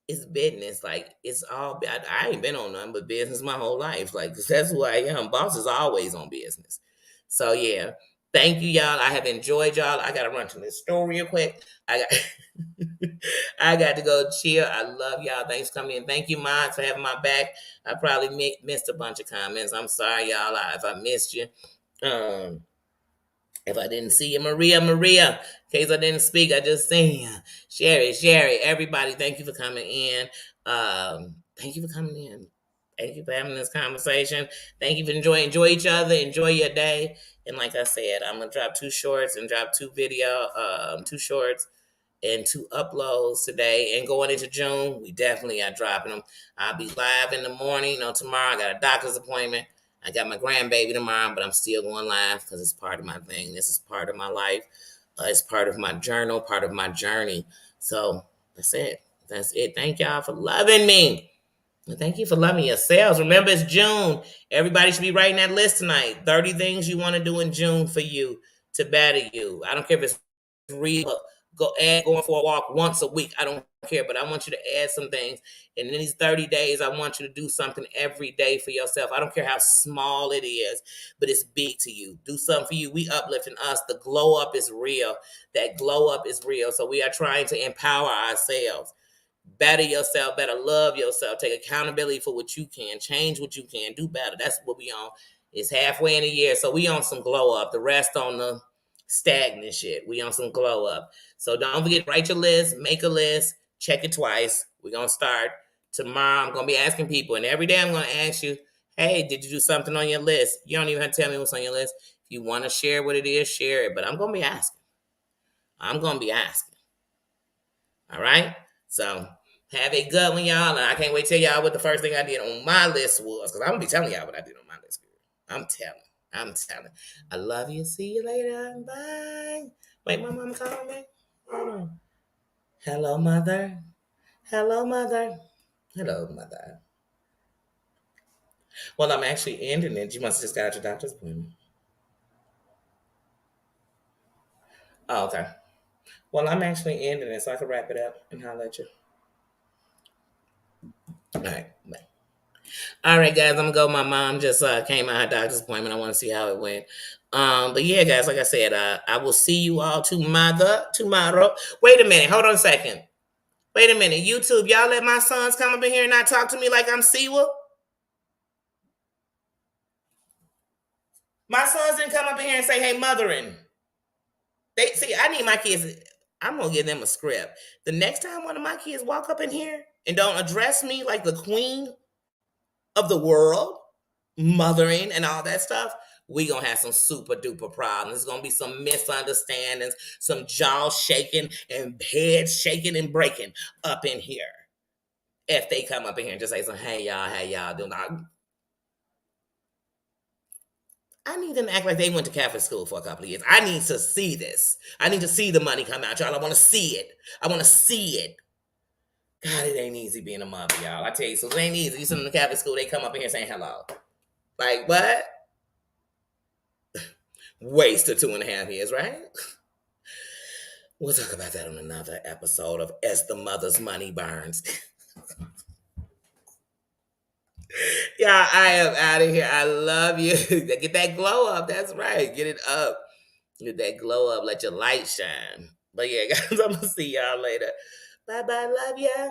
it's business. Like, it's all, I ain't been on nothing but business my whole life. Like, cause that's who I am. Boss is always on business. So, yeah. Thank you, y'all. I have enjoyed y'all. I got to run to this store real quick. I got to go chill. I love y'all. Thanks for coming in. Thank you, Mods, for having my back. I probably missed a bunch of comments. I'm sorry, y'all, if I missed you. If I didn't see you, Maria, in case I didn't speak, I just seen you. Sherry, everybody, thank you for coming in. Thank you for coming in. Thank you for having this conversation. Thank you for enjoy each other, enjoy your day. And like I said, I'm gonna drop 2 shorts and drop 2 2 shorts and 2 uploads today. And going into June, we definitely are dropping them. I'll be live in the morning. Tomorrow I got a doctor's appointment. I got my grandbaby tomorrow, but I'm still going live because it's part of my thing. This is part of my life. It's part of my journal, part of my journey. So that's it. That's it. Thank y'all for loving me. And thank you for loving yourselves. Remember, it's June. Everybody should be writing that list tonight. 30 things you want to do in June for you to better you. I don't care if it's real. Going for a walk once a week. I don't care, but I want you to add some things. And in these 30 days, I want you to do something every day for yourself. I don't care how small it is, but it's big to you. Do something for you. We uplifting us. The glow up is real. That glow up is real. So we are trying to empower ourselves. Better yourself, better love yourself, take accountability for what you can, change what you can, do better. That's what we on. It's halfway in the year, so we on some glow up. The rest on the stagnant shit. We on some glow up. So don't forget, write your list, make a list, check it twice. We're gonna start tomorrow. I'm gonna be asking people, and every day I'm gonna ask you, hey, did you do something on your list? You don't even have to tell me what's on your list. If you want to share what it is, share it. But I'm gonna be asking. All right? So have a good one, y'all. And I can't wait to tell y'all what the first thing I did on my list was. Because I'm going to be telling y'all what I did on my list. I'm telling. I love you. See you later. Bye. Wait, my mom calling me? Hold on. Hello, mother. Hello, mother. Hello, mother. Well, I'm actually ending it. You must have just got out your doctor's appointment. Oh, okay. Well, I'm actually ending it, so I can wrap it up and holler at you. All right. Bye. All right, guys, I'm gonna go. My mom just came out her doctor's appointment. I want to see how it went. But yeah, guys, like I said, I will see you all tomorrow. Wait a minute, hold on a second. Wait a minute, YouTube, y'all let my sons come up in here and not talk to me like I'm Siwa? My sons didn't come up in here and say, "Hey, mothering." They see, I need my kids. I'm gonna give them a script. The next time one of my kids walk up in here and don't address me like the queen of the world, mothering and all that stuff, we gonna have some super duper problems. There's gonna be some misunderstandings, some jaw shaking and head shaking and breaking up in here. If they come up in here and just say some, hey y'all, how y'all doing? I need them to act like they went to Catholic school for a couple of years. I need to see this. I need to see the money come out, y'all. I want to see it. I want to see it. God, it ain't easy being a mother, y'all. I tell you, so it ain't easy. You send them to Catholic school, they come up in here saying hello. Like, what? Waste of 2.5 years, right? We'll talk about that on another episode of As the Mother's Money Burns. Yeah, I am out of here. I love you. Get that glow up. That's right. Get it up. Get that glow up. Let your light shine. But yeah, guys, I'm going to see y'all later. Bye bye. Love ya.